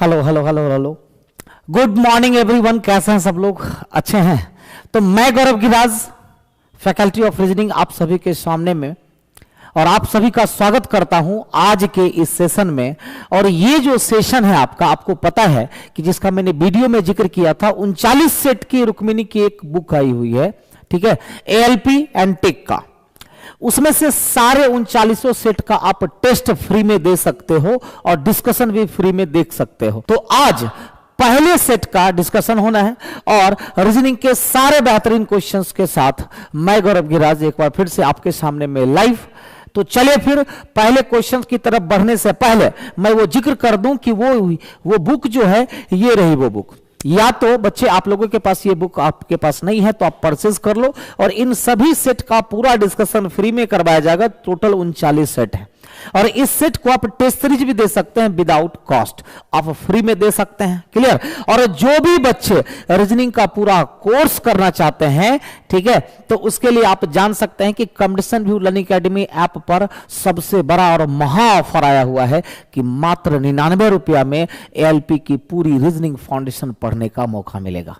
Hello hello hello hello, good morning everyone. कैसे हैं सब लोग? अच्छे हैं? तो मैं गौरव गिराज, फैकल्टी ऑफ रीजनिंग, आप सभी के सामने में और आप सभी का स्वागत करता हूं आज के इस सेशन में। और ये जो सेशन है आपका, आपको पता है कि जिसका मैंने वीडियो में जिक्र किया था, 39 सेट की रुक्मिणी की एक बुक आई हुई है, ठीक है, ALP एंड टेक का। उसमें से सारे 39 सेट का आप टेस्ट फ्री में दे सकते हो और डिस्कशन भी फ्री में देख सकते हो। तो आज पहले सेट का डिस्कशन होना है और रीजनिंग के सारे बेहतरीन क्वेश्चंस के साथ मैं गौरव गिराज एक बार फिर से आपके सामने में लाइव। तो चलिए फिर पहले क्वेश्चन की तरफ बढ़ने से पहले मैं वो जिक्र कर दूं कि वो बुक जो है, ये रही वो बुक। या तो बच्चे आप लोगों के पास ये बुक आपके पास नहीं है तो आप परचेज कर लो, और इन सभी सेट का पूरा डिस्कशन फ्री में करवाया जाएगा। टोटल 39 सेट है और इस सेट को आप टेस्ट सीरीज भी दे सकते हैं विदाउट कॉस्ट, आप फ्री में दे सकते हैं। क्लियर? और जो भी बच्चे रीजनिंग का पूरा कोर्स करना चाहते हैं, ठीक है, तो उसके लिए आप जान सकते हैं कि competition view learning academy app पर सबसे बड़ा और महा ऑफर आया हुआ है कि मात्र 99 रुपया में ALP की पूरी रीजनिंग फाउंडेशन पढ़ने का मौका मिलेगा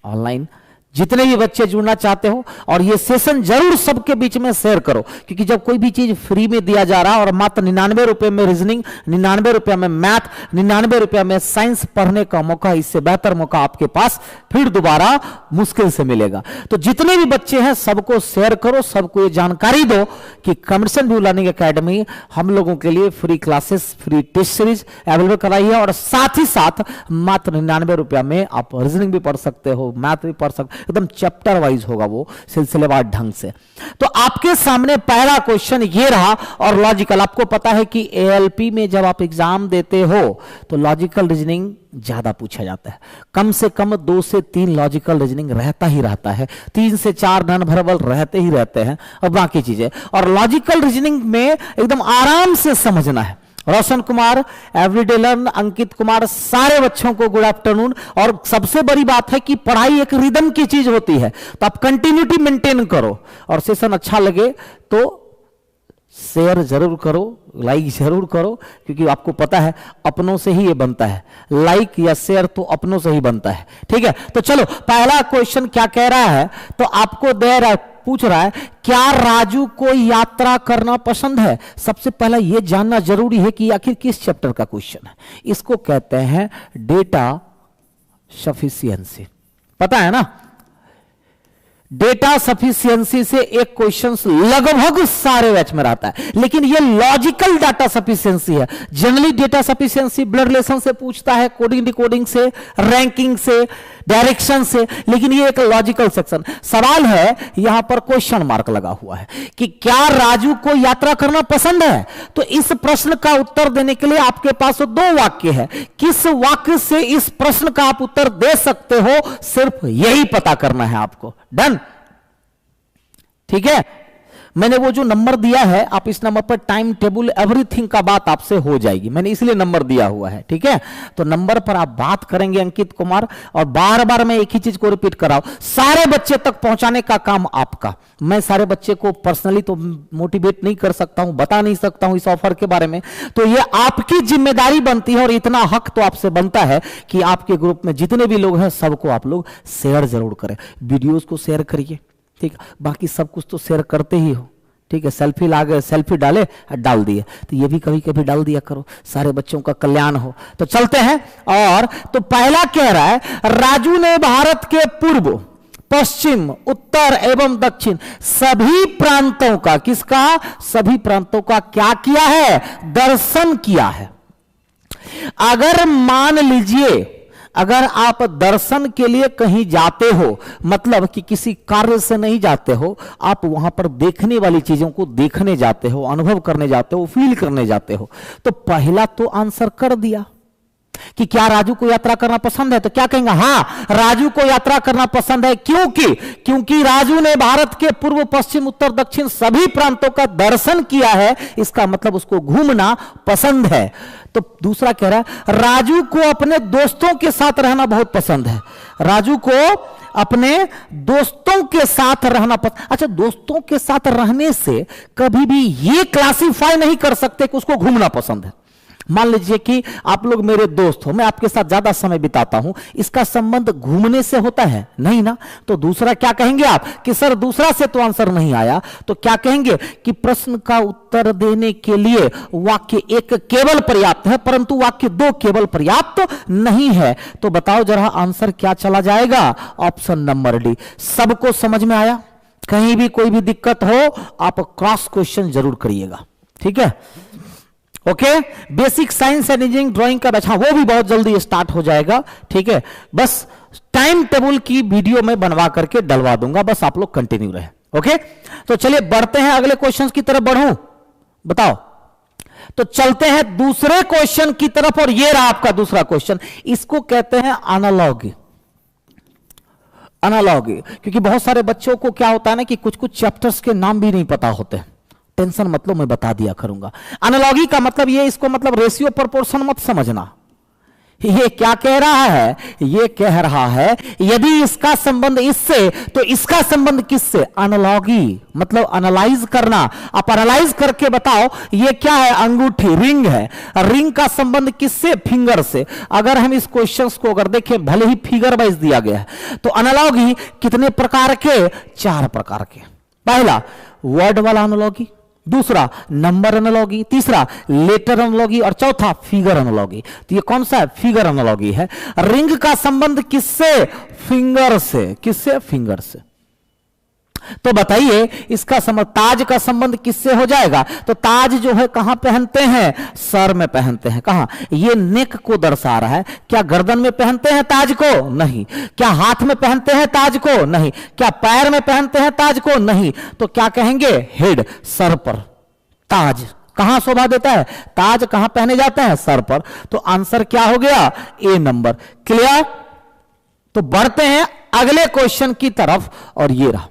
ऑनलाइन। जितने भी बच्चे जुड़ना चाहते हो, और ये सेशन जरूर सबके बीच में शेयर करो, क्योंकि जब कोई भी चीज फ्री में दिया जा रहा है और मात्र 99 रुपए में रीजनिंग, 99 रुपया में मैथ, 99 रुपया में साइंस पढ़ने का मौका, इससे बेहतर मौका आपके पास फिर दोबारा मुश्किल से मिलेगा। तो जितने भी बच्चे हैं सबको शेयर करो, सबको ये जानकारी दो कि कॉम्पिटिशन व्यू लर्निंग एकेडमी हम लोगों के लिए free classes, free test series available कराई है, और साथ ही साथ मात्र 99 रुपया में आप रीजनिंग भी पढ़ सकते हो, मैथ भी पढ़ सकते हो, एकदम चैप्टर वाइज होगा वो, सिलसिलेवार ढंग से। तो आपके सामने पहला क्वेश्चन ये रहा, और लॉजिकल। आपको पता है कि ALP में जब आप एग्जाम देते हो तो लॉजिकल रीजनिंग ज्यादा पूछा जाता है, कम से कम 2 से 3 लॉजिकल रीजनिंग रहता ही रहता है, 3 से 4 नॉन वर्बल रहते ही रहते हैं, और बाकी चीजें। और लॉजिकल रीजनिंग में एकदम आराम से समझना है। रोशन कुमार, एवरीडे लर्न, अंकित कुमार, सारे बच्चों को गुड आफ्टरनून। और सबसे बड़ी बात है कि पढ़ाई एक रिदम की चीज होती है, तो आप कंटिन्यूटी मेंटेन करो, और सेशन अच्छा लगे तो शेयर जरूर करो, लाइक जरूर करो, क्योंकि आपको पता है अपनों से ही ये बनता है, लाइक या शेयर तो अपनों से ही बनता है। ठीक है, तो चलो पहला क्वेश्चन क्या कह रहा है, तो आपको पूछ रहा है, क्या राजू को यात्रा करना पसंद है? सबसे पहला यह जानना जरूरी है कि आखिर किस चैप्टर का क्वेश्चन है। इसको कहते हैं डेटा सफिशिएंसी, पता है ना? डेटा सफिशिएंसी से एक क्वेश्चन लगभग सारे बैच में रहता है, लेकिन ये लॉजिकल डाटा सफिशिएंसी है। Generally data sufficiency blood relation से पूछता है, कोडिंग डिकोडिंग से, रैंकिंग से, डायरेक्शन से, लेकिन ये एक लॉजिकल सेक्शन। सवाल है, यहां पर क्वेश्चन मार्क लगा हुआ है कि क्या राजू को यात्रा करना पसंद है। तो इस प्रश्न का उत्तर देने के लिए आपके पास 2 वाक्य है। किस वाक्य से इस प्रश्न का आप उत्तर दे सकते हो, सिर्फ यही पता करना है आपको। डन? ठीक है, मैंने वो जो नंबर दिया है, आप इस नंबर पर टाइम टेबल एवरीथिंग का बात आपसे हो जाएगी, मैंने इसलिए नंबर दिया हुआ है। ठीक है, तो नंबर पर आप बात करेंगे अंकित कुमार, और बार बार मैं एक ही चीज को रिपीट कर रहा हूं, सारे बच्चे तक पहुंचाने का काम आपका। मैं सारे बच्चे को पर्सनली तो मोटिवेट नहीं कर सकता हूं, बता नहीं सकता हूं इस ऑफर के बारे में, तो ये आपकी जिम्मेदारी बनती है, और इतना हक तो आपसे बनता है कि आपके ग्रुप में जितने भी लोग हैं सबको आप लोग शेयर जरूर करें, वीडियोस को शेयर करिए। ठीक, बाकी सब कुछ तो शेयर करते ही हो। ठीक है, सेल्फी लागे, सेल्फी डाले, डाल दिए, तो ये भी कभी कभी डाल दिया करो, सारे बच्चों का कल्याण हो। तो चलते हैं, और तो पहला कह रहा है, राजू ने भारत के पूर्व, पश्चिम, उत्तर एवं दक्षिण सभी प्रांतों का, किसका? सभी प्रांतों का क्या किया है? दर्शन किया है। अगर मान लीजिए, अगर आप दर्शन के लिए कहीं जाते हो, मतलब कि किसी कार्य से नहीं जाते हो, आप वहां पर देखने वाली चीजों को देखने जाते हो, अनुभव करने जाते हो, फील करने जाते हो, तो पहला तो आंसर कर दिया कि क्या राजू को यात्रा करना पसंद है। तो क्या कहेंगे? हाँ, राजू को यात्रा करना पसंद है। क्योंकि राजू ने भारत के पूर्व, पश्चिम, उत्तर, दक्षिण सभी प्रांतों का दर्शन किया है, इसका मतलब उसको घूमना पसंद है। तो दूसरा कह रहा है, राजू को अपने दोस्तों के साथ रहना बहुत पसंद है। राजू को अपने दोस्तों के साथ रहना पसंद। अच्छा, दोस्तों के साथ रहने से कभी भी ये क्लासिफाई नहीं कर सकते कि उसको घूमना पसंद है। मान लीजिए कि आप लोग मेरे दोस्त हो, मैं आपके साथ ज्यादा समय बिताता हूं, इसका संबंध घूमने से होता है नहीं ना? तो दूसरा क्या कहेंगे आप कि सर दूसरा से तो आंसर नहीं आया, तो क्या कहेंगे कि प्रश्न का उत्तर देने के लिए वाक्य एक केवल पर्याप्त है, परंतु वाक्य दो केवल पर्याप्त नहीं है। तो बताओ जरा आंसर क्या चला जाएगा? Option number D. सबको समझ में आया? कहीं भी कोई भी दिक्कत हो आप क्रॉस क्वेश्चन जरूर करिएगा, ठीक है? Okay, basic science and engineering drawing का बैच, हाँ वो भी बहुत जल्दी स्टार्ट हो जाएगा, ठीक है? बस टाइम टेबल की वीडियो में बनवा करके डलवा दूंगा, बस आप लोग कंटिन्यू रहे। ओके, तो चलिए बढ़ते हैं अगले क्वेश्चन की तरफ। बढ़ूं? बताओ। तो चलते हैं दूसरे क्वेश्चन की तरफ, और ये रहा आपका दूसरा क्वेश्चन। इसको कहते हैं एनालॉगी। एनालॉगी, क्योंकि बहुत सारे बच्चों को क्या होता है ना कि कुछ कुछ चैप्टर्स के नाम भी नहीं पता होते। टेंशन मतलब मैं बता दिया करूंगा। एनालॉगी का मतलब ये, इसको मतलब रेशियो प्रोपोर्शन मत समझना। ये क्या कह रहा है? ये कह रहा है यदि इसका संबंध इससे तो इसका संबंध किससे? एनालॉगी मतलब एनालाइज करना। आप एनालाइज करके बताओ ये क्या है? अंगूठी, रिंग है। रिंग का संबंध किससे? फिंगर से। अगर हम इस क्वेश्चंस को अगर देखें, भले ही फिगर वाइज दिया गया है, तो एनालॉगी कितने प्रकार के? 4 प्रकार के। पहला वर्ड वाला एनालॉगी, दूसरा नंबर एनालॉगी, तीसरा लेटर एनालॉगी, और चौथा फिगर एनालॉगी। तो ये कौन सा है? फिगर एनालॉगी है। रिंग का संबंध किससे? फिंगर से। किससे? फिंगर से। तो बताइए इसका संबंध, ताज का संबंध किससे हो जाएगा? तो ताज जो है कहां पहनते हैं? सर में पहनते हैं। कहां? ये नेक को दर्शा रहा है। क्या गर्दन में पहनते हैं ताज को? नहीं। क्या हाथ में पहनते हैं ताज को? नहीं। क्या पैर में पहनते हैं ताज को? नहीं। तो क्या कहेंगे? हेड, सर पर ताज कहां शोभा देता है? ताज कहां पहने जाते हैं? सर पर। तो आंसर क्या हो गया? ए नंबर। क्लियर? तो बढ़ते हैं अगले क्वेश्चन की तरफ, और ये रहा।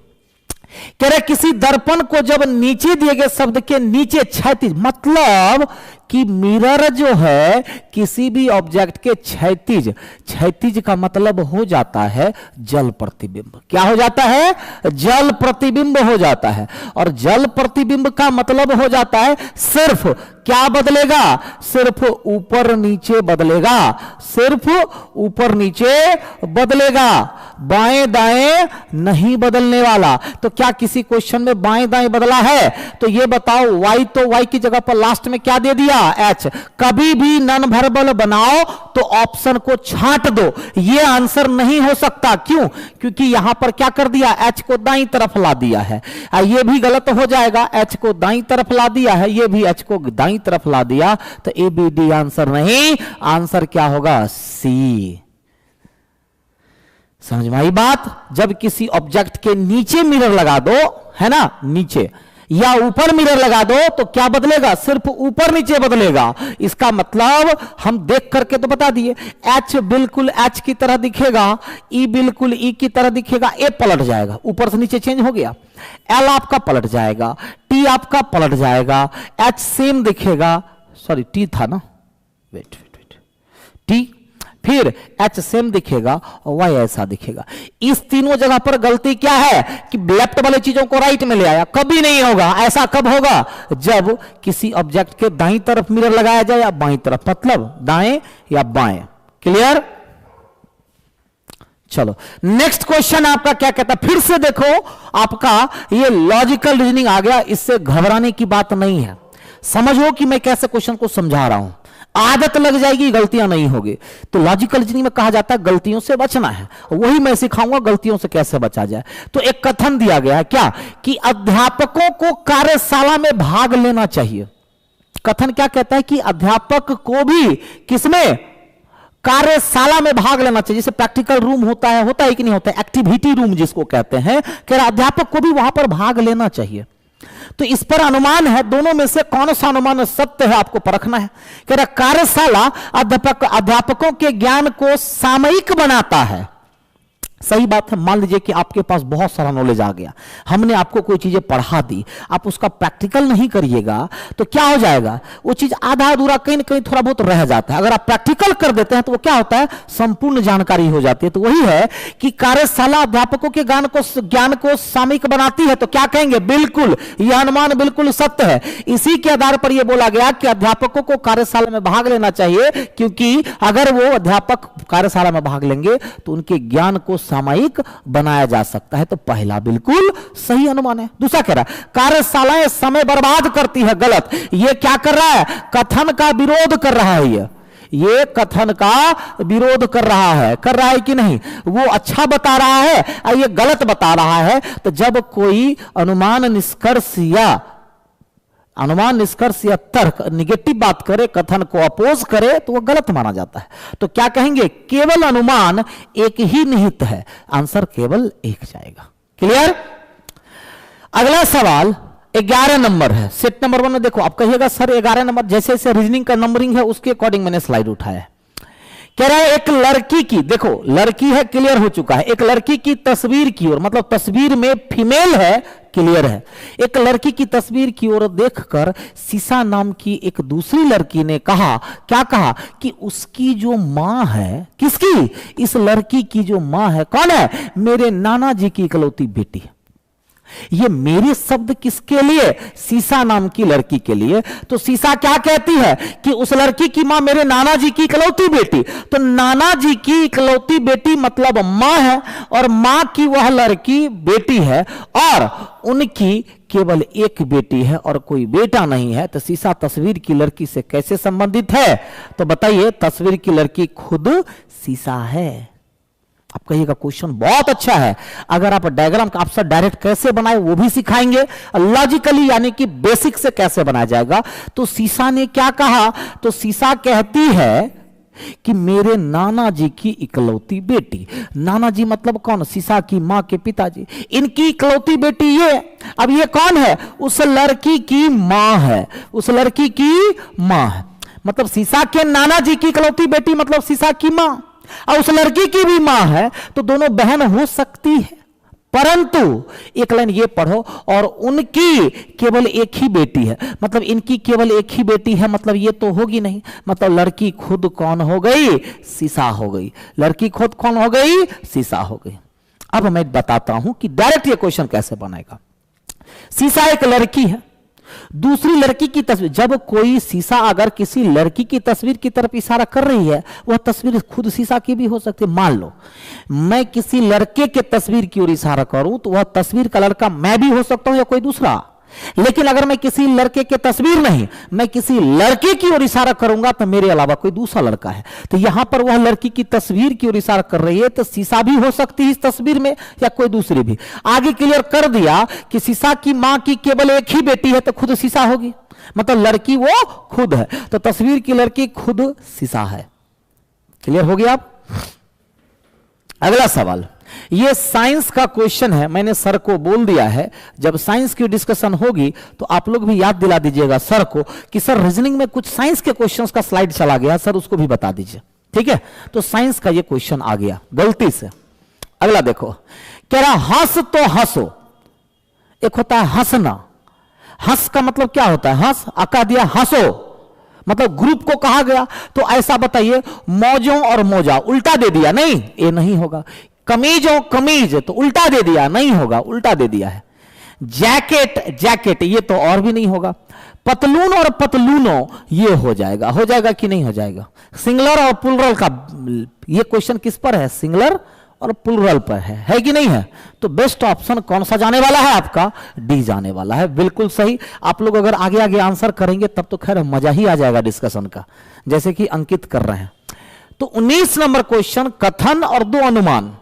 कह रहे किसी दर्पण को जब नीचे दिए गए शब्द के नीचे क्षैतिज, मतलब कि मिरर जो है किसी भी ऑब्जेक्ट के क्षैतिज, क्षैतिज का मतलब हो जाता है जल प्रतिबिंब। क्या हो जाता है? जल प्रतिबिंब हो जाता है। और जल प्रतिबिंब का मतलब हो जाता है सिर्फ क्या बदलेगा? सिर्फ ऊपर नीचे बदलेगा। सिर्फ ऊपर नीचे बदलेगा, बाएं दाएं नहीं बदलने वाला। तो क्या किसी क्वेश्चन में बाएं दाएं बदला है? तो ये बताओ। वाई, तो वाई की जगह पर लास्ट में क्या दे दिया? एच। कभी भी नॉन वर्बल बनाओ तो ऑप्शन को छांट दो, ये आंसर नहीं हो सकता। क्यों? क्योंकि यहां पर क्या कर दिया? एच को दाईं तरफ ला दिया है। ये भी गलत हो जाएगा, एच को दाईं तरफ ला दिया है, ये भी एच को दाईं तरफ ला दिया, तो ए बी डी आंसर नहीं। आंसर क्या होगा? सी। समझ में आई बात? जब किसी ऑब्जेक्ट के नीचे मिरर लगा दो, है ना, नीचे, या ऊपर मिरर लगा दो, तो क्या बदलेगा? सिर्फ ऊपर नीचे बदलेगा। इसका मतलब हम देख करके तो बता दिए। एच बिल्कुल एच की तरह दिखेगा, ई बिल्कुल ई की तरह दिखेगा, ए पलट जाएगा, ऊपर से नीचे चेंज हो गया। एल आपका पलट जाएगा, टी आपका पलट जाएगा, एच सेम दिखेगा, सॉरी टी था ना, वेट टी, फिर एच सेम दिखेगा और वाई ऐसा दिखेगा। इस तीनों जगह पर गलती क्या है कि लेफ्ट वाले चीजों को राइट में ले आया। कभी नहीं होगा ऐसा। कब होगा? जब किसी ऑब्जेक्ट के दाईं तरफ मिरर लगाया जाए या बाईं तरफ, मतलब दाएं या बाएं। क्लियर? चलो नेक्स्ट क्वेश्चन आपका क्या कहता है? फिर से देखो, आपका ये लॉजिकल रीजनिंग आ गया, इससे घबराने की बात नहीं है। समझो कि मैं कैसे क्वेश्चन को समझा रहा हूं, आदत लग जाएगी, गलतियां नहीं होगी। तो लॉजिकल रीजनिंग में कहा जाता है गलतियों से बचना है, वही मैं सिखाऊंगा गलतियों से कैसे बचा जाए। तो एक कथन दिया गया है क्या कि अध्यापकों को कार्यशाला में भाग लेना चाहिए। कथन क्या कहता है कि अध्यापक को भी किसमें? कार्यशाला में भाग लेना चाहिए। जैसे प्रैक्टिकल रूम होता है कि नहीं होता है, एक्टिविटी रूम जिसको कहते हैं, कह रहा अध्यापक को भी वहां पर भाग लेना चाहिए। तो इस पर अनुमान है, दोनों में से कौन सा अनुमान सत्य है आपको परखना है। कह रहा कार्यशाला अध्यापकों के ज्ञान को सामयिक बनाता है। सही बात है। मान लीजिए कि आपके पास बहुत सारा नॉलेज आ गया, हमने आपको कोई चीजें पढ़ा दी, आप उसका प्रैक्टिकल नहीं करिएगा तो क्या हो जाएगा, वो चीज आधा अधूरा कहीं ना कहीं थोड़ा बहुत रह जाता है। अगर आप प्रैक्टिकल कर देते हैं तो वो क्या होता है, संपूर्ण जानकारी हो जाती है। तो वही है कि कार्यशाला अध्यापकों के ज्ञान को सामयिक बनाती है। तो क्या कहेंगे, बिल्कुल यह अनुमान बिल्कुल सत्य है। इसी के आधार पर यह बोला गया कि अध्यापकों को कार्यशाला में भाग लेना चाहिए, क्योंकि अगर वो अध्यापक कार्यशाला में भाग लेंगे तो उनके ज्ञान को सामयिक बनाया जा सकता है। तो पहला बिल्कुल सही अनुमान है। दूसरा कह रहा है कार्यशालाएं समय बर्बाद करती है, गलत। ये क्या कर रहा है, कथन का विरोध कर रहा है। ये कथन का विरोध कर रहा है कि नहीं, वो अच्छा बता रहा है और ये गलत बता रहा है। तो जब कोई अनुमान निष्कर्ष या तर्क निगेटिव बात करे, कथन को अपोज करे, तो वह गलत माना जाता है। तो क्या कहेंगे, केवल अनुमान एक ही निहित है, आंसर केवल एक जाएगा। क्लियर। अगला सवाल 11 नंबर है, सेट नंबर 1 में। देखो आप कहिएगा सर 11 नंबर, जैसे जैसे रीजनिंग का नंबरिंग है उसके अकॉर्डिंग मैंने स्लाइड उठाया है। कह रहा है एक लड़की की, देखो लड़की है, क्लियर हो चुका है। एक लड़की की तस्वीर की ओर, मतलब तस्वीर में फीमेल है, क्लियर है। एक लड़की की तस्वीर की ओर देखकर सीसा नाम की एक दूसरी लड़की ने कहा, क्या कहा, कि उसकी जो मां है, किसकी, इस लड़की की जो मां है, कौन है, मेरे नाना जी की इकलौती बेटी है। ये मेरे शब्द किसके लिए, सीसा नाम की लड़की के लिए। तो सीसा क्या कहती है कि उस लड़की की मां मेरे नाना जी की इकलौती बेटी। तो नाना जी की इकलौती बेटी मतलब मां है, और मां की वह लड़की बेटी है, और उनकी केवल एक बेटी है और कोई बेटा नहीं है। तो सीसा तस्वीर की लड़की से कैसे संबंधित है, तो बताइए, तस्वीर की लड़की खुद सीसा है। आप कहिएगा क्वेश्चन बहुत अच्छा है। अगर आप डायग्राम आप सर डायरेक्ट कैसे बनाए वो भी सिखाएंगे, लॉजिकली यानी कि बेसिक से कैसे बनाया जाएगा। तो सीसा ने क्या कहा, तो सीसा कहती है कि मेरे नाना जी की इकलौती बेटी, नाना जी मतलब कौन, सीसा की मां के पिताजी, इनकी इकलौती बेटी ये। अब ये कौन है, उस लड़की की मां है, उस लड़की की मां है, मतलब सीसा के नाना जी की इकलौती बेटी मतलब सीसा की मां, और उस लड़की की भी मां है। तो दोनों बहन हो सकती है, परंतु एक लाइन ये पढ़ो, और उनकी केवल एक ही बेटी है, मतलब इनकी केवल एक ही बेटी है, मतलब ये तो होगी नहीं, मतलब लड़की खुद कौन हो गई, सीसा हो गई। लड़की खुद कौन हो गई, सीसा हो गई। अब मैं बताता हूं कि डायरेक्ट ये क्वेश्चन कैसे बनेगा। सीसा एक लड़की है, दूसरी लड़की की तस्वीर, जब कोई सीसा अगर किसी लड़की की तस्वीर की तरफ इशारा कर रही है, वह तस्वीर खुद सीसा की भी हो सकती है। मान लो मैं किसी लड़के के तस्वीर की ओर इशारा करूं तो वह तस्वीर का लड़का मैं भी हो सकता हूं या कोई दूसरा। लेकिन अगर मैं किसी लड़के के तस्वीर नहीं, मैं किसी लड़के की ओर इशारा करूंगा तो मेरे अलावा कोई दूसरा लड़का है। तो यहां पर वह लड़की की तस्वीर की ओर इशारा कर रही है, तो सीसा भी हो सकती है इस तस्वीर में या कोई दूसरी भी। आगे क्लियर कर दिया कि सीसा की मां की केवल एक ही बेटी है, तो खुद सीसा होगी, मतलब लड़की वो खुद है, तो तस्वीर की लड़की खुद सीसा है। क्लियर हो गया। आप अगला सवाल, ये साइंस का क्वेश्चन है, मैंने सर को बोल दिया है जब साइंस की डिस्कशन होगी तो आप लोग भी याद दिला दीजिएगा सर को कि सर रीजनिंग में कुछ साइंस के क्वेश्चंस का स्लाइड चला गया, सर उसको भी बता दीजिए, ठीक है। तो साइंस का ये क्वेश्चन आ गया गलती से। अगला देखो, कह रहा हंस तो हंसो, एक होता है हंसना, हंस का मतलब क्या होता है, हंस आका दिया हंसो, मतलब ग्रुप को कहा गया। तो ऐसा बताइए, मौजों और मौजा उल्टा दे दिया, नहीं ये नहीं होगा। कमीजों कमीज तो उल्टा दे दिया, नहीं होगा, उल्टा दे दिया है। जैकेट जैकेट ये तो और भी नहीं होगा। पतलून और पतलूनों ये हो जाएगा कि नहीं हो जाएगा। सिंगुलर और प्लुरल का ये क्वेश्चन किस पर है, सिंगुलर और प्लुरल पर है कि नहीं है। तो बेस्ट ऑप्शन कौन सा जाने वाला है आपका, डी जाने वाला है, बिल्कुल सही। आप लोग अगर आगे आगे आंसर करेंगे तब तो खैर मजा ही आ जाएगा डिस्कशन का, जैसे कि अंकित कर रहे हैं। तो 19 नंबर क्वेश्चन, कथन और दो अनुमान,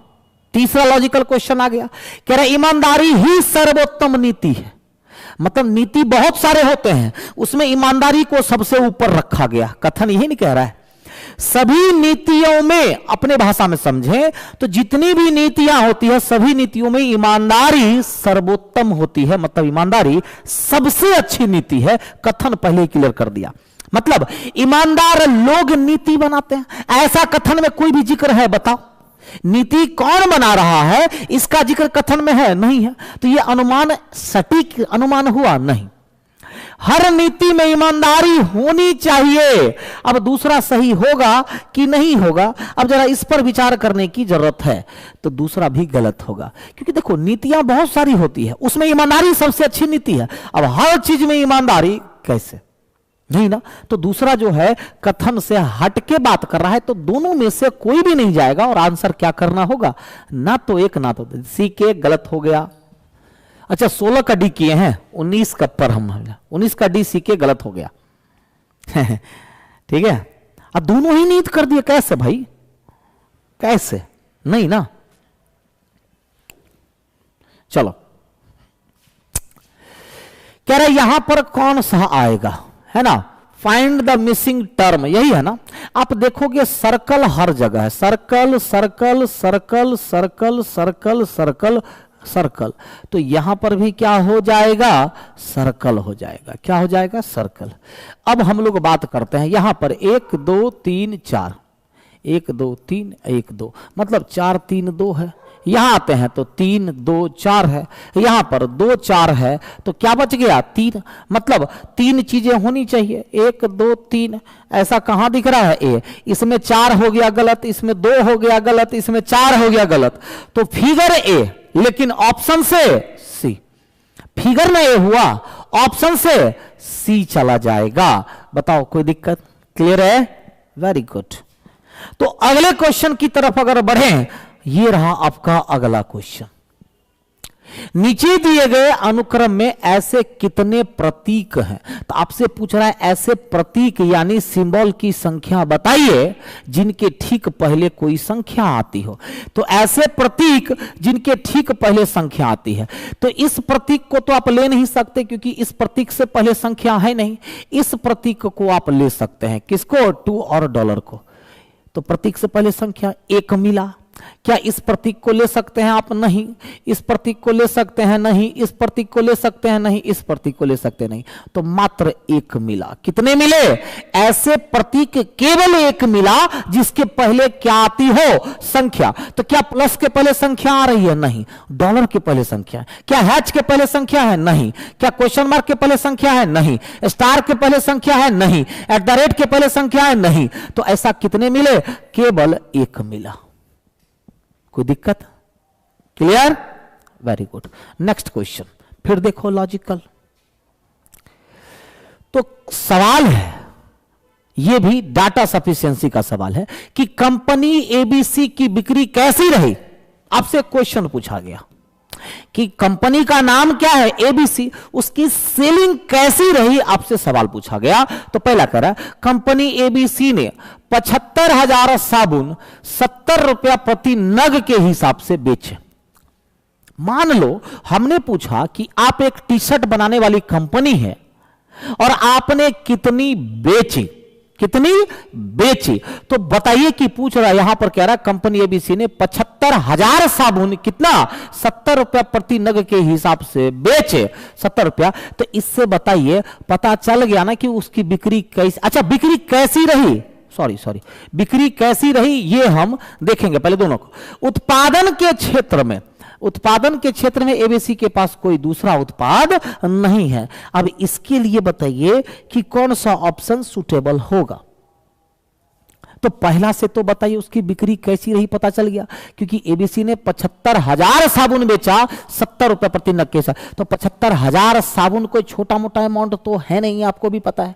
तीसरा लॉजिकल क्वेश्चन आ गया। कह रहा ईमानदारी ही सर्वोत्तम नीति है, मतलब नीति बहुत सारे होते हैं, उसमें ईमानदारी को सबसे ऊपर रखा गया। कथन यही नहीं कह रहा है, सभी नीतियों में, अपने भाषा में समझें तो जितनी भी नीतियां होती है सभी नीतियों में ईमानदारी सर्वोत्तम होती है, मतलब ईमानदारी सबसे अच्छी नीति है। कथन पहले ही क्लियर कर दिया, मतलब ईमानदार लोग नीति बनाते हैं। ऐसा कथन में कोई भी जिक्र है बताओ नीति कौन बना रहा है इसका जिक्र कथन में है नहीं है, तो यह अनुमान सटीक अनुमान हुआ नहीं। हर नीति में ईमानदारी होनी चाहिए। अब दूसरा सही होगा कि नहीं होगा, अब जरा इस पर विचार करने की जरूरत है। तो दूसरा भी गलत होगा, क्योंकि देखो नीतियां बहुत सारी होती है, उसमें ईमानदारी सबसे अच्छी नीति है। अब हर चीज में ईमानदारी कैसे, नहीं ना। तो दूसरा जो है कथन से हट के बात कर रहा है, तो दोनों में से कोई भी नहीं जाएगा और आंसर क्या करना होगा, ना तो एक ना तो सी के गलत हो गया। अच्छा 16 का डी किए हैं, 19 का पर हम 19 का डी सी के गलत हो गया। ठीक है, अब दोनों ही नीत कर दिए, कैसे भाई, कैसे, नहीं ना। चलो कह रहे यहां पर कौन सा आएगा, है ना, फाइंड द मिसिंग टर्म, यही है ना। आप देखोगे सर्कल हर जगह है, circle circle circle circle circle circle circle, तो यहां पर भी क्या हो जाएगा, सर्कल हो जाएगा। क्या हो जाएगा, सर्कल। अब हम लोग बात करते हैं यहां पर 1 2 3 4, 1 2 3 1 2, मतलब 4 3 2 है। यहां आते हैं तो 3 2 4 है, यहां पर 2 4 है, तो क्या बच गया 3, मतलब 3 चीजें होनी चाहिए, 1 2 3। ऐसा कहां दिख रहा है ए, इसमें 4 हो गया गलत, इसमें 2 हो गया गलत, इसमें 4 हो गया गलत, तो फिगर ए, लेकिन ऑप्शन से सी। फिगर में ए हुआ, ऑप्शन से सी चला जाएगा। बताओ कोई दिक्कत, क्लियर है, वेरी गुड। तो अगले क्वेश्चन की तरफ अगर बढ़ें, ये रहा आपका अगला क्वेश्चन। नीचे दिए गए अनुक्रम में ऐसे कितने प्रतीक हैं, तो आपसे पूछ रहा है ऐसे प्रतीक यानी सिंबल की संख्या बताइए जिनके ठीक पहले कोई संख्या आती हो। तो ऐसे प्रतीक जिनके ठीक पहले संख्या आती है, तो इस प्रतीक को तो आप ले नहीं सकते क्योंकि इस प्रतीक से पहले संख्या है नहीं। इस प्रतीक को आप ले सकते हैं, किसको, 2 और डॉलर को। तो प्रतीक से पहले संख्या 1 मिला, क्या इस प्रतीक को ले सकते हैं आप, नहीं। इस प्रतीक को ले सकते हैं, नहीं। इस प्रतीक को ले सकते हैं, नहीं। इस प्रतीक को ले सकते नहीं, तो मात्र 1 मिला। कितने मिले, ऐसे प्रतीक केवल 1 मिला जिसके पहले क्या आती हो, संख्या। तो क्या प्लस के पहले संख्या आ रही है, नहीं। डॉलर के पहले संख्या है, क्या हैच के पहले संख्या है, नहीं। क्या क्वेश्चन मार्क के पहले संख्या है, नहीं। स्टार के पहले संख्या है, नहीं। एट द रेट के पहले संख्या है, नहीं। तो ऐसा कितने मिले, केवल 1 मिला। कोई दिक्कत, clear, very good. Next question, फिर देखो लॉजिकल। तो सवाल है, यह भी डाटा सफिशिएंसी का सवाल है कि कंपनी एबीसी की बिक्री कैसी रही। आपसे क्वेश्चन पूछा गया कि कंपनी का नाम क्या है, एबीसी, उसकी सेलिंग कैसी रही, आपसे सवाल पूछा गया। तो पहला कह रहा है कंपनी एबीसी ने 75,000 साबुन 70 रुपया प्रति नग के हिसाब से बेचे। मान लो हमने पूछा कि आप एक टी शर्ट बनाने वाली कंपनी है और आपने कितनी बेची, कितनी बेची। तो बताइए कि पूछ रहा है, यहां पर कह रहा है कंपनी एबीसी ने 75,000 साबुन कितना, 70 रुपया प्रति नग के हिसाब से बेचे, 70 रुपया। तो इससे बताइए, पता चल गया ना कि उसकी बिक्री कैसी, अच्छा बिक्री कैसी रही, सॉरी बिक्री कैसी रही ये हम देखेंगे पहले दोनों को। उत्पादन के क्षेत्र में, उत्पादन के क्षेत्र में एबीसी के पास कोई दूसरा उत्पाद नहीं है। अब इसके लिए बताइए कि कौन सा ऑप्शन सुटेबल होगा। तो पहला से तो बताइए उसकी बिक्री कैसी रही, पता चल गया क्योंकि एबीसी ने 75,000 साबुन बेचा 70 रुपए प्रति नग के साथ। तो 75,000 साबुन कोई छोटा मोटा अमाउंट तो है नहीं, आपको भी पता है।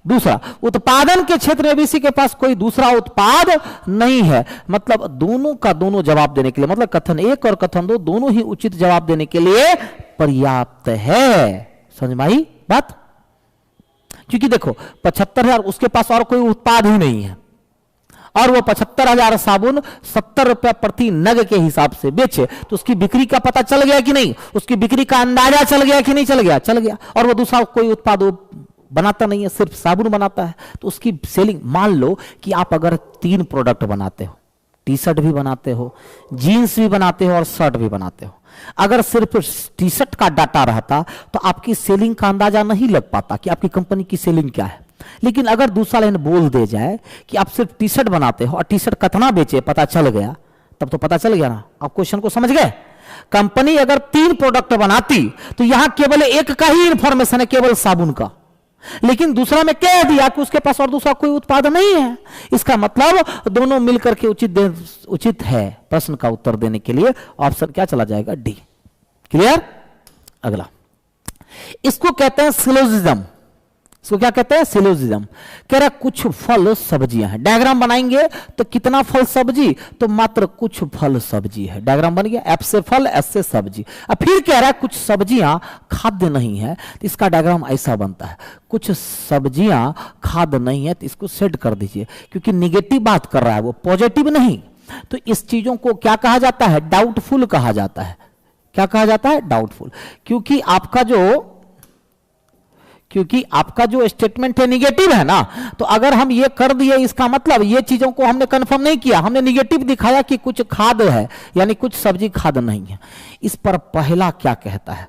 दूसरा, उत्पादन के क्षेत्र में एबीसी के पास कोई दूसरा उत्पाद नहीं है। मतलब दोनों का दोनों जवाब देने के लिए, मतलब कथन 1 और कथन 2 दोनों ही उचित जवाब देने के लिए पर्याप्त है। समझ में आई बात? क्योंकि देखो 75,000 उसके पास और कोई उत्पाद ही नहीं है और वो 75,000 साबुन 70 रुपया प्रति नग के हिसाब से बेचे, तो उसकी बिक्री का पता चल गया कि नहीं, उसकी बिक्री का अंदाजा चल गया कि नहीं चल गया, चल गया। और वो दूसरा कोई उत्पाद वो बनाता नहीं है, सिर्फ साबुन बनाता है, तो उसकी सेलिंग। मान लो कि आप अगर 3 प्रोडक्ट बनाते हो, टी शर्ट भी बनाते हो, जीन्स भी बनाते हो और शर्ट भी बनाते हो, अगर सिर्फ टी शर्ट का डाटा रहता तो आपकी सेलिंग का अंदाजा नहीं लग पाता कि आपकी कंपनी की सेलिंग क्या है। लेकिन अगर दूसरा लाइन बोल दे जाए कि आप सिर्फ टी शर्ट बनाते हो और टी शर्ट कितना बेचे पता चल गया, तब तो पता चल गया ना। आप क्वेश्चन को समझ गए? कंपनी अगर 3 प्रोडक्ट बनाती तो यहां केवल एक का ही इंफॉर्मेशन है, केवल साबुन का, लेकिन दूसरा में कह दिया कि उसके पास और दूसरा कोई उत्पाद नहीं है। इसका मतलब दोनों मिलकर के उचित है। प्रश्न का उत्तर देने के लिए ऑप्शन क्या चला जाएगा? डी। क्लियर? अगला, इसको कहते हैं सिलोजिज्म। इसको क्या कहते हैं? सिलोजिज्म। कह रहा कुछ फल सब्जियां हैं। डायग्राम बनाएंगे तो कितना फल सब्जी? तो मात्र कुछ फल सब्जी है। डायग्राम बन गया, एफ से फल, एस से सब्जी। अब फिर कह रहा है कुछ सब्जियां खाद्य नहीं है, तो इसका डायग्राम ऐसा बनता है, कुछ सब्जियां खाद्य नहीं है, तो इसको सेट कर दीजिए, क्योंकि निगेटिव बात कर रहा है वो, पॉजिटिव नहीं। तो इस चीजों को क्या कहा जाता है? डाउटफुल कहा जाता है। क्या कहा जाता है? डाउटफुल। क्योंकि आपका जो स्टेटमेंट है निगेटिव है ना, तो अगर हम ये कर दिए, इसका मतलब ये चीजों को हमने कंफर्म नहीं किया, हमने निगेटिव दिखाया कि कुछ खाद्य है, यानी कुछ सब्जी खाद्य नहीं है। इस पर पहला क्या कहता है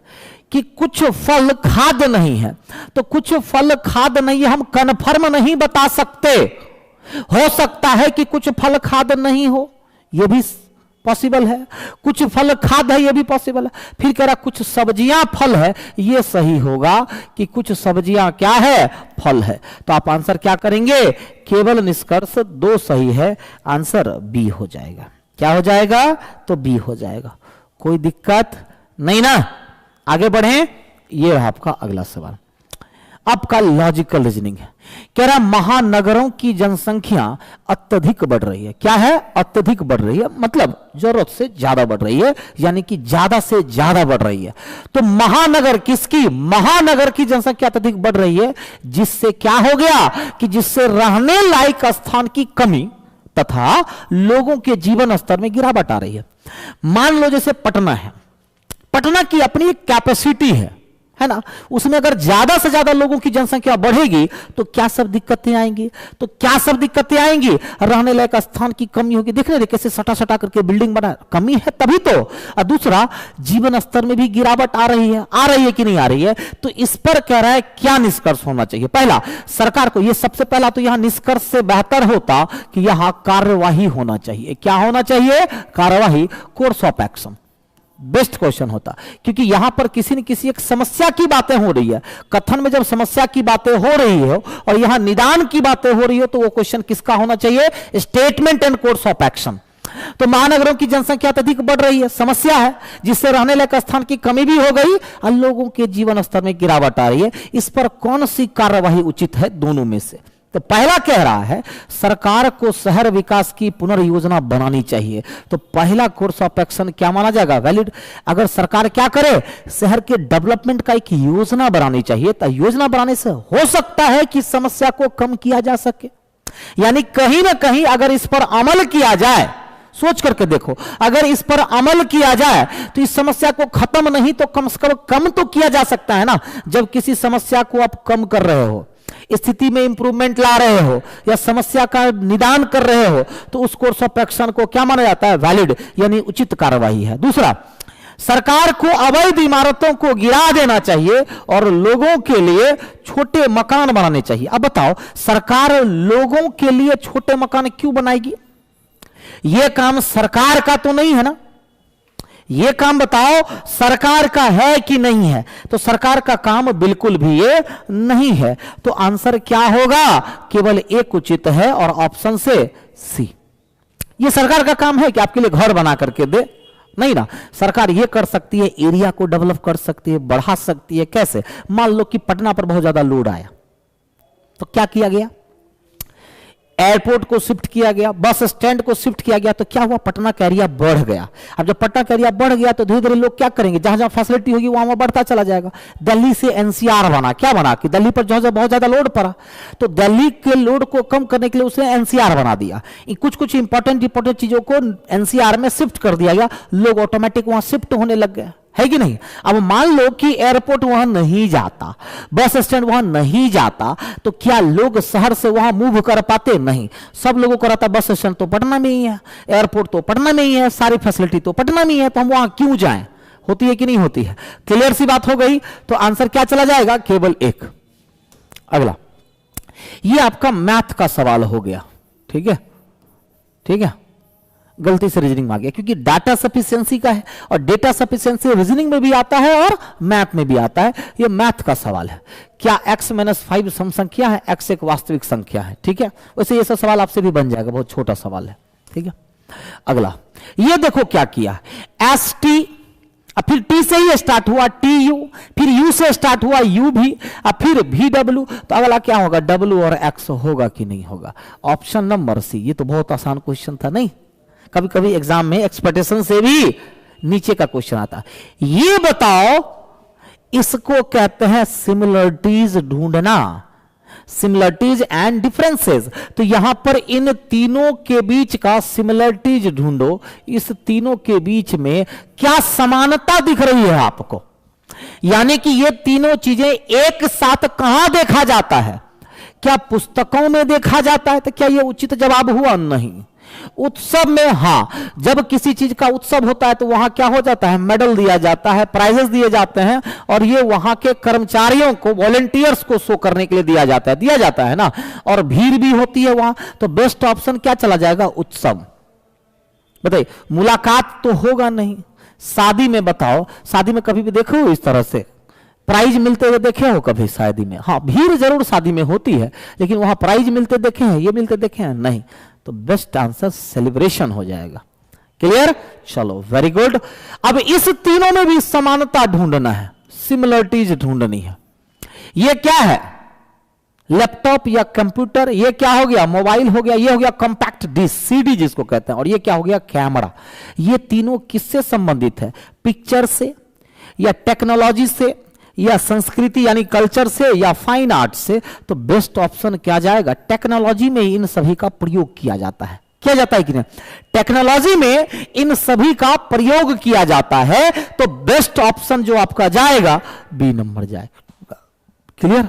कि कुछ फल खाद्य नहीं है, तो कुछ फल खाद्य नहीं है हम कंफर्म नहीं बता सकते। हो सकता है कि कुछ फल खाद्य नहीं हो, यह भी पॉसिबल है, कुछ फल खाद्य है, ये भी पॉसिबल है। फिर कह रहा कुछ सब्जियां फल है, ये सही होगा कि कुछ सब्जियां क्या है? फल है। तो आप आंसर क्या करेंगे? केवल निष्कर्ष 2 सही है, आंसर बी हो जाएगा। क्या हो जाएगा? तो बी हो जाएगा। कोई दिक्कत नहीं ना? आगे बढ़े, ये है आपका अगला सवाल। आपका लॉजिकल रीजनिंग है। कह रहा महानगरों की जनसंख्या अत्यधिक बढ़ रही है। क्या है? अत्यधिक बढ़ रही है, मतलब जरूरत से ज्यादा बढ़ रही है, यानी कि ज्यादा से ज्यादा बढ़ रही है। तो महानगर किसकी? महानगर की जनसंख्या अत्यधिक बढ़ रही है, जिससे क्या हो गया कि जिससे रहने लायक स्थान की कमी तथा लोगों के जीवन स्तर में गिरावट आ रही है। मान लो जैसे पटना है, पटना की अपनी एक कैपेसिटी है ना, उसमें अगर ज्यादा से ज्यादा लोगों की जनसंख्या बढ़ेगी तो क्या सब दिक्कतें आएंगी? तो क्या सब दिक्कतें आएंगी? रहने लायक स्थान की कमी होगी। देख रहे कैसे सटा सटा करके बिल्डिंग बना, कमी है तभी तो। और दूसरा, जीवन स्तर में भी गिरावट आ रही है कि नहीं आ रही है? तो इस पर कह रहा है क्या निष्कर्ष होना चाहिए? पहला, सरकार को, ये सबसे पहला तो यहां निष्कर्ष से बेहतर होता कि यहां कार्यवाही होना चाहिए। क्या होना चाहिए? कार्यवाही, course of action best question होता, क्योंकि यहां पर किसी न किसी एक समस्या की बातें हो रही है। कथन में जब समस्या की बातें हो रही हो और यहां निदान की बातें हो रही हो, तो वो क्वेश्चन किसका होना चाहिए? Statement and course of action. तो महानगरों की जनसंख्या अत्यधिक बढ़ रही है, समस्या है, जिससे रहने लायक स्थान की कमी भी हो गई और लोगों के जीवन स्तर में गिरावट आ रही है। इस पर कौन सी कार्यवाही उचित है दोनों में से? तो पहला कह रहा है सरकार को शहर विकास की पुनर्योजना बनानी चाहिए। तो पहला कोर्स ऑफ एक्शन क्या माना जाएगा? वैलिड। अगर सरकार क्या करे? शहर के डेवलपमेंट का एक योजना बनानी चाहिए। तो योजना बनाने से हो सकता है कि समस्या को कम किया जा सके, यानी कहीं ना कहीं अगर इस पर अमल किया जाए, सोच करके देखो, अगर इस पर अमल किया जाए तो इस समस्या को खत्म नहीं तो कम से कम तो किया जा सकता है ना। जब किसी समस्या को आप कम कर रहे हो, स्थिति में इंप्रूवमेंट ला रहे हो या समस्या का निदान कर रहे हो, तो उस कोर्स ऑफ एक्शन को क्या माना जाता है? वैलिड, यानी उचित कार्यवाही है। दूसरा, सरकार को अवैध इमारतों को गिरा देना चाहिए और लोगों के लिए छोटे मकान बनाने चाहिए। अब बताओ, सरकार लोगों के लिए छोटे मकान क्यों बनाएगी? यह काम सरकार का तो नहीं है ना। यह काम बताओ सरकार का है कि नहीं है? तो सरकार का काम बिल्कुल भी ये नहीं है। तो आंसर क्या होगा? केवल एक उचित है और ऑप्शन से सी। यह सरकार का काम है कि आपके लिए घर बना करके दे? नहीं ना। सरकार ये कर सकती है, एरिया को डेवलप कर सकती है, बढ़ा सकती है। कैसे? मान लो कि पटना पर बहुत ज्यादा लोड आया, तो क्या किया गया? एयरपोर्ट को शिफ्ट किया गया, बस स्टैंड को शिफ्ट किया गया, तो क्या हुआ? पटना का एरिया बढ़ गया। अब जब पटना का एरिया बढ़ गया तो धीरे धीरे लोग क्या करेंगे? जहां जहां फैसिलिटी होगी वहां बढ़ता चला जाएगा। दिल्ली से एनसीआर बना, क्या बना कि दिल्ली पर जहां बहुत ज्यादा लोड पड़ा, तो दिल्ली के लोड को कम करने के लिए उसने एनसीआर बना दिया। कुछ कुछ इंपॉर्टेंट चीजों को एनसीआर में शिफ्ट कर दिया गया, लोग ऑटोमेटिक वहां शिफ्ट होने लग गए, है कि नहीं? अब मान लो कि एयरपोर्ट वहां नहीं जाता, बस स्टैंड वहां नहीं जाता, तो क्या लोग शहर से वहां मूव कर पाते? नहीं। सब लोगों को रहता बस स्टैंड तो पटना में ही है, एयरपोर्ट तो पटना में ही है, सारी फैसिलिटी तो पटना में ही है, तो हम वहां क्यों जाएं? होती है कि नहीं होती है? क्लियर सी बात हो गई। तो आंसर क्या चला जाएगा? केवल एक। अगला, ये आपका मैथ का सवाल हो गया, ठीक है, ठीक है, गलती से रीजनिंग में आ गया क्योंकि डाटा सफिशिएंसी का है और डेटा सफिशिएंसी रीजनिंग में भी आता है और मैथ में भी आता है। ये मैथ का सवाल है। क्या x-5 सम संख्या है? x एक वास्तविक संख्या है, ठीक है। वैसे ये सब सवाल आपसे भी बन जाएगा, बहुत छोटा सवाल है, ठीक है। अगला ये देखो क्या किया, एस टी, फिर टी से ही स्टार्ट हुआ टी यू, फिर यू से स्टार्ट हुआ यू भी, फिर भी डब्ल्यू। तो अगला क्या होगा, डब्ल्यू और एक्स होगा कि नहीं होगा? Option number C. ये तो बहुत आसान क्वेश्चन था, नहीं? कभी कभी एग्जाम में एक्सपेक्टेशन से भी नीचे का क्वेश्चन आता। ये बताओ, इसको कहते हैं सिमिलरिटीज ढूंढना, सिमिलरिटीज एंड डिफरेंसेस। तो यहां पर इन तीनों के बीच का सिमिलरिटीज ढूंढो। इस तीनों के बीच में क्या समानता दिख रही है आपको? यानी कि ये तीनों चीजें एक साथ कहां देखा जाता है? क्या पुस्तकों में देखा जाता है? तो क्या यह उचित जवाब हुआ? नहीं। उत्सव में, हां, जब किसी चीज का उत्सव होता है तो वहां क्या हो जाता है, मेडल दिया जाता है, प्राइजेस दिए जाते हैं, और ये वहां के कर्मचारियों को, वॉलंटियर्स को शो करने के लिए दिया जाता है ना। और भीड़ भी होती है वहां, तो बेस्ट ऑप्शन क्या चला जाएगा, उत्सव। बताइए, मुलाकात तो होगा नहीं। शादी में बताओ, शादी में कभी भी देखो इस तरह से प्राइज मिलते हुए देखे हो कभी शादी में? हाँ, भीड़ जरूर शादी में होती है, लेकिन वहां प्राइज मिलते देखे हैं, ये मिलते देखे हैं? नहीं। तो बेस्ट आंसर सेलिब्रेशन हो जाएगा। क्लियर? चलो, वेरी गुड। अब इस तीनों में भी समानता ढूंढना है, सिमिलरिटीज ढूंढनी है। ये क्या है, लैपटॉप या कंप्यूटर? ये क्या हो गया, मोबाइल हो गया। ये हो गया कॉम्पैक्ट डिस्क, सीडी जिसको कहते हैं। और ये क्या हो गया, कैमरा। ये तीनों किससे संबंधित है, पिक्चर से या टेक्नोलॉजी से या संस्कृति यानी कल्चर से या फाइन आर्ट से? तो बेस्ट ऑप्शन क्या जाएगा, टेक्नोलॉजी में इन सभी का प्रयोग किया जाता है। किया जाता है कि नहीं? टेक्नोलॉजी में इन सभी का प्रयोग किया जाता है, तो बेस्ट ऑप्शन जो आपका जाएगा, बी नंबर जाएगा। क्लियर?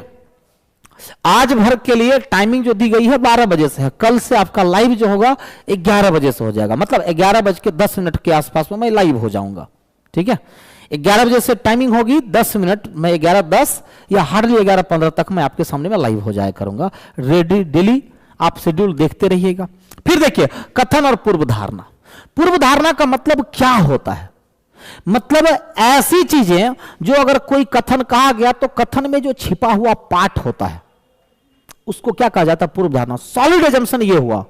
आज भर के लिए टाइमिंग जो दी गई है 12 बजे से है। कल से आपका लाइव जो होगा 11 बजे से हो जाएगा, मतलब 11:10 के आसपास में मैं लाइव हो जाऊंगा, ठीक है। 11 बजे से टाइमिंग होगी, 10 मिनट, मैं 11:10 या हार्डली 11:15 तक मैं आपके सामने में लाइव हो जाया करूंगा। रेडी, डेली आप शेड्यूल देखते रहिएगा। फिर देखिए, कथन और पूर्व धारणा। पूर्व धारणा का मतलब क्या होता है? मतलब ऐसी चीजें जो अगर कोई कथन कहा गया तो कथन में जो छिपा हुआ पार्ट होता है उसको क्या कहा जाता है, पूर्व धारणा। सॉलिड एजम्पशन ये हुआ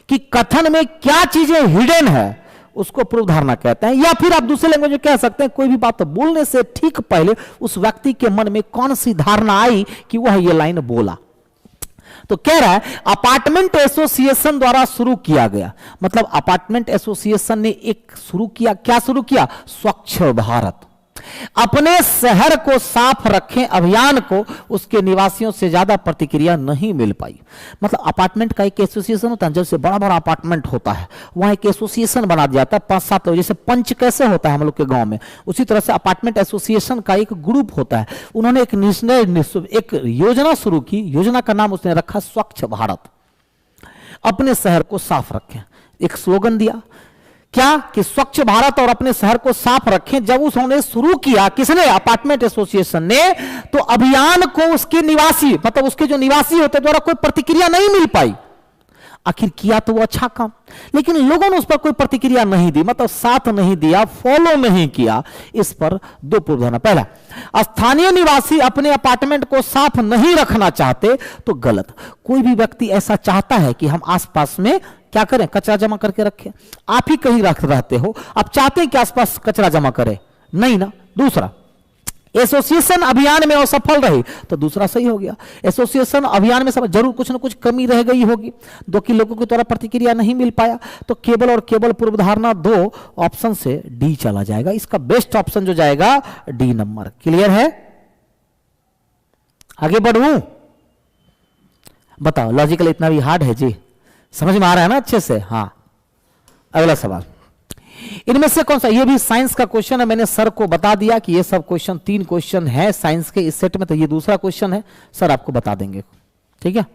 कि कथन में क्या चीजें हिडन है, उसको पूर्व धारणा कहते हैं। या फिर आप दूसरे लैंग्वेज में कह सकते हैं, कोई भी बात बोलने से ठीक पहले उस व्यक्ति के मन में कौन सी धारणा आई कि वह ये लाइन बोला। तो कह रहा है अपार्टमेंट एसोसिएशन द्वारा शुरू किया गया, मतलब अपार्टमेंट एसोसिएशन ने एक शुरू किया, क्या शुरू किया, स्वच्छ भारत। अपने शहर को साफ रखें अभियान को उसके निवासियों से ज्यादा प्रतिक्रिया नहीं मिल पाई। मतलब अपार्टमेंट का एक एसोसिएशन होता है, जैसे बड़ा बड़ा अपार्टमेंट होता है वहां एक एसोसिएशन बना दिया जाता है 5-7 लोग, जैसे पंच कैसे होता है हम लोग के गांव में, उसी तरह से अपार्टमेंट एसोसिएशन का एक ग्रुप होता है। उन्होंने एक एक योजना शुरू की, योजना का नाम उसने रखा स्वच्छ भारत। अपने शहर को साफ रखें, एक स्लोगन दिया, क्या कि स्वच्छ भारत और अपने शहर को साफ रखें। जब उसने शुरू किया, किसने, अपार्टमेंट एसोसिएशन ने, तो अभियान को उसके निवासी, मतलब उसके जो निवासी होते द्वारा कोई प्रतिक्रिया नहीं मिल पाई। आखिर किया तो वो अच्छा काम, लेकिन लोगों ने उस पर कोई प्रतिक्रिया नहीं दी, मतलब साथ नहीं दिया, फॉलो नहीं किया। इस पर दो पूर्व धारणा। पहला, स्थानीय निवासी अपने अपार्टमेंट को साफ नहीं रखना चाहते तो गलत। कोई भी व्यक्ति ऐसा चाहता है कि हम आसपास में क्या करें, कचरा जमा करके रखें। आप ही कहीं रहते हो, आप चाहते हैं कि आसपास कचरा जमा करें, नहीं ना। दूसरा, एसोसिएशन अभियान में असफल रही तो दूसरा सही हो गया। एसोसिएशन अभियान में सब जरूर कुछ ना कुछ कमी रह गई होगी, दो कि लोगों के द्वारा प्रतिक्रिया नहीं मिल पाया, तो केवल और केवल पूर्व धारणा 2 ऑप्शन से डी चला जाएगा। इसका बेस्ट ऑप्शन जो जाएगा डी नंबर। क्लियर है? आगे बढ़ूं? बताओ, लॉजिकल इतना भी हार्ड है जी? समझ में आ रहा है ना अच्छे से? हाँ, अगला सवाल, इनमें से कौन सा, ये भी साइंस का क्वेश्चन है। मैंने सर को बता दिया कि ये सब क्वेश्चन 3 क्वेश्चन है साइंस के इस सेट में, तो ये दूसरा क्वेश्चन है, सर आपको बता देंगे, ठीक है।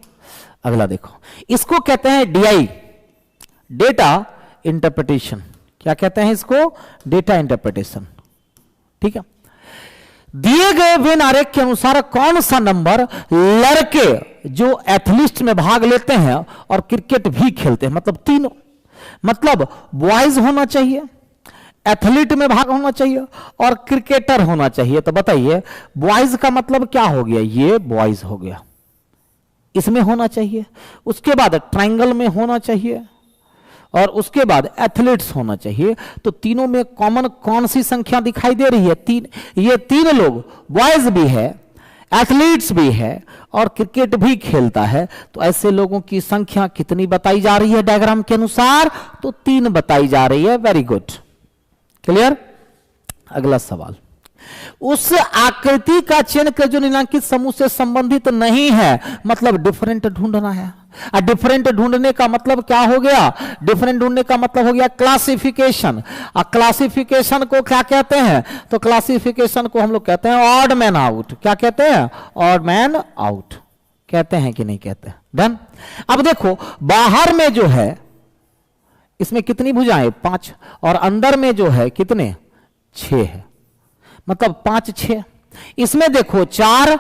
अगला देखो, इसको कहते हैं डीआई, डेटा इंटरप्रिटेशन। क्या कहते हैं इसको, डेटा इंटरप्रिटेशन, ठीक है। दिए गए वेन आरेख के अनुसार कौन सा नंबर लड़के जो एथलीट में भाग लेते हैं और क्रिकेट भी खेलते हैं, मतलब तीनों, मतलब बॉयज होना चाहिए, एथलीट में भाग होना चाहिए और क्रिकेटर होना चाहिए। तो बताइए बॉयज का मतलब क्या हो गया, ये बॉयज हो गया, इसमें होना चाहिए, उसके बाद ट्रायंगल में होना चाहिए और उसके बाद एथलीट्स होना चाहिए। तो तीनों में कॉमन कौन सी संख्या दिखाई दे रही है, तीन। ये तीन लोग बॉयज भी है, एथलीट्स भी है और क्रिकेट भी खेलता है। तो ऐसे लोगों की संख्या कितनी बताई जा रही है डायग्राम के अनुसार, तो 3 बताई जा रही है। Very good, clear. अगला सवाल, उस आकृति का चयन कर जो निम्नलिखित समूह से संबंधित नहीं है, मतलब डिफरेंट ढूंढना है। डिफरेंट ढूंढने का मतलब क्या हो गया, डिफरेंट ढूंढने का मतलब हो गया क्लासिफिकेशन। क्लासिफिकेशन को क्या कहते हैं, तो क्लासिफिकेशन को हम लोग कहते हैं ऑड मैन आउट। क्या कहते हैं, ऑड मैन आउट कहते हैं कि नहीं कहते हैं। डन। अब देखो बाहर में जो है इसमें कितनी भुजाएं, 5, और अंदर में जो है कितने, 6 है, मतलब 5 6। इसमें देखो 4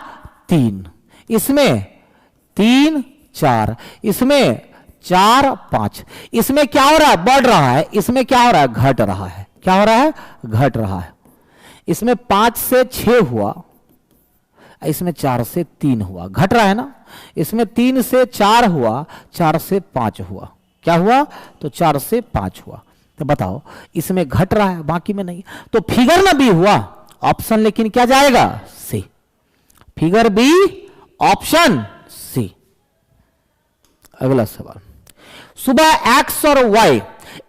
3, इसमें 3 4, इसमें 4 5। इसमें क्या हो रहा है, बढ़ रहा है, इसमें क्या हो रहा है, घट रहा है। क्या हो रहा है, घट रहा है। इसमें 5 से 6 हुआ, इसमें 4 से 3 हुआ, घट रहा है ना। इसमें 3 से 4 हुआ, 4 से 5 हुआ, क्या हुआ, तो 4 से 5 हुआ। तो बताओ इसमें घट रहा है, बाकी में नहीं। तो फिगर में बी हुआ ऑप्शन, लेकिन क्या जाएगा, C. Figure B option C. अगला सवाल, सुबह एक्स और वाई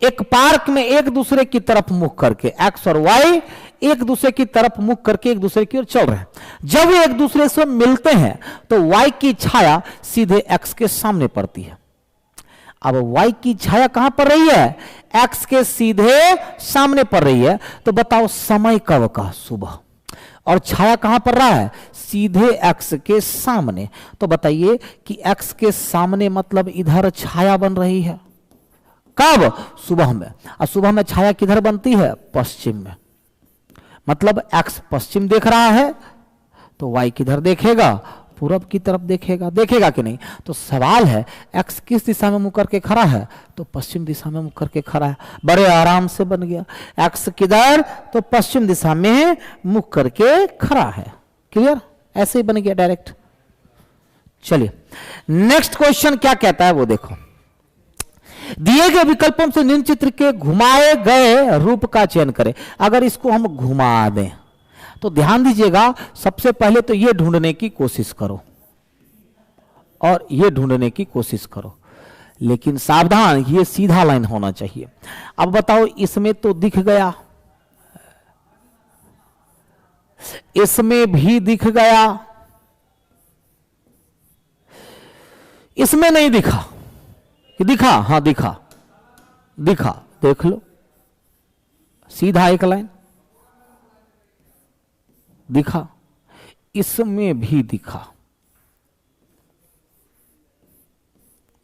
एक पार्क में एक दूसरे की तरफ मुख करके, एक्स और वाई एक दूसरे की तरफ मुख करके एक दूसरे की ओर चल रहे हैं। जब वे एक दूसरे से मिलते हैं तो वाई की छाया सीधे एक्स के सामने पड़ती है। अब वाई की छाया कहां पर रही है, एक्स के सीधे सामने पड़ रही है। तो बताओ समय कब का, सुबह, और छाया कहां पर रहा है, सीधे एक्स के सामने। तो बताइए कि एक्स के सामने मतलब इधर छाया बन रही है, कब, सुबह में। और सुबह में छाया किधर बनती है, पश्चिम में। मतलब एक्स पश्चिम देख रहा है तो वाई किधर देखेगा, पूरब की तरफ देखेगा। देखेगा कि नहीं, तो सवाल है एक्स किस दिशा में मुंह करके खड़ा है, तो पश्चिम दिशा में मुंह करके खड़ा है। बड़े आराम से बन गया, एक्स किधर, तो पश्चिम दिशा में मुंह करके खड़ा है। क्लियर, ऐसे ही बन गया डायरेक्ट। चलिए नेक्स्ट क्वेश्चन क्या कहता है वो देखो। दिए गए विकल्पों से निम्न चित्र के घुमाए गए रूप का चयन करें। अगर इसको हम घुमा दें तो ध्यान दीजिएगा, सबसे पहले तो ये ढूंढने की कोशिश करो और ये ढूंढने की कोशिश करो, लेकिन सावधान, ये सीधा लाइन होना चाहिए। अब बताओ इसमें तो दिख गया, इसमें भी दिख गया, इसमें नहीं दिखा कि दिखा, हां दिखा, दिखा, देख लो सीधा एक लाइन दिखा, इसमें भी दिखा,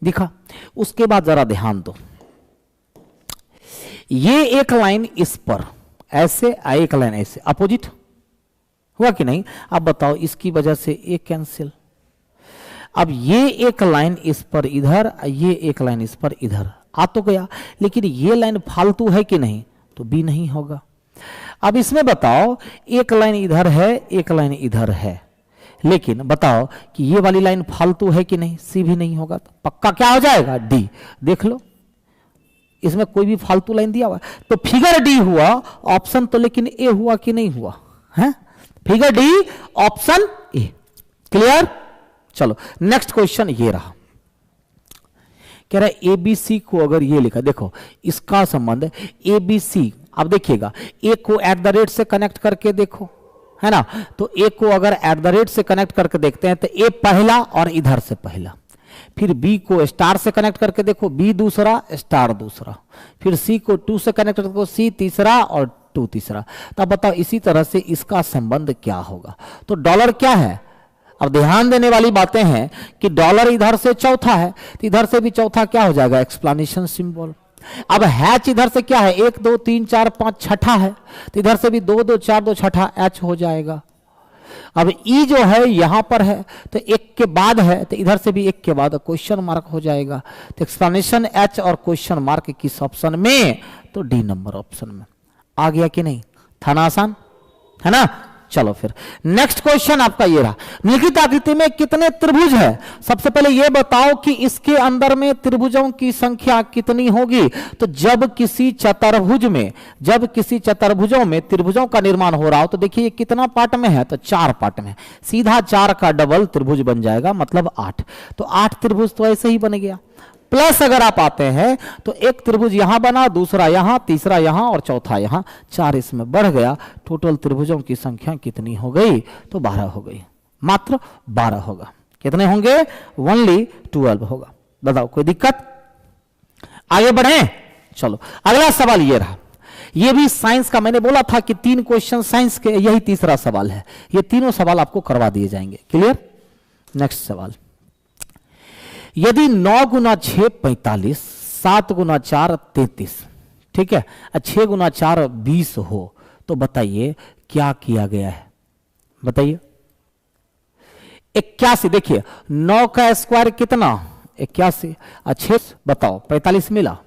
दिखा। उसके बाद जरा ध्यान दो, ये एक लाइन इस पर ऐसे, एक लाइन ऐसे, अपोजिट हुआ कि नहीं। अब बताओ इसकी वजह से एक कैंसिल। अब ये एक लाइन इस पर इधर, ये एक लाइन इस पर इधर आ तो गया, लेकिन ये लाइन फालतू है कि नहीं, तो बी नहीं होगा। अब इसमें बताओ एक लाइन इधर है, एक लाइन इधर है, लेकिन बताओ कि ये वाली लाइन फालतू है कि नहीं, सी भी नहीं होगा, तो पक्का क्या हो जाएगा, डी। देख लो इसमें कोई भी फालतू लाइन दिया हुआ, तो फिगर डी हुआ ऑप्शन, तो लेकिन ए हुआ कि नहीं हुआ है, figure D option A. Clear. चलो नेक्स्ट क्वेश्चन ये रहा, कह रहा है एबीसी को अगर ये लिखा, देखो इसका संबंध एबीसी। अब देखिएगा ए को एट द रेट से कनेक्ट करके देखो, है ना, तो ए को अगर एट द रेट से कनेक्ट करके देखते हैं तो ए पहला और इधर से पहला, फिर बी को स्टार से कनेक्ट करके देखो, बी दूसरा स्टार दूसरा, फिर सी को 2 से कनेक्ट करके सी तीसरा और 2 तीसरा। तब बताओ इसी तरह से इसका संबंध क्या होगा। तो डॉलर क्या है, अब ध्यान देने वाली बातें हैं कि डॉलर इधर से चौथा है, तो इधर से भी चौथा क्या हो जाएगा, एक्सप्लेनेशन सिंबल। अब हैच इधर से क्या है, 1 2 3 4 5 छठा है, तो इधर से भी 2 2 4 2 छठा एच हो जाएगा। अब ई जो है यहां पर है तो एक के बाद है, तो इधर से भी एक के बाद क्वेश्चन मार्क हो जाएगा। तो एक्सप्लेनेशन एच और क्वेश्चन मार्क किस ऑप्शन में? तो डी नंबर ऑप्शन में। आ गया कि नहीं? था ना आसान, है ना? चलो फिर नेक्स्ट क्वेश्चन आपका ये रहा, निम्नलिखित आकृति में कितने त्रिभुज है? सबसे पहले ये बताओ कि इसके अंदर में त्रिभुजों की संख्या कितनी होगी? तो जब किसी चतुर्भुजों में त्रिभुजों का निर्माण हो रहा हो तो देखिए ये कितना पार्ट में है? तो 4 पार्ट में। सीधा 4 का डबल त्रिभुज बन जाएगा, मतलब 8। तो 8 त्रिभुज तो ऐसे ही बन गया। प्लस अगर आप आते हैं तो एक त्रिभुज यहां बना, दूसरा यहां, तीसरा यहां और चौथा यहां, 4 इसमें बढ़ गया। टोटल त्रिभुजों की संख्या कितनी हो गई? तो 12 हो गई, मात्र 12 होगा। कितने होंगे? ओनली 12 होगा। बताओ कोई दिक्कत? आगे बढ़े। चलो अगला सवाल ये रहा, ये भी साइंस का। मैंने बोला था कि 3 क्वेश्चन साइंस के, यही तीसरा सवाल है। ये तीनों सवाल आपको करवा दिए जाएंगे। क्लियर? नेक्स्ट सवाल, यदि 9 गुना 6 45, 7 गुना 4 33, ठीक है, 6 गुना 4 20 हो तो बताइए क्या किया गया है? बताइए। 81, देखिए 9 का स्क्वायर कितना? 81, 6 बताओ 45 मिला।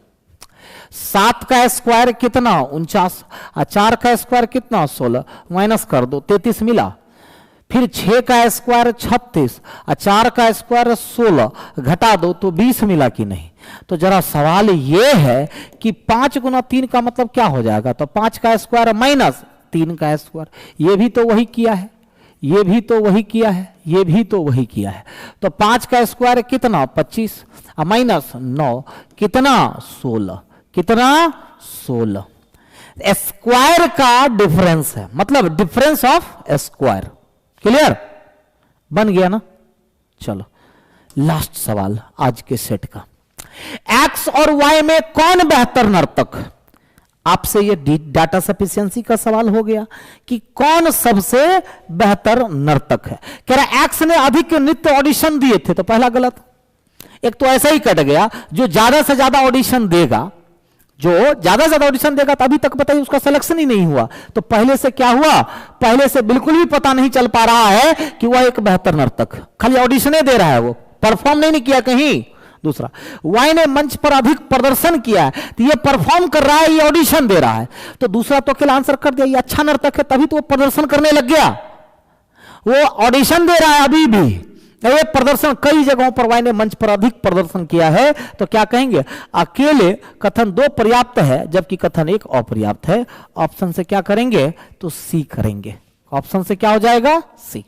7 का स्क्वायर कितना? 49, 4 का स्क्वायर कितना? 16, माइनस कर दो 33 मिला। फिर 6 का स्क्वायर 36, 4 का स्क्वायर 16, घटा दो तो 20 मिला कि नहीं? तो जरा सवाल यह है कि 5 गुना 3 का मतलब क्या हो जाएगा? तो 5 का स्क्वायर माइनस 3 का स्क्वायर, ये भी तो वही किया है, ये भी तो वही किया है, ये भी तो वही किया है। तो 5 का स्क्वायर कितना? 25, माइनस 9 कितना? 16, कितना? 16। स्क्वायर का डिफरेंस है, मतलब डिफरेंस ऑफ स्क्वायर। क्लियर? बन गया ना? चलो लास्ट सवाल आज के सेट का, एक्स और वाई में कौन बेहतर नर्तक? आपसे ये डाटा सफिशिएंसी का सवाल हो गया कि कौन सबसे बेहतर नर्तक है। कह रहा एक्स ने अधिक नृत्य ऑडिशन दिए थे, तो पहला गलत। एक तो ऐसा ही कट गया, जो ज्यादा से ज्यादा ऑडिशन देगा, जो ज्यादा से ज्यादा ऑडिशन देगा, तो अभी तक बताइए उसका सिलेक्शन ही नहीं हुआ। तो पहले से क्या हुआ? पहले से बिल्कुल भी पता नहीं चल पा रहा है कि वह एक बेहतर नर्तक, खाली ऑडिशन दे रहा है, वो परफॉर्म नहीं किया कहीं। दूसरा, वाई ने मंच पर अधिक प्रदर्शन किया है, तो ये परफॉर्म कर रहा है, ये ऑडिशन दे रहा है। तो दूसरा तो अकेला आंसर कर दिया, ये अच्छा नर्तक है, तभी तो वो प्रदर्शन करने लग गया। वो ऑडिशन दे रहा है अभी भी, ये प्रदर्शन कई जगहों पर वाई ने मंच पर अधिक प्रदर्शन किया है। तो क्या कहेंगे? अकेले कथन 2 पर्याप्त है, जबकि कथन 1 अपर्याप्त है। ऑप्शन से क्या करेंगे? तो सी करेंगे। ऑप्शन से क्या हो जाएगा? सी।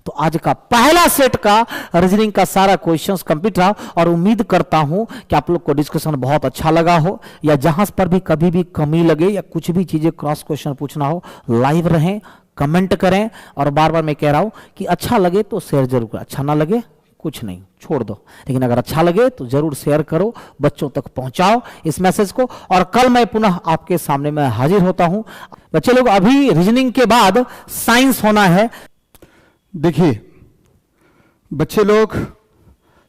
तो आज का पहला सेट का रीजनिंग का सारा क्वेश्चंस कंप्लीट रहा, और उम्मीद करता हूं कि आप लोग को डिस्कशन बहुत अच्छा लगा हो, या जहां पर भी कभी भी कमी लगे या कुछ भी चीजें क्रॉस क्वेश्चन पूछना हो, लाइव रहें, कमेंट करें। और बार बार मैं कह रहा हूं कि अच्छा लगे तो शेयर जरूर करें, अच्छा ना लगे कुछ नहीं, छोड़ दो, लेकिन अगर अच्छा लगे तो जरूर शेयर करो, बच्चों तक पहुंचाओ इस मैसेज को। और कल मैं पुनः आपके सामने में हाजिर होता हूं। बच्चे लोग, अभी रीजनिंग के बाद साइंस होना है। देखिए बच्चे लोग,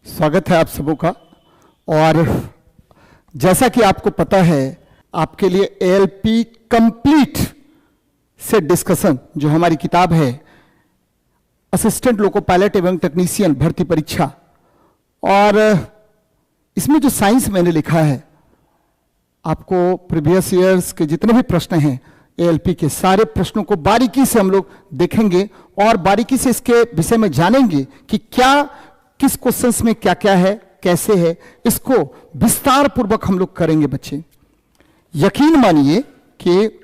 स्वागत है आप सबों का। और जैसा कि आपको पता है, आपके लिए एएलपी कंप्लीट से डिस्कशन जो हमारी किताब है, असिस्टेंट लोको पायलट एवं टेक्नीशियन भर्ती परीक्षा, और इसमें जो साइंस मैंने लिखा है, आपको प्रीवियस ईयर्स के जितने भी प्रश्न हैं एएलपी के, सारे प्रश्नों को बारीकी से हम लोग देखेंगे और बारीकी से इसके विषय में जानेंगे कि क्या किस क्वेश्चंस में क्या क्या है, कैसे है, इसको विस्तार पूर्वक हम लोग करेंगे। बच्चे यकीन मानिए कि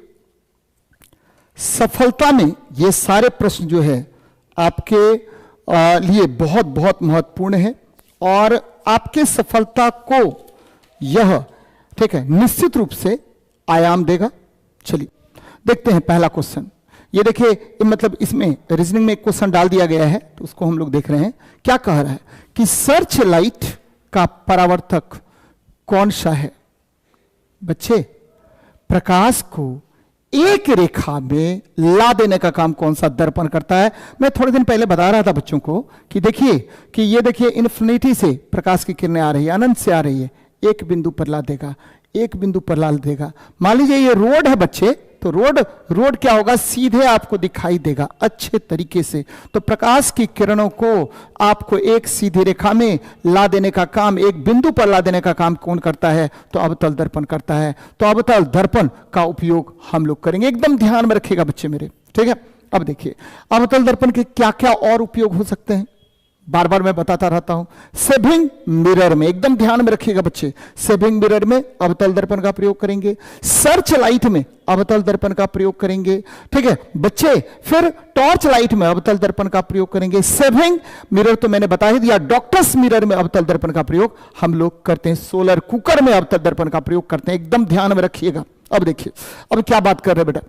सफलता में ये सारे प्रश्न जो है आपके लिए बहुत बहुत महत्वपूर्ण है, और आपके सफलता को यह, ठीक है, निश्चित रूप से आयाम देगा। चलिए देखते हैं पहला क्वेश्चन। ये देखिए, मतलब इसमें रीजनिंग में एक क्वेश्चन डाल दिया गया है, तो उसको हम लोग देख रहे हैं। क्या कह रहा है कि सर्च लाइट का परावर्तक कौन सा है? बच्चे, प्रकाश को एक रेखा में ला देने का काम कौन सा दर्पण करता है? मैं थोड़े दिन पहले बता रहा था बच्चों को कि देखिए कि ये देखिए, इन्फिनिटी से प्रकाश की किरणें आ रही है, अनंत से आ रही है, एक बिंदु पर ला देगा, एक बिंदु पर ला देगा। मान लीजिए ये रोड है बच्चे, तो रोड क्या होगा, सीधे आपको दिखाई देगा अच्छे तरीके से। तो प्रकाश की किरणों को आपको एक सीधी रेखा में ला देने का काम, एक बिंदु पर ला देने का काम कौन करता है, तो अवतल दर्पण करता है। तो अवतल दर्पण का उपयोग हम लोग करेंगे, एकदम ध्यान में रखिएगा बच्चे मेरे, ठीक है। अब देखिए अवतल दर्पण के क्या क्या और उपयोग हो सकते हैं, बार बार मैं बताता रहता हूं। सेविंग मिरर में, एकदम ध्यान में रखिएगा बच्चे, सेविंग मिरर में अवतल दर्पण का प्रयोग करेंगे। सर्च लाइट में अवतल दर्पण का प्रयोग करेंगे, ठीक है बच्चे। फिर टॉर्च लाइट में अवतल दर्पण का प्रयोग करेंगे। सेविंग मिरर तो मैंने बता ही दिया, डॉक्टर्स मिरर में अवतल दर्पण का प्रयोग हम लोग करते हैं। सोलर कुकर में अवतल दर्पण का प्रयोग करते हैं, एकदम ध्यान में रखिएगा। अब देखिए, अब क्या बात कर रहे हैं बेटा,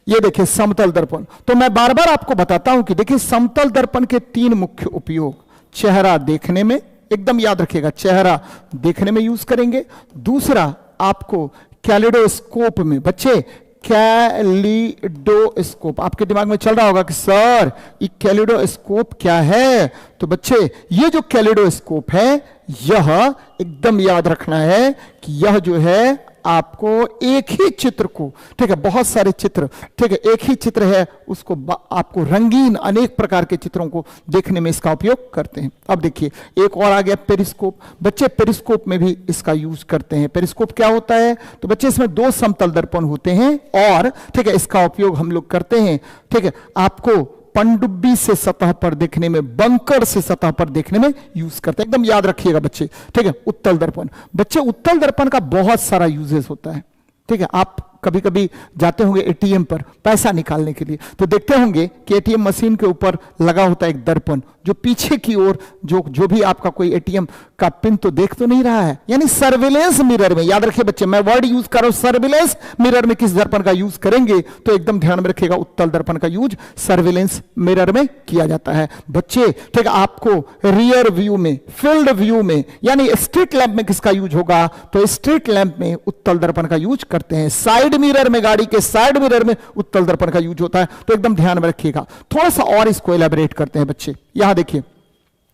ये देखिए समतल दर्पण। तो मैं बार बार आपको बताता हूं कि देखिए समतल दर्पण के 3 मुख्य उपयोग। चेहरा देखने में, एकदम याद रखिएगा, चेहरा देखने में यूज करेंगे। दूसरा आपको कैलिडोस्कोप में, बच्चे कैलिडोस्कोप, आपके दिमाग में चल रहा होगा कि सर ये कैलिडोस्कोप क्या है। तो बच्चे ये जो कैलिडोस्कोप है, यह एकदम याद रखना है कि यह जो है आपको एक ही चित्र को, ठीक है, बहुत सारे चित्र, ठीक है, एक ही चित्र है उसको आपको रंगीन अनेक प्रकार के चित्रों को देखने में इसका उपयोग करते हैं। अब देखिए एक और आ गया पेरिस्कोप। बच्चे पेरिस्कोप में भी इसका यूज करते हैं। पेरिस्कोप क्या होता है, तो बच्चे इसमें 2 समतल दर्पण होते हैं और ठीक है इसका उपयोग हम लोग करते हैं, ठीक है, आपको पनडुब्बी से सतह पर देखने में, बंकर से सतह पर देखने में यूज करते हैं, एकदम याद रखिएगा बच्चे, ठीक है। उत्तल दर्पण, बच्चे उत्तल दर्पण का बहुत सारा यूजेस होता है, ठीक है। आप कभी कभी जाते होंगे एटीएम पर पैसा निकालने के लिए, तो देखते होंगे कि एटीएम मशीन के ऊपर लगा होता है एक दर्पण, जो पीछे की ओर जो भी आपका कोई एटीएम का पिन तो देख तो नहीं रहा है, यानी सर्विलेंस मिरर में, याद रखिए बच्चे मैं वर्ड यूज कर रहा हूं, सर्विलेंस मिरर में किस दर्पण का यूज करेंगे, तो एकदम ध्यान में रखिएगा उत्तल दर्पण का यूज सर्विलेंस मिरर में किया जाता है बच्चे, ठीक है। आपको रियर व्यू में, फील्ड व्यू में, यानी स्ट्रीट लैंप में किसका यूज होगा, तो स्ट्रीट लैंप में उत्तल दर्पण का यूज करते हैं। साइड मिरर में, गाड़ी के साइड मिरर में उत्तल दर्पण का यूज होता है, तो एकदम ध्यान में रखिएगा। थोड़ा सा और इसको एलैबोरेट करते हैं बच्चे, यहां देखिए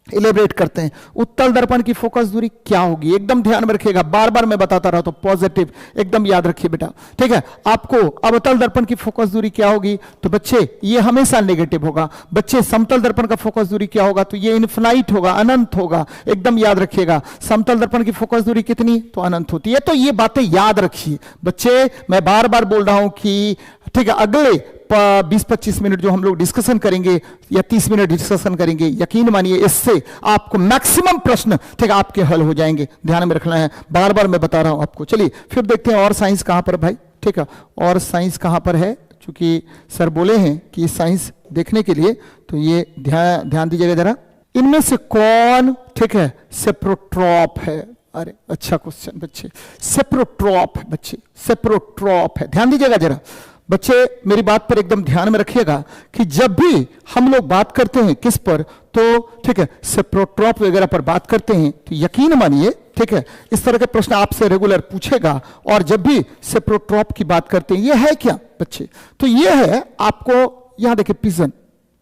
इलेबरेट करते हैं। उत्तल दर्पण की फोकस दूरी क्या होगी, एकदम ध्यान में रखिएगा, बार बार मैं बताता रहा तो पॉजिटिव, एकदम याद रखिए बेटा, ठीक है। आपको अवतल दर्पण की फोकस दूरी क्या होगी, तो बच्चे ये हमेशा नेगेटिव होगा। बच्चे समतल दर्पण का फोकस दूरी क्या होगा, तो ये इनफिनाइट होगा, अनंत होगा, एकदम याद रखिएगा। समतल दर्पण की फोकस दूरी कितनी, तो अनंत होती है। तो ये बातें याद रखिए बच्चे, मैं बार बार बोल रहा हूं कि ठीक है अगले 20-25 मिनट जो हम लोग डिस्कशन करेंगे या 30 मिनट डिस्कशन करेंगे, यकीन मानिए इससे आपको मैक्सिमम प्रश्न ठीक है आपके हल हो जाएंगे, ध्यान में रखना है, बार बार मैं बता रहा हूं आपको। चलिए फिर देखते हैं और साइंस कहां पर भाई, ठीक है, और साइंस कहां पर है, क्योंकि सर बोले हैं कि साइंस देखने के लिए, तो ये ध्यान दीजिएगा जरा। इनमें से कौन ठीक है सेप्रोट्रॉप है, अरे अच्छा क्वेश्चन बच्चे, सेप्रोट्रॉप है बच्चे, सेप्रोट्रॉप है, ध्यान दीजिएगा जरा बच्चे, मेरी बात पर एकदम ध्यान में रखिएगा कि जब भी हम लोग बात करते हैं किस पर, तो ठीक है सेप्रोट्रॉप वगैरह पर बात करते हैं, तो यकीन मानिए ठीक है इस तरह के प्रश्न आपसे रेगुलर पूछेगा। और जब भी सेप्रोट्रॉप की बात करते हैं, ये है क्या बच्चे, तो ये है आपको, यहां देखिए पिजन,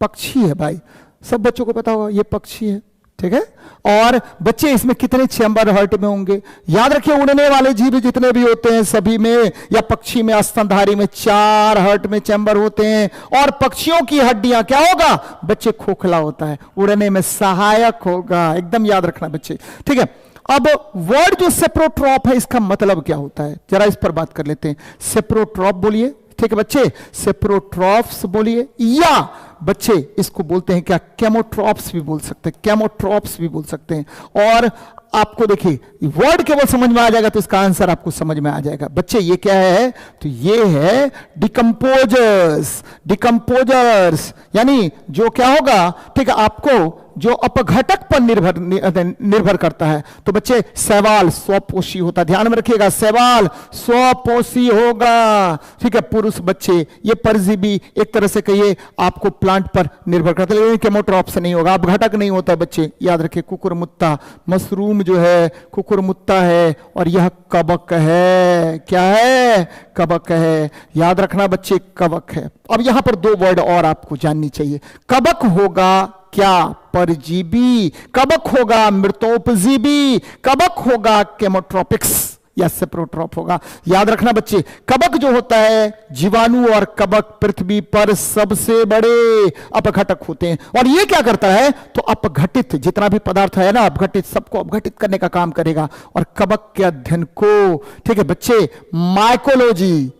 पक्षी है भाई, सब बच्चों को पता होगा ये पक्षी है, ठीक है। और बच्चे इसमें कितने चैम्बर हार्ट में होंगे, याद रखिए उड़ने वाले जीव जितने भी होते हैं सभी में, या पक्षी में, स्तनधारी में 4 हार्ट में चैम्बर होते हैं। और पक्षियों की हड्डियां क्या होगा बच्चे, खोखला होता है, उड़ने में सहायक होगा, एकदम याद रखना बच्चे, ठीक है। अब वर्ड जो सेप्रोट्रॉप है इसका मतलब क्या होता है, जरा इस पर बात कर लेते हैं। सेप्रोट्रॉप बोलिए, ठीक है बच्चे, सेप्रोट्रॉप्स बोलिए, या बच्चे इसको बोलते हैं क्या, केमोट्रॉप्स भी बोल सकते हैं, केमोट्रॉप्स भी बोल सकते हैं। और आपको देखिए वर्ड केवल समझ में आ जाएगा तो इसका आंसर आपको समझ में आ जाएगा बच्चे। ये क्या है, तो ये है डिकम्पोजर्स, डिकम्पोजर्स यानी जो क्या होगा ठीक है आपको जो अपघटक पर निर्भर करता है। तो बच्चे शैवाल स्वपोषी होता है, ध्यान में रखिएगा, शैवाल स्वपोषी होगा, ठीक है। पुरुष बच्चे ये परजीवी एक तरह से कहिए आपको प्लांट पर निर्भर करता है, लेकिन केमोट्रॉप से नहीं होगा, अपघटक नहीं होता बच्चे, याद रखिए। कुकुरमुत्ता, मशरूम जो है कुकुरमुत्ता है, और यह कवक है, क्या है, कवक है, याद रखना बच्चे, कवक है। अब यहां पर 2 वर्ड और आपको जाननी चाहिए, कवक होगा क्या, परजीवी, कवक होगा मृतोपजीवी, कवक होगा केमोट्रोपिक्स, या सेप्रोट्रॉप होगा। याद रखना बच्चे, कवक जो होता है, जीवाणु और कवक पृथ्वी पर सबसे बड़े अपघटक होते हैं। और ये क्या करता है, तो अपघटित जितना भी पदार्थ है ना, अपघटित सबको अपघटित करने का काम करेगा। और कवक के अध्ययन को, ठीक है बच्चे, माइकोलॉजी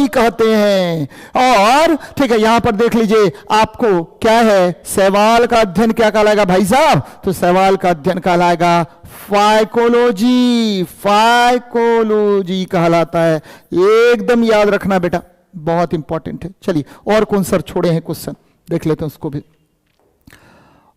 कहते हैं। और ठीक है, यहां पर देख लीजिए, आपको क्या है, शैवाल का अध्ययन क्या कहलाएगा भाई साहब, तो शैवाल का अध्ययन कहलाएगा फाइकोलॉजी कहलाता है। एकदम याद रखना बेटा, बहुत इंपॉर्टेंट है। चलिए और कौन सर छोड़े हैं क्वेश्चन, देख लेते हैं उसको भी।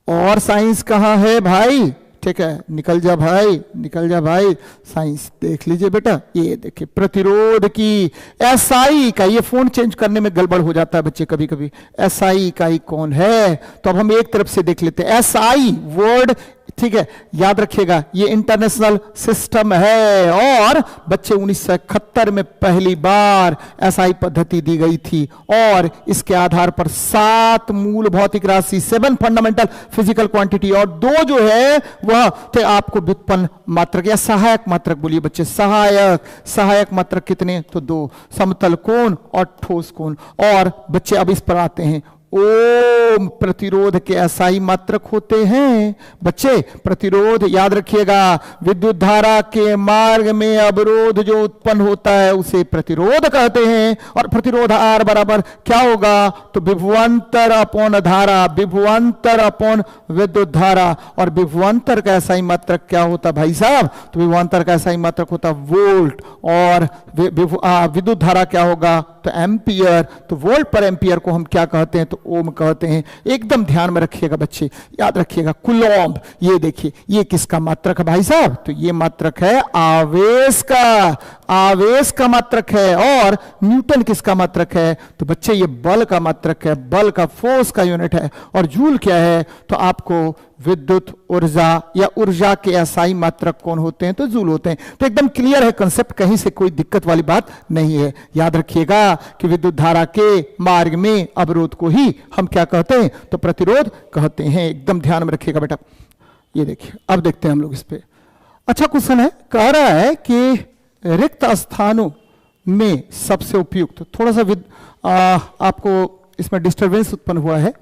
और साइंस कहां है भाई, ठीक है, निकल जा भाई, निकल जा भाई। साइंस देख लीजिए बेटा, ये देखिए प्रतिरोध की एसआई इकाई, ये फोन चेंज करने में गड़बड़ हो जाता है बच्चे कभी कभी। एसआई इकाई कौन है, तो अब हम एक तरफ से देख लेते हैं। एसआई वर्ड, ठीक है, याद रखिएगा, ये इंटरनेशनल सिस्टम है। और बच्चे 1971 में पहली बार एसआई पद्धति दी गई थी। और इसके आधार पर 7 मूल भौतिक राशि, 7 फंडामेंटल फिजिकल क्वांटिटी, और 2 जो है वह थे आपको व्युत्पन्न मात्रक या सहायक मात्रक। बोलिए बच्चे, सहायक मात्रक कितने, तो 2, समतल कोण और ठोस कोण। और बच्चे अब इस पर आते हैं, ओम प्रतिरोध के एसआई मात्रक होते हैं बच्चे। प्रतिरोध याद रखिएगा, विद्युत धारा के मार्ग में अवरोध जो उत्पन्न होता है उसे प्रतिरोध कहते हैं। और प्रतिरोध आर बराबर क्या होगा, तो विभवांतर अपॉन धारा, विभवांतर अपॉन विद्युत धारा। और विभवांतर का एसआई मात्रक क्या होता भाई साहब, तो विभवांतर का एसआई मात्रक होता वोल्ट। और विद्युत धारा क्या होगा, तो एम्पियर। तो वोल्ट पर एम्पियर को हम क्या कहते हैं, तो ओम कहते हैं। एकदम ध्यान में रखिएगा बच्चे, याद रखिएगा। कूलॉम्ब, ये देखिए, ये किसका मात्रक है भाई साहब, तो ये मात्रक है आवेश का मात्रक है। और न्यूटन किसका मात्रक है, तो बच्चे ये बल का मात्रक है, बल का फोर्स का यूनिट है। और जूल क्या है, तो आपको विद्युत ऊर्जा या ऊर्जा के एसआई मात्रक कौन होते हैं, तो जूल होते हैं। तो एकदम क्लियर है कंसेप्ट, कहीं से कोई दिक्कत वाली बात नहीं है। याद रखिएगा कि विद्युत धारा के मार्ग में अवरोध को ही हम क्या कहते हैं, तो प्रतिरोध कहते हैं। एकदम ध्यान में रखिएगा बेटा। ये देखिए, अब देखते हैं हम लोग इस पे। अच्छा क्वेश्चन है, कह रहा है कि रिक्त स्थानों में सबसे उपयुक्त, थोड़ा सा आपको इसमें डिस्टर्बेंस उत्पन्न हुआ है,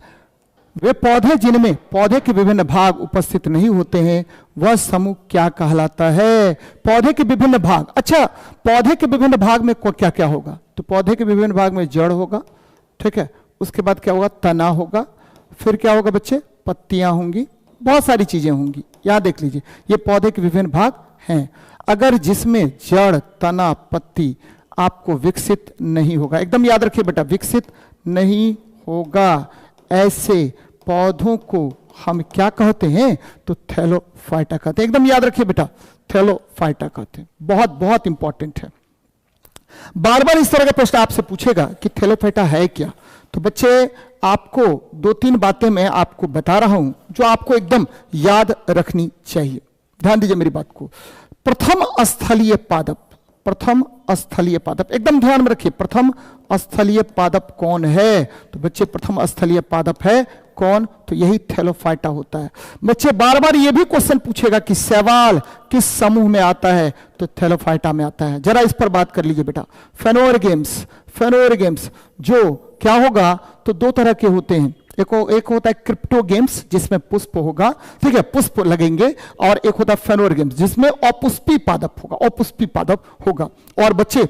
वे पौधे जिनमें पौधे के विभिन्न भाग उपस्थित नहीं होते हैं, वह समूह क्या कहलाता है। पौधे के विभिन्न भाग, अच्छा पौधे के विभिन्न भाग में क्या क्या होगा, तो पौधे के विभिन्न भाग में जड़ होगा, ठीक है, उसके बाद क्या होगा, तना होगा, फिर क्या होगा बच्चे, पत्तियां होंगी, बहुत सारी चीजें होंगी। यहां देख लीजिए, ये पौधे के विभिन्न भाग हैं। अगर जिसमें जड़, तना, पत्ती आपको विकसित नहीं होगा, एकदम याद रखिए बेटा, विकसित नहीं होगा, ऐसे पौधों को हम क्या कहते हैं, तो थैलोफाइटा कहते हैं। एकदम याद रखिए बेटा, थैलोफाइटा कहते हैं। बहुत बहुत इंपॉर्टेंट है। बार बार इस तरह का प्रश्न आपसे पूछेगा कि थैलोफाइटा है क्या, तो बच्चे आपको 2-3 बातें मैं आपको बता रहा हूं जो आपको एकदम याद रखनी चाहिए। ध्यान दीजिए मेरी बात को। प्रथम स्थलीय पादप, प्रथम स्थलीय पादप, एकदम ध्यान में रखिए, प्रथम स्थलीय पादप कौन है, तो बच्चे प्रथम स्थलीय पादप है कौन, तो यही थैलोफाइटा होता है। बच्चे बार बार ये भी क्वेश्चन पूछेगा कि शैवाल किस समूह में आता है, तो थैलोफाइटा में आता है। जरा इस पर बात कर लीजिए बेटा। फेनोरगेम्स जो क्या होगा, तो 2 तरह के होते हैं, एक होता है क्रिप्टोगेम्स जिसमें पुष्प होगा, ठीक है, पुष्प लगेंगे, और एक होता है फेनोरगेम्स जिसमें अपुष्पी पादप होगा। और बच्चे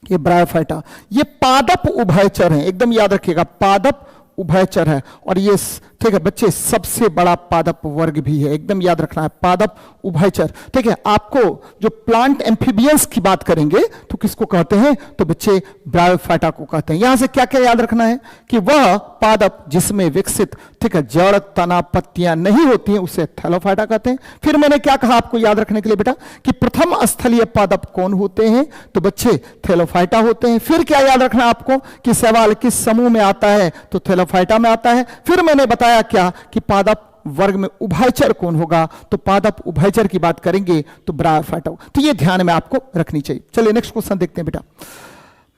ये ब्रायोफाइटा, ये पादप उभयचर हैं, एकदम याद रखिएगा, पादप उभयचर है। और ये ठीक है बच्चे सबसे बड़ा पादप वर्ग भी है, एकदम याद रखना है, पादप उभयचर। ठीक है, आपको जो प्लांट एम्फीबियंस की बात करेंगे तो किसको कहते हैं, तो बच्चे ब्रायोफाइटा को कहते हैं। यहां से क्या क्या याद रखना है कि वह पादप जिसमें विकसित, ठीक है, जड़, तना, पत्तियां नहीं होती हैं उसे थैलोफाइटा कहते हैं। फिर मैंने क्या कहा आपको याद रखने के लिए बेटा कि प्रथम स्थलीय पादप कौन होते हैं, तो बच्चे थैलोफाइटा होते हैं। फिर क्या याद रखना आपको कि शैवाल किस समूह में आता है, तो थैलोफाइटा में आता है। फिर मैंने बताया क्या कि पादप वर्ग में उभयचर कौन होगा, तो पादप उभयचर की बात करेंगे तो ब्रायोफाइटा। तो ये ध्यान में आपको रखनी चाहिए। चलिए नेक्स्ट क्वेश्चन देखते हैं बेटा।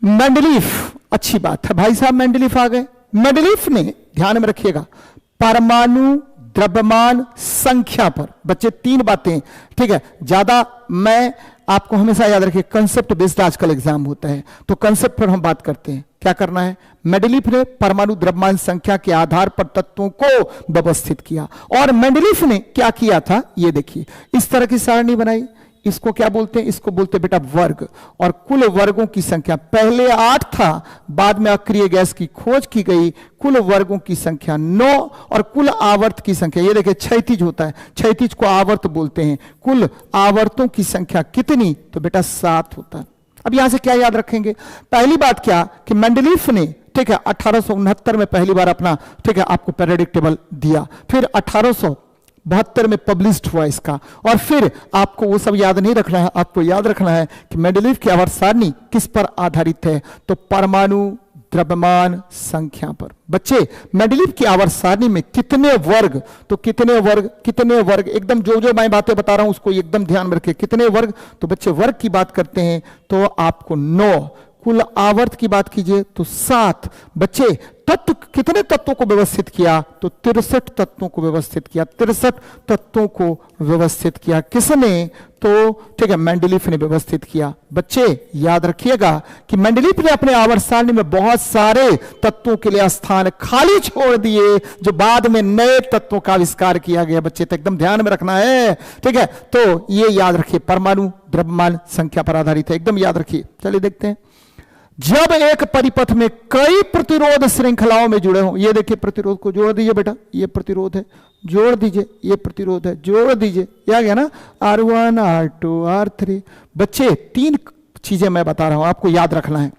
मेंडलीफ, अच्छी बात है भाई साहब, मेंडलीफ आ गए। मेंडलीफ ने, ध्यान में रखिएगा, परमाणु द्रव्यमान संख्या पर, बच्चे 3 बातें, ठीक है, ज्यादा मैं आपको हमेशा याद रखिए कंसेप्ट बेस्ड आजकल एग्जाम होता है, तो कंसेप्ट पर हम बात करते हैं। क्या करना है, मेंडलीफ ने परमाणु द्रव्यमान संख्या के आधार पर तत्वों को व्यवस्थित किया। और मेंडलीफ ने क्या किया था, ये देखिए, इस तरह की सारणी बनाई। इसको क्या बोलते हैं, इसको बोलते हैं बेटा वर्ग। और कुल वर्गों की संख्या पहले 8 था, बाद में अक्रिय गैस की खोज की गई, कुल वर्गों की संख्या 9 और कुल आवर्त की संख्या, ये देखिए क्षैतिज होता है, क्षैतिज को आवर्त बोलते हैं। कुल आवर्तों की संख्या कितनी, तो बेटा 7 होता है। अब यहां से क्या याद रखेंगे, पहली बात क्या कि मेंडलीफ ने, ठीक है, 1869 में पहली बार अपना, ठीक है, आपको पीरियोडिक टेबल दिया, फिर 1872 में पब्लिश्ड हुआ इसका। और फिर आपको वो सब याद नहीं रखना है, आपको याद रखना है कि मेंडलीफ की आवर्त सारणी किस पर आधारित है, तो परमाणु द्रव्यमान संख्या पर। बच्चे मेंडलीफ की आवर्त सारणी में कितने वर्ग, तो कितने वर्ग, कितने वर्ग, एकदम जो जो मैं बातें बता रहा हूं उसको एकदम ध्यान में रखिए। कितने वर्ग, तो बच्चे वर्ग की बात करते हैं तो आपको 9, कुल आवर्त की बात कीजिए तो 7। बच्चे तत्व, कितने तत्वों को व्यवस्थित किया, तो 63 तत्वों को व्यवस्थित किया, 63 तत्वों को व्यवस्थित किया। किसने, तो ठीक है, मेंडलीफ ने व्यवस्थित किया। बच्चे याद रखिएगा कि मेंडलीफ ने अपने आवर्त सारणी में बहुत सारे तत्वों के लिए स्थान खाली छोड़ दिए, जो बाद में नए तत्वों का आविष्कार किया गया। बच्चे तो एकदम ध्यान में रखना है, ठीक है, तो ये याद रखिए, परमाणु द्रव्यमान संख्या पर आधारित है, एकदम याद रखिए। चलिए देखते हैं, जब एक परिपथ में कई प्रतिरोध श्रृंखलाओं में जुड़े हों, ये देखिए प्रतिरोध को जोड़ दीजिए बेटा, ये प्रतिरोध है, जोड़ दीजिए, ये प्रतिरोध है, जोड़ दीजिए, ये आ गया ना, R1 R2 R3। बच्चे 3 चीजें मैं बता रहा हूं, आपको याद रखना है।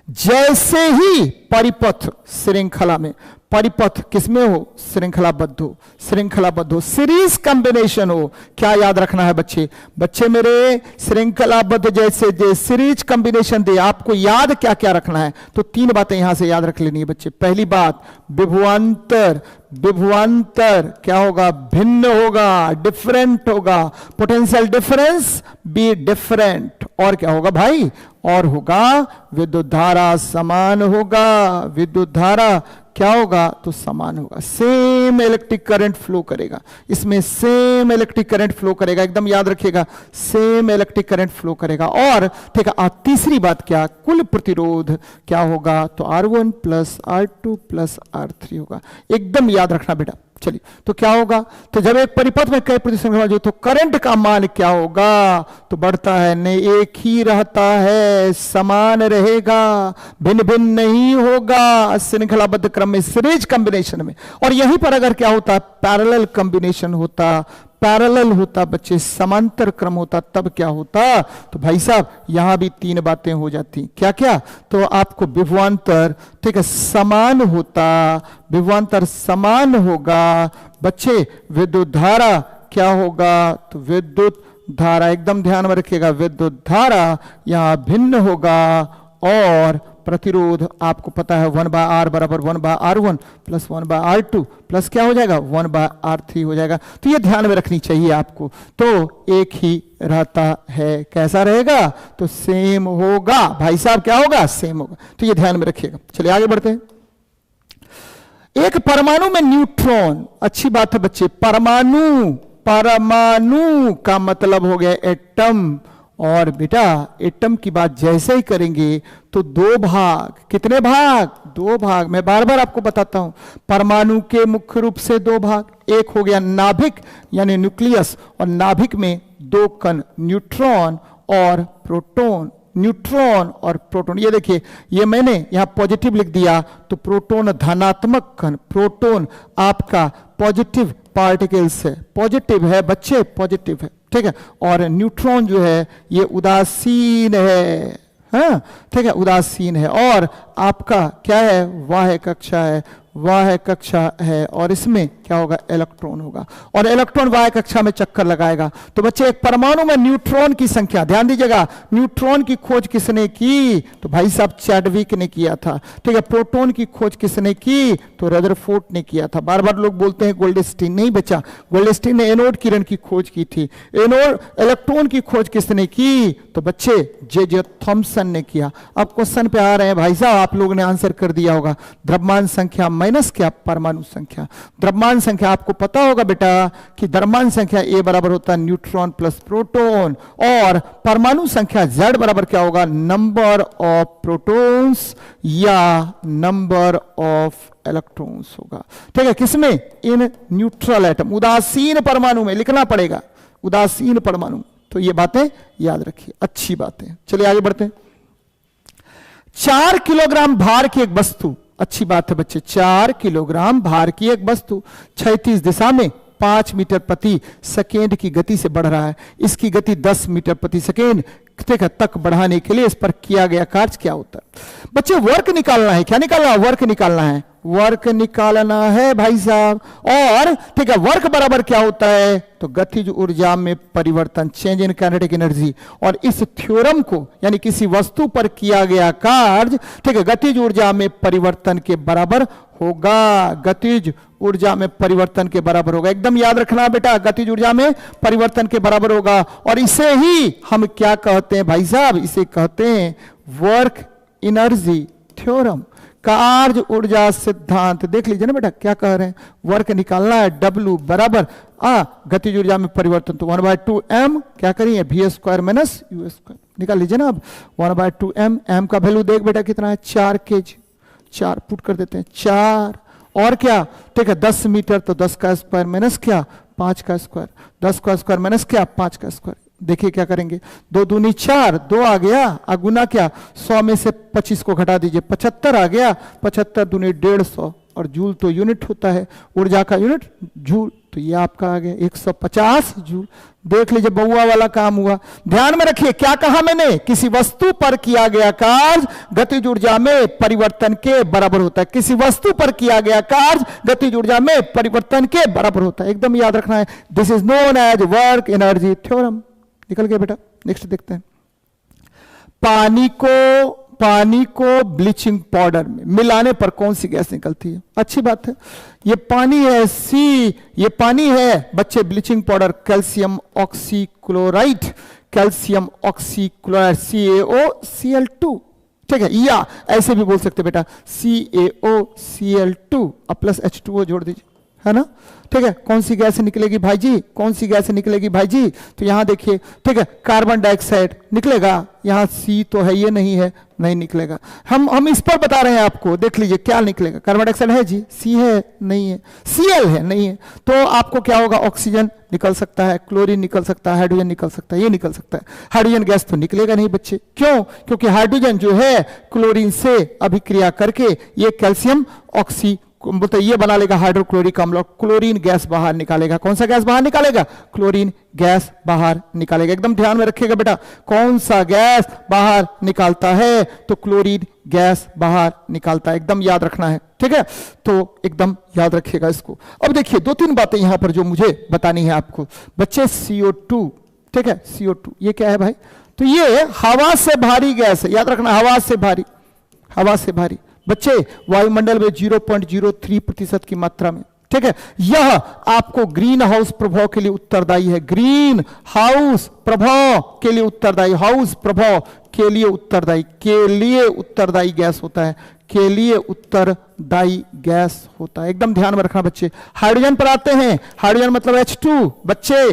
जैसे ही परिपथ श्रृंखला में, परिपथ किसमें हो, श्रृंखलाबद्ध हो, श्रृंखलाबद्ध हो, सीरीज कॉम्बिनेशन हो, क्या याद रखना है बच्चे, बच्चे मेरे, श्रृंखलाबद्ध जैसे सीरीज कॉम्बिनेशन दे, आपको याद क्या क्या रखना है, तो 3 बातें यहां से याद रख लेनी है बच्चे। पहली बात, विभवांतर, विभवांतर क्या होगा, भिन्न होगा, डिफरेंट होगा, पोटेंशियल डिफरेंस बी डिफरेंट, और क्या होगा भाई, और होगा विद्युत धारा समान होगा, विद्युत धारा क्या होगा, तो समान होगा, सेम इलेक्ट्रिक करंट फ्लो करेगा, इसमें सेम इलेक्ट्रिक करंट फ्लो करेगा, एकदम याद रखिएगा, सेम इलेक्ट्रिक करंट फ्लो करेगा। और ठीक है, तीसरी बात क्या, कुल प्रतिरोध क्या होगा, तो R1 plus R2 plus R3 होगा, एकदम याद रखना बेटा। चलिए, तो क्या होगा, तो जब एक परिपथ में कई प्रतिश्रृंखला जो, तो करंट का मान क्या होगा, तो बढ़ता है नहीं, एक ही रहता है, समान रहेगा, भिन्न भिन्न नहीं होगा, श्रृंखलाबद्ध क्रम में, सीरीज कॉम्बिनेशन में। और यहीं पर अगर क्या होता, पैरेलल कॉम्बिनेशन होता, पैरेलल होता बच्चे, समांतर क्रम होता, तब क्या होता, तो भाई साहब यहां भी 3 बातें हो जाती, क्या क्या, तो आपको विभवांतर, ठीक है, समान होता, विभवांतर समान होगा। बच्चे विद्युत धारा क्या होगा, तो विद्युत धारा, एकदम ध्यान में रखिएगा, विद्युत धारा यहां भिन्न होगा। और प्रतिरोध आपको पता है 1/R बराबर 1/R1 प्लस 1/R2 प्लस क्या हो जाएगा, 1/R3 हो जाएगा। तो ये ध्यान में रखनी चाहिए आपको, तो एक ही रहता है, कैसा रहेगा, तो सेम होगा भाई साहब, क्या होगा, सेम होगा, तो ये ध्यान में रखिएगा। चलिए आगे बढ़ते हैं। एक परमाणु में न्यूट्रॉन, अच्छी बात है बच्चे, परमाणु, परमाणु का मतलब हो गया एटम। और बेटा एटम की बात जैसे ही करेंगे तो 2 भाग, कितने भाग, 2 भाग, मैं बार बार आपको बताता हूं, परमाणु के मुख्य रूप से 2 भाग, एक हो गया नाभिक यानी न्यूक्लियस, और नाभिक में 2 कण, न्यूट्रॉन और प्रोटॉन, न्यूट्रॉन और प्रोटॉन। ये देखिए, ये मैंने यहां पॉजिटिव लिख दिया, तो प्रोटॉन धनात्मक कण, प्रोटॉन आपका पॉजिटिव पार्टिकल्स है, पॉजिटिव है बच्चे, पॉजिटिव है, ठीक है, और न्यूट्रॉन जो है ये उदासीन है, हाँ ठीक है, उदासीन है। और आपका क्या है, वाह्य कक्षा है, वाह्य कक्षा है, और इसमें क्या होगा, इलेक्ट्रॉन होगा, और इलेक्ट्रॉन वाह्य कक्षा में चक्कर लगाएगा। तो बच्चे एक परमाणु में न्यूट्रॉन की संख्या, ध्यान दीजिएगा, न्यूट्रॉन की खोज किसने की, तो भाई साहब चैडविक ने किया था, ठीक है। प्रोटॉन की खोज किसने की, तो रदरफोर्ड ने किया था। बार बार लोग बोलते हैं गोल्डस्टीन, नहीं बच्चा, गोल्डस्टीन ने एनोड किरण की खोज की थी। एनोड, इलेक्ट्रॉन की खोज किसने की, तो बच्चे जे थॉमसन ने किया। अब क्वेश्चन पे आ रहे हैं भाई साहब, आप लोगों ने आंसर कर दिया होगा। द्रव्यमान संख्या माइनस क्या, परमाणु संख्या। द्रव्यमान संख्या आपको पता होगा बेटा कि द्रव्यमान संख्या ए बराबर होता है न्यूट्रॉन प्लस प्रोटॉन, और परमाणु संख्या Z बराबर क्या होगा, नंबर ऑफ प्रोटॉन्स या नंबर ऑफ इलेक्ट्रॉन्स होगा। ठीक है, किसमें, इन न्यूट्रल एटम, उदासीन परमाणु में लिखना पड़ेगा, उदासीन परमाणु। तो ये बातें याद रखिए, अच्छी बातें। चलिए आगे बढ़ते हैं। 4 किलोग्राम भार की एक वस्तु, अच्छी बात है बच्चे, 4 किलोग्राम भार की एक वस्तु 36 दिशा में 5 मीटर प्रति सेकेंड की गति से बढ़ रहा है। इसकी गति 10 मीटर प्रति सेकेंड तक बढ़ाने के लिए इस पर किया गया कार्य क्या होता है। बच्चे वर्क निकालना है, क्या निकालना है, वर्क निकालना है, वर्क निकालना है भाई साहब। और ठीक है, वर्क बराबर क्या होता है, तो गतिज ऊर्जा में परिवर्तन, चेंज इन काइनेटिक एनर्जी। और इस थ्योरम को, यानी किसी वस्तु पर किया गया कार्य, ठीक है, गतिज ऊर्जा में परिवर्तन के बराबर होगा, गतिज ऊर्जा में परिवर्तन के बराबर होगा। एकदम याद रखना बेटा, गतिज ऊर्जा में परिवर्तन के बराबर होगा। और इसे ही हम क्या कहते हैं भाई साहब, इसे कहते हैं वर्क एनर्जी थ्योरम, कार्य ऊर्जा सिद्धांत। देख लीजिए ना बेटा, क्या कह रहे हैं, वर्क निकालना है, W बराबर गतिज ऊर्जा में परिवर्तन, तो 1/2m क्या करिए, v² माइनस u²। निकाल लीजिए ना अब, 1/2m, m का वैल्यू देख बेटा कितना है, 4 kg, 4 पुट कर देते हैं, 4 और क्या, ठीक है, 10 मीटर, तो 10 का स्क्वायर माइनस क्या, 5 का स्क्वायर, 10 का स्क्वायर माइनस क्या, 5 का स्क्वायर। देखिए क्या करेंगे, 2 दूनी 4, 2 आ गया, अगुना क्या, 100 में से 25 को घटा दीजिए, 75 आ गया, 75 दूनी 150, और जूल तो यूनिट होता है, ऊर्जा का यूनिट जूल, तो ये आपका आ गया 150 जूल। देख लीजिए बउआ वाला काम हुआ। ध्यान में रखिए क्या कहा मैंने, किसी वस्तु पर किया गया कार्य गतिज ऊर्जा में परिवर्तन के बराबर होता है, किसी वस्तु पर किया गया कार्य गतिज ऊर्जा में परिवर्तन के बराबर होता है, एकदम याद रखना है। This is known as work energy theorem. निकल गया बेटा, नेक्स्ट देखते हैं। पानी को ब्लीचिंग पाउडर में मिलाने पर कौन सी गैस निकलती है, अच्छी बात है, ये पानी है ये पानी है बच्चे, bleaching powder, calcium oxychloride, calcium oxychloride CaOCl2, ठीक है, या ऐसे भी बोल सकते बेटा CaOCl2 प्लस H2O जोड़ दीजिए, है ना, ठीक है। कौन सी गैस निकलेगी भाई जी, कौन सी गैस निकलेगी भाई जी, तो यहां देखिए, ठीक है, कार्बन डाइऑक्साइड निकलेगा, यहां C तो है, ये नहीं है, नहीं निकलेगा। हम इस पर बता रहे हैं आपको, देख लीजिए क्या निकलेगा, कार्बन डाइऑक्साइड है जी, C है नहीं है, Cl है नहीं है, तो आपको क्या होगा, ऑक्सीजन निकल सकता है, क्लोरीन निकल सकता है, हाइड्रोजन निकल सकता है, ये निकल सकता है। हाइड्रोजन गैस तो निकलेगा नहीं बच्चे, क्यों, क्योंकि हाइड्रोजन जो है क्लोरीन से अभिक्रिया करके ये कैल्शियम ऑक्सी बोलते ये बना लेगा हाइड्रोक्लोरिक अम्ल, क्लोरीन गैस बाहर निकालेगा। कौन सा गैस बाहर निकालेगा, क्लोरीन गैस बाहर निकालेगा। एकदम ध्यान में रखिएगा बेटा, कौन सा गैस बाहर निकालता है, तो क्लोरीन गैस बाहर निकालता है, एकदम याद रखना है, ठीक है, तो एकदम याद रखिएगा इसको। अब देखिए 2-3 बातें यहां पर जो मुझे बतानी है आपको बच्चे। CO2, ठीक है, CO2 ये क्या है भाई, तो ये हवा से भारी गैस है, याद रखना, हवा से भारी, हवा से भारी बच्चे, वायुमंडल में 0.03% की मात्रा में, ठीक है। यह आपको ग्रीन हाउस प्रभाव के लिए उत्तरदायी है, ग्रीन हाउस प्रभाव के लिए उत्तरदायी, हाउस प्रभाव के लिए उत्तरदायी गैस होता है, के लिए उत्तरदायी गैस होता है, एकदम ध्यान में रखना बच्चे। हाइड्रोजन पर आते हैं, हाइड्रोजन मतलब H2 बच्चे,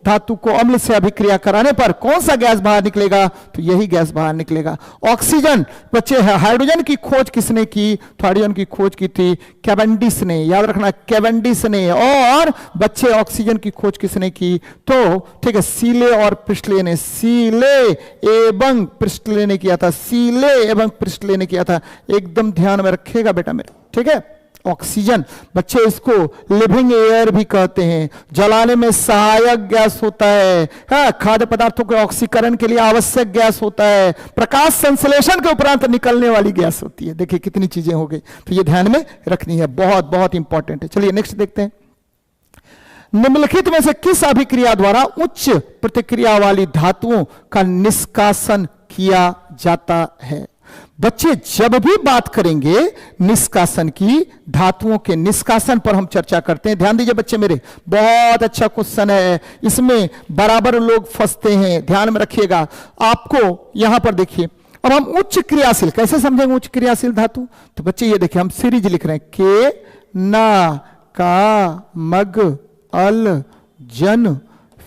धातु को अम्ल से अभिक्रिया कराने पर कौन सा गैस बाहर निकलेगा, तो यही गैस बाहर निकलेगा। ऑक्सीजन बच्चे, हाइड्रोजन की खोज किसने की, तो हाइड्रोजन की खोज की थी कैवेंडिश ने, याद रखना कैवेंडिश ने। और बच्चे ऑक्सीजन की खोज किसने की, तो ठीक है, सीले और प्रिस्टले ने, सीले एवं प्रिस्टले ने किया था, सीले एवं प्रिस्टले ने किया था, एकदम ध्यान में रखिएगा बेटा मेरे, ठीक है। ऑक्सीजन बच्चे इसको लिविंग एयर भी कहते हैं, जलाने में सहायक गैस होता है, खाद्य पदार्थों के ऑक्सीकरण के लिए आवश्यक गैस होता है, प्रकाश संश्लेषण के उपरांत निकलने वाली गैस होती है। देखिए कितनी चीजें हो गई, तो ये ध्यान में रखनी है, बहुत बहुत इंपॉर्टेंट है। चलिए नेक्स्ट देखते हैं। निम्नलिखित में से किस अभिक्रिया द्वारा उच्च प्रतिक्रिया वाली धातुओं का निष्कासन किया जाता है। बच्चे जब भी बात करेंगे निष्कासन की, धातुओं के निष्कासन पर हम चर्चा करते हैं। ध्यान दीजिए बच्चे मेरे, बहुत अच्छा क्वेश्चन है, इसमें बराबर लोग फंसते हैं, ध्यान में रखिएगा। आपको यहां पर देखिए, अब हम उच्च क्रियाशील कैसे समझेंगे उच्च क्रियाशील धातु? तो बच्चे ये देखिए हम सीरीज लिख रहे हैं, के, ना, का, मग, अल, जन,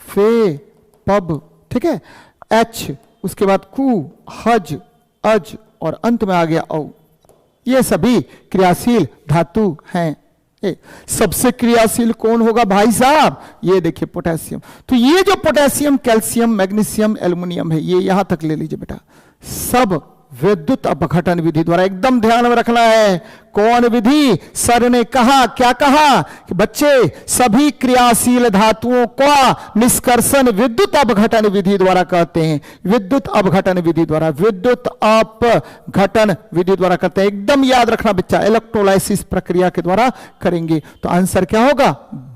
फे, पब, ठीक है, एच, उसके बाद कु, हज, अज और अंत में आ गया औ। ये सभी क्रियाशील धातु हैं। सबसे क्रियाशील कौन होगा भाई साहब? ये देखिए पोटेशियम। तो ये जो पोटेशियम, कैल्शियम, मैग्नीशियम, एल्युमिनियम है, ये यहां तक ले लीजिए बेटा, सब विद्युत अपघटन विधि द्वारा। एकदम ध्यान में रखना है, कौन विधि? सर ने कहा, क्या कहा कि बच्चे सभी क्रियाशील धातुओं का निष्कर्षण विद्युत अपघटन विधि द्वारा करते हैं। विद्युत अपघटन विधि द्वारा, विद्युत अपघटन विधि द्वारा करते हैं। एकदम याद रखना बच्चा, इलेक्ट्रोलाइसिस प्रक्रिया के द्वारा करेंगे। तो आंसर क्या होगा?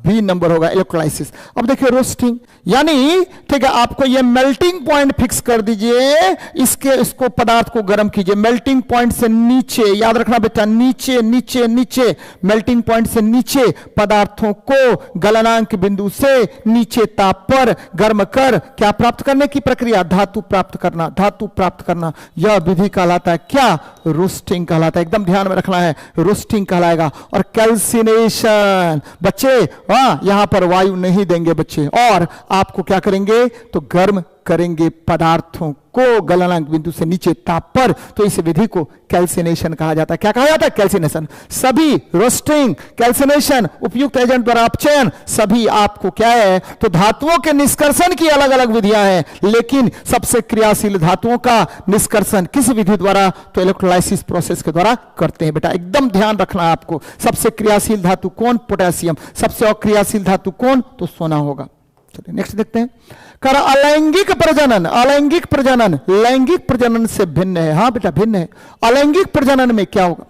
बी नंबर होगा, इलेक्ट्रोलाइसिस। अब देखिए रोस्टिंग, यानी ठीक है, आपको ये मेल्टिंग पॉइंट फिक्स कर दीजिए, इसको पदार्थ को गर्म कीजिए। मेल्टिंग पॉइंट से नीचे, याद रखना बेटा, नीचे नीचे नीचे, मेल्टिंग पॉइंट से नीचे पदार्थों को गलनांक बिंदु से नीचे ताप पर गर्म कर क्या प्राप्त करने की प्रक्रिया? धातु प्राप्त करना, धातु प्राप्त करना। यह विधि कहलाता है क्या? रोस्टिंग कहलाता है। एकदम ध्यान में रखना है, रोस्टिंग कहलाएगा। और कैल्सिनेशन, बच्चे यहां पर वायु नहीं देंगे बच्चे, और आपको क्या करेंगे? तो गर्म करेंगे पदार्थों को गलनांक बिंदु से नीचे ताप पर। तो इस विधि को कैल्सिनेशन कहा जाता है। क्या कहा जाता है? कैल्सिनेशन। सभी रोस्टिंग, कैल्सिनेशन, उपयुक्त एजेंट द्वारा अपचयन, सभी आपको क्या है? तो धातुओं के निष्कर्षण की अलग अलग विधियां हैं, लेकिन सबसे क्रियाशील धातुओं का निष्कर्षण किस विधि द्वारा? तो इलेक्ट्रोलाइसिस प्रोसेस के द्वारा करते हैं बेटा। एकदम ध्यान रखना है आपको। सबसे क्रियाशील धातु कौन? पोटेशियम। सबसे अक्रियाशील धातु कौन? तो सोना होगा। चलिए नेक्स्ट देखते हैं। कर अलैंगिक प्रजनन, अलैंगिक प्रजनन लैंगिक प्रजनन से भिन्न है। हाँ बेटा भिन्न है। अलैंगिक प्रजनन में क्या होगा?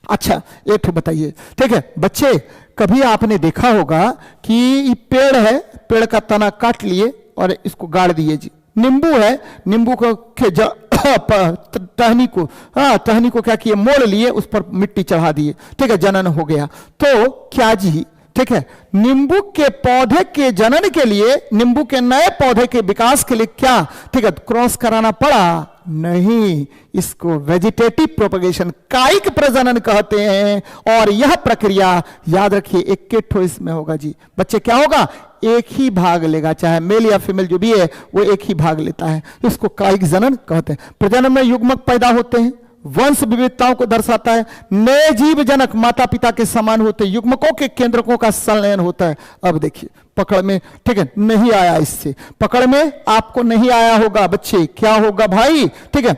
अच्छा एक बताइए, ठीक है बच्चे, कभी आपने देखा होगा कि पेड़ है, पेड़ का तना काट लिए और इसको गाड़ दिए जी। नींबू है, नींबू को टहनी को, टहनी को क्या किए? मोड़ लिए, उस पर मिट्टी चढ़ा दिए, ठीक है, जनन हो गया। तो क्या जी, ठीक है, नींबू के पौधे के जनन के लिए, नींबू के नए पौधे के विकास के लिए क्या, ठीक है, क्रॉस कराना पड़ा? नहीं, इसको वेजिटेटिव प्रोपगेशन, कायिक प्रजनन कहते हैं। और यह प्रक्रिया याद रखिए 21 इसमें होगा जी। बच्चे क्या होगा? एक ही भाग लेगा, चाहे मेल या फीमेल जो भी है वो एक ही भाग लेता है, इसको कायिक जनन कहते हैं। प्रजनन में युग्मक पैदा होते हैं, वंश विविधताओं को दर्शाता है। नए जीव जनक माता पिता के समान होते हैं, युग्मकों के केंद्रकों का संलयन होता है। अब देखिए पकड़ में, ठीक है, नहीं आया, इससे पकड़ में आपको नहीं आया होगा बच्चे, क्या होगा भाई? ठीक है,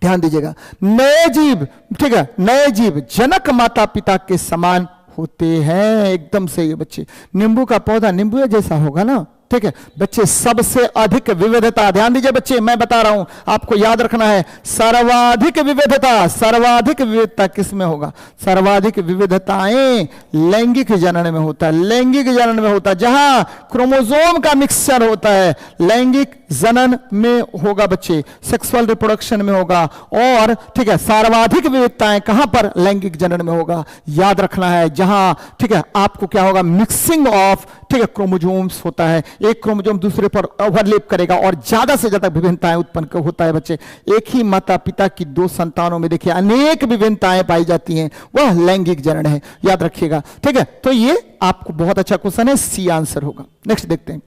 ध्यान दीजिएगा। नए जीव, ठीक है, नए जीव जनक माता पिता के समान होते हैं। एकदम सही है बच्चे। नींबू का पौधा नींबू जैसा होगा ना, ठीक है बच्चे। सबसे अधिक विविधता, ध्यान दीजिए बच्चे, मैं बता रहा हूं आपको याद रखना है, सर्वाधिक विविधता, सर्वाधिक विविधता किस में होगा? सर्वाधिक विविधताएं लैंगिक जनन में होता है। लैंगिक जनन में होता है, जहां क्रोमोसोम का मिक्सचर होता है, लैंगिक जनन में होगा बच्चे, सेक्सुअल रिप्रोडक्शन में होगा। और ठीक है, सर्वाधिक विविधताएं कहां पर? लैंगिक जनन में होगा। याद रखना है, जहां ठीक है आपको क्या होगा? मिक्सिंग ऑफ, ठीक है, क्रोमोसोम्स होता है, एक क्रोमोसोम दूसरे पर ओवरलैप करेगा और ज्यादा से ज्यादा विभिन्नताएं उत्पन्न होता है बच्चे। एक ही माता पिता की दो संतानों में देखिए अनेक विभिन्नताएं पाई जाती हैं, वह लैंगिक जनन है, याद रखिएगा, ठीक है। तो ये आपको बहुत अच्छा क्वेश्चन है, सी आंसर होगा। नेक्स्ट देखते हैं।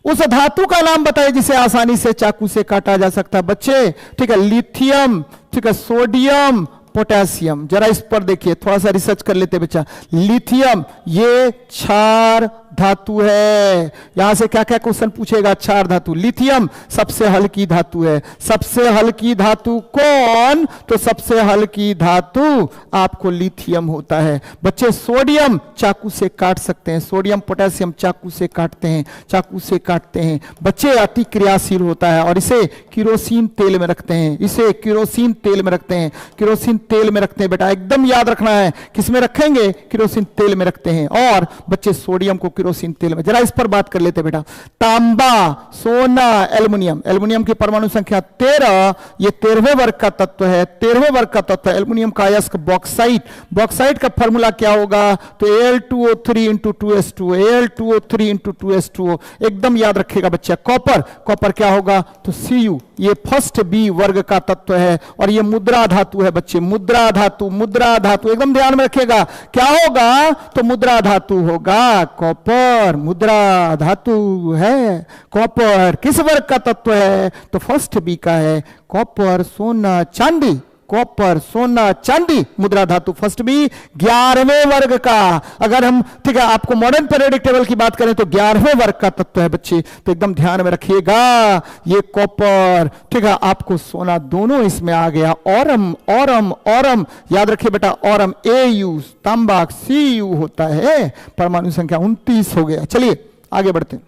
उस धातु का नाम बताइए जिसे आसानी से चाकू से काटा जा सकता है बच्चे, ठीक है। लिथियम, ठीक है, सोडियम, पोटेशियम। जरा इस पर देखिए, थोड़ा सा रिसर्च कर लेते बच्चा। लिथियम ये क्षार धातु है। यहां से क्या क्या क्वेश्चन पूछेगा? क्षार धातु। लिथियम सबसे हल्की धातु है। सबसे हल्की धातु कौन? तो सबसे हल्की धातु आपको लिथियम होता है बच्चे। सोडियम चाकू से काट सकते हैं, सोडियम पोटेशियम चाकू से काटते हैं, चाकू से काटते हैं बच्चे। अति क्रियाशील होता है और इसे किरोसिन तेल में रखते हैं, इसे किरोसिन तेल में रखते हैं, किरोसिन तेल में रखते हैं बेटा। एकदम याद रखना है, किस में रखेंगे? किरोसिन तेल में रखते हैं। और बच्चे सोडियम को किरोसिन तेल में। जरा इस पर बात कर लेते बेटा। तांबा, सोना, एल्युमिनियम। एल्युमिनियम की परमाणु संख्या 13, ये 13वें वर्ग का तत्व है, 13वें वर्ग का तत्व। एल्युमिनियम का अयस्क बॉक्साइट। बॉक्साइट का फॉर्मूला क्या होगा? तो Al2O3 × 2s2, Al2O3 × 2s2। एकदम याद रखिएगा बच्चा। कॉपर, कॉपर क्या होगा? तो Cu, ये फर्स्ट बी वर्ग का तत्व है और ये मुद्रा धातु है बच्चे। मुद्रा धातु, मुद्रा धातु एकदम ध्यान में रखिएगा। क्या होगा? तो मुद्रा धातु होगा कॉपर। मुद्रा धातु है कॉपर। किस वर्ग का तत्व है? तो फर्स्ट बी का है। कॉपर, सोना, चांदी। कॉपर, सोना, चांदी, मुद्रा धातु फर्स्ट बी 11वें वर्ग का। अगर हम ठीक है आपको मॉडर्न पीरियोडिक टेबल की बात करें तो 11वें वर्ग का तत्व है बच्चे। तो एकदम ध्यान में रखिएगा, ये कॉपर, ठीक है, आपको सोना दोनों इसमें आ गया। औरम, औरम, औरम याद रखिए बेटा। औरम Au, तांबा Cu होता है। परमाणु संख्या 29 हो गया। चलिए आगे बढ़ते हैं।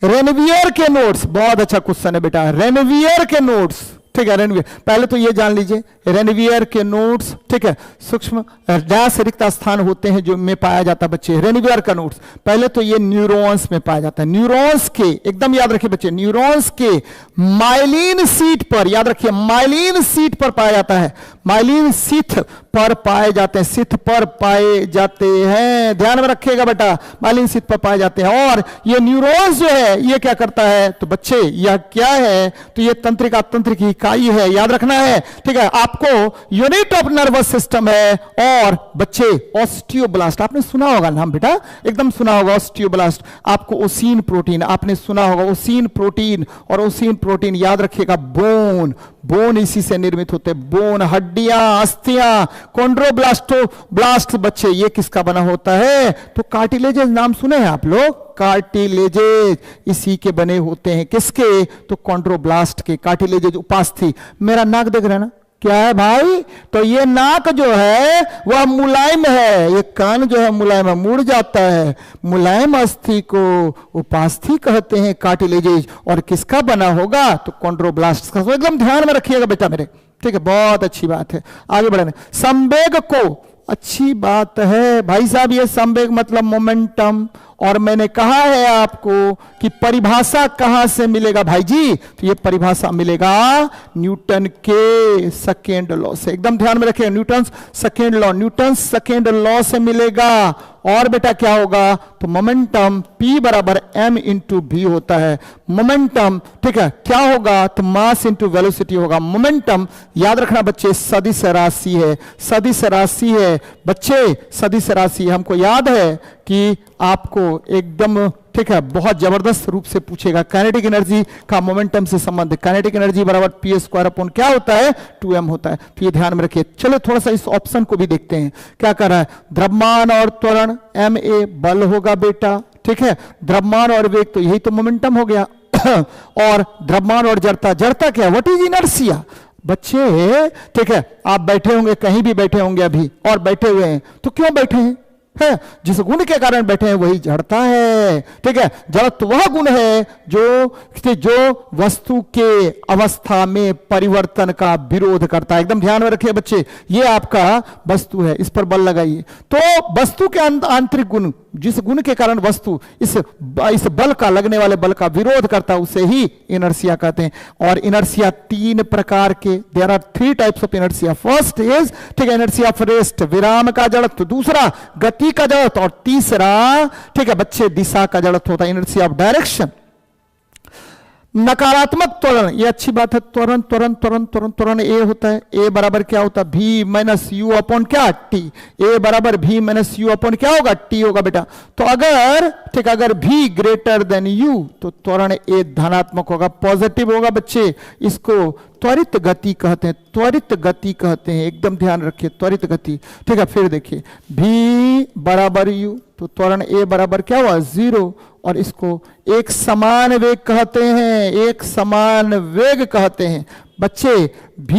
रेनवियर के नोट्स, बहुत अच्छा क्वेश्चन है बेटा। रेनवियर के नोट्स, ठीक है, रेनवियर। पहले तो ये जान लीजिए रेनवियर के नोट्स, ठीक है, सूक्ष्म डैश रिक्त स्थान होते हैं जो में पाया जाता है बच्चे। रेनवियर का नोट्स पहले तो ये न्यूरॉन्स में पाया जाता है। न्यूरॉन्स के, एकदम याद रखिए बच्चे, न्यूरॉन्स के माइलिन सीट पर, याद रखिए माइलिन सीट पर पाया जाता है। माइलिन सीथ पर पाए जाते हैं, सीथ पर पाए जाते हैं। ध्यान में रखिएगा बेटा, माइलिन सीथ पर पाए जाते हैं। और ये न्यूरॉन्स जो है ये क्या करता है? तो बच्चे यह क्या है? तो ये तंत्रिका, तंत्र की इकाई है, याद रखना है, ठीक है। आपको यूनिट ऑफ नर्वस सिस्टम है। और बच्चे ऑस्टियोब्लास्ट आपने सुना होगा नाम बेटा, एकदम सुना होगा ऑस्टियोब्लास्ट। आपको ओसिन प्रोटीन आपने सुना होगा, ओसिन प्रोटीन। और ओसिन प्रोटीन याद रखिएगा बोन, बोन इसी से निर्मित होते हैं। बोन, हड्डियां, अस्थियां। कॉन्ड्रोब्लास्टो ब्लास्ट बच्चे ये किसका बना होता है? तो कार्टिलेजेस नाम सुने हैं आप लोग? कार्टिलेजेस इसी के बने होते हैं। किसके? तो कॉन्ड्रोब्लास्ट के। कार्टिलेजेस उपास्थि। मेरा नाक देख रहे हैं ना, क्या है भाई? तो ये नाक जो है वह मुलायम है, ये कान जो है मुलायम है, मुड़ जाता है। मुलायम अस्थि को उपास्थि कहते हैं, कार्टिलेजेस। और किसका बना होगा? तो कॉन्ड्रोब्लास्ट का। तो एकदम ध्यान में रखिएगा बेटा मेरे, ठीक है, बहुत अच्छी बात है। आगे बढ़ने, संवेग को, अच्छी बात है भाई साहब, ये संवेग मतलब मोमेंटम। और मैंने कहा है आपको कि परिभाषा कहां से मिलेगा भाई जी? तो ये परिभाषा मिलेगा न्यूटन के सेकेंड लॉ से। एकदम ध्यान में रखिए, Newton second law, Newton second law से मिलेगा। और बेटा क्या होगा? तो मोमेंटम P बराबर m इंटू v होता है। मोमेंटम, ठीक है, क्या होगा? तो मास इंटू वेलोसिटी होगा। मोमेंटम याद रखना बच्चे सदिश राशि है, सदिश राशि है बच्चे, सदिश राशि। हमको याद है कि आपको एकदम, ठीक है, बहुत जबरदस्त रूप से पूछेगा काइनेटिक एनर्जी का मोमेंटम से संबंध। काइनेटिक एनर्जी बराबर p² क्या होता है? 2m होता है। तो ये ध्यान में रखिए। चलो थोड़ा सा इस ऑप्शन को भी देखते हैं क्या कर रहा है। द्रव्यमान और त्वरण ma बल होगा बेटा, ठीक है। द्रव्यमान और वेग तो यही तो मोमेंटम हो गया। और द्रव्यमान और जड़ता, जड़ता क्या है? व्हाट इज इनर्शिया बच्चे, ठीक है। आप बैठे होंगे, कहीं भी बैठे होंगे अभी और बैठे हुए हैं, तो क्यों बैठे हैं? है जिस गुण के कारण बैठे हैं वही जड़ता है, ठीक है। जड़त्व वह गुण है जो वस्तु के अवस्था में परिवर्तन का विरोध करता है। एकदम ध्यान में रखिए बच्चे, ये आपका वस्तु है, इस पर बल लगाइए। तो वस्तु के आंतरिक गुण, जिस गुण के कारण वस्तु इस बल का, लगने वाले बल का विरोध करता है, उसे ही इनर्शिया कहते हैं। और इनर्शिया 3 प्रकार के, there are 3 types of inertia. First is, ठीक है, इनर्शिया ऑफ रेस्ट, विराम का जड़त्व। दूसरा गति का जड़त्व। और तीसरा, ठीक है बच्चे, दिशा का जड़त्व होता है, इनर्शिया ऑफ डायरेक्शन। नकारात्मक त्वरण, ये अच्छी बात है। त्वरण त्वरण त्वरण त्वरण त्वरण ए होता है। ए बराबर क्या होता है? v माइनस यू अपॉन क्या? टी। ए बराबर v माइनस यू अपॉन क्या होगा? टी होगा बेटा। तो अगर, ठीक, अगर v ग्रेटर देन u तो त्वरण ए धनात्मक होगा, पॉजिटिव होगा बच्चे। इसको त्वरित गति कहते हैं, त्वरित गति कहते हैं। एकदम ध्यान रखिए, त्वरित गति, ठीक है। फिर देखिए v बराबर u तो त्वरण ए बराबर क्या हुआ? 0। और इसको एक समान वेग कहते हैं, एक समान वेग कहते हैं बच्चे। v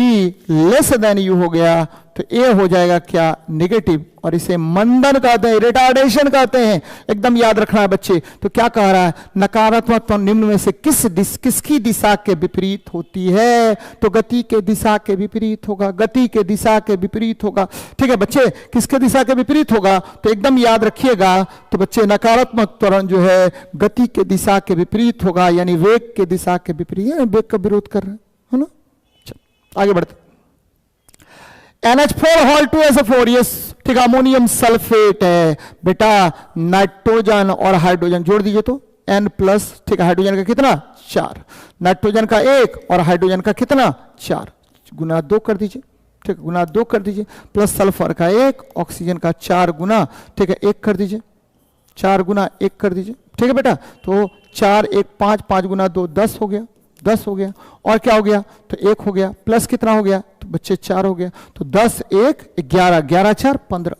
लेस देन u हो गया तो ए हो जाएगा क्या, नेगेटिव, और इसे मंदन कहते हैं, रिटार्डेशन कहते हैं। एकदम याद रखना है बच्चे। तो क्या कह रहा है, नकारात्मक तो निम्न में से किसकी दिशा के विपरीत होती है, तो गति के दिशा के विपरीत होगा, गति के दिशा के विपरीत होगा। ठीक है बच्चे, किसके दिशा के विपरीत होगा, तो एकदम याद रखिएगा। तो बच्चे नकारात्मक त्वरण जो है गति के दिशा के विपरीत होगा, यानी वेग के दिशा के विपरीत, वेग का विरोध कर रहे है ना। चलो आगे बढ़ते। NH4 हॉल 2SO4, यस ठीक है, अमोनियम सल्फेट है बेटा। नाइट्रोजन और हाइड्रोजन जोड़ दीजिए तो N प्लस, ठीक है, हाइड्रोजन का कितना 4, नाइट्रोजन का 1 और हाइड्रोजन का कितना 4, गुना 2 कर दीजिए, ठीक है, गुना 2 कर दीजिए, प्लस सल्फर का 1, ऑक्सीजन का 4 गुना, ठीक है, 1 कर दीजिए, 4 गुना 1 कर दीजिए, ठीक है बेटा। तो 4 1 5, 5 गुना 2 10 हो गया, 10 हो गया, और क्या हो गया, तो 1 हो गया, प्लस कितना हो गया, तो बच्चे 4 हो गया, तो 10 1 11, 11 4 15,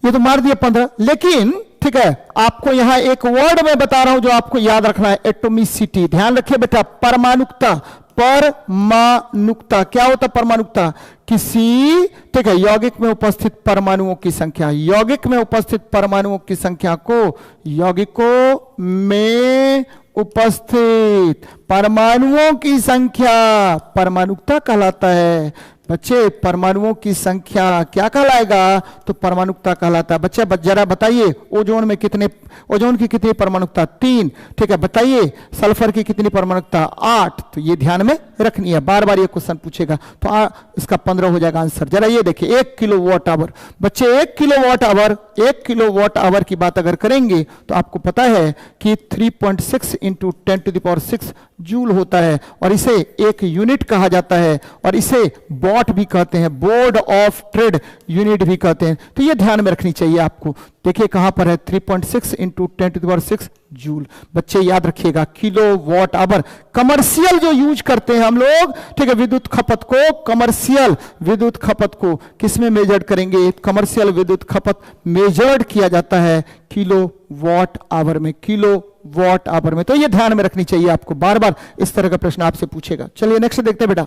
ये तो मार दिया 15। लेकिन ठीक है, आपको यहां एक वर्ड में बता रहा हूं जो आपको याद रखना है, एटोमिसिटी। ध्यान रखिए बेटा, परमाणुकता, परमाणुकता क्या होता है, परमाणुकता किसी, ठीक है, यौगिक में उपस्थित परमाणुओं की संख्या, यौगिक में उपस्थित परमाणुओं की संख्या को यौगिकों में उपस्थित परमाणुओं की संख्या परमाणुकता कहलाता है। बच्चे परमाणुओं की संख्या क्या कहलाएगा, तो परमाणुकता कहलाता है। बच्चे जरा बताइए, ओजोन में कितने, ओजोन की कितनी परमाणुकता 3, ठीक है, बताइए सल्फर की कितनी परमाणुकता 8। तो ये ध्यान में रखनी है, बार बार ये क्वेश्चन पूछेगा, तो इसका 15 हो जाएगा आंसर। जरा ये देखिए 1 किलोवाट आवर, बच्चे 1 किलोवाट आवर, 1 किलोवाट आवर की बात अगर करेंगे तो आपको पता है कि 3.6 इंटू 10⁶ जूल होता है, और इसे एक यूनिट कहा जाता है, और इसे वॉट भी कहते हैं, बोर्ड ऑफ ट्रेड यूनिट भी कहते हैं। तो ये ध्यान में रखनी चाहिए आपको। देखिए कहां पर है, 3.6 इंटू 10⁶ जूल। बच्चे याद रखिएगा, किलोवाट आवर। कमर्शियल जो यूज करते हैं हम लोग, ठीक है, विद्युत खपत को, कमर्शियल विद्युत खपत को किसमें मेजर्ड करेंगे, कमर्शियल विद्युत खपत मेजर्ड किया जाता है किलोवाट आवर में, किलोवाट आवर में। तो ये ध्यान में रखनी चाहिए आपको, बार बार इस तरह का प्रश्न आपसे पूछेगा। चलिए नेक्स्ट देखते हैं बेटा।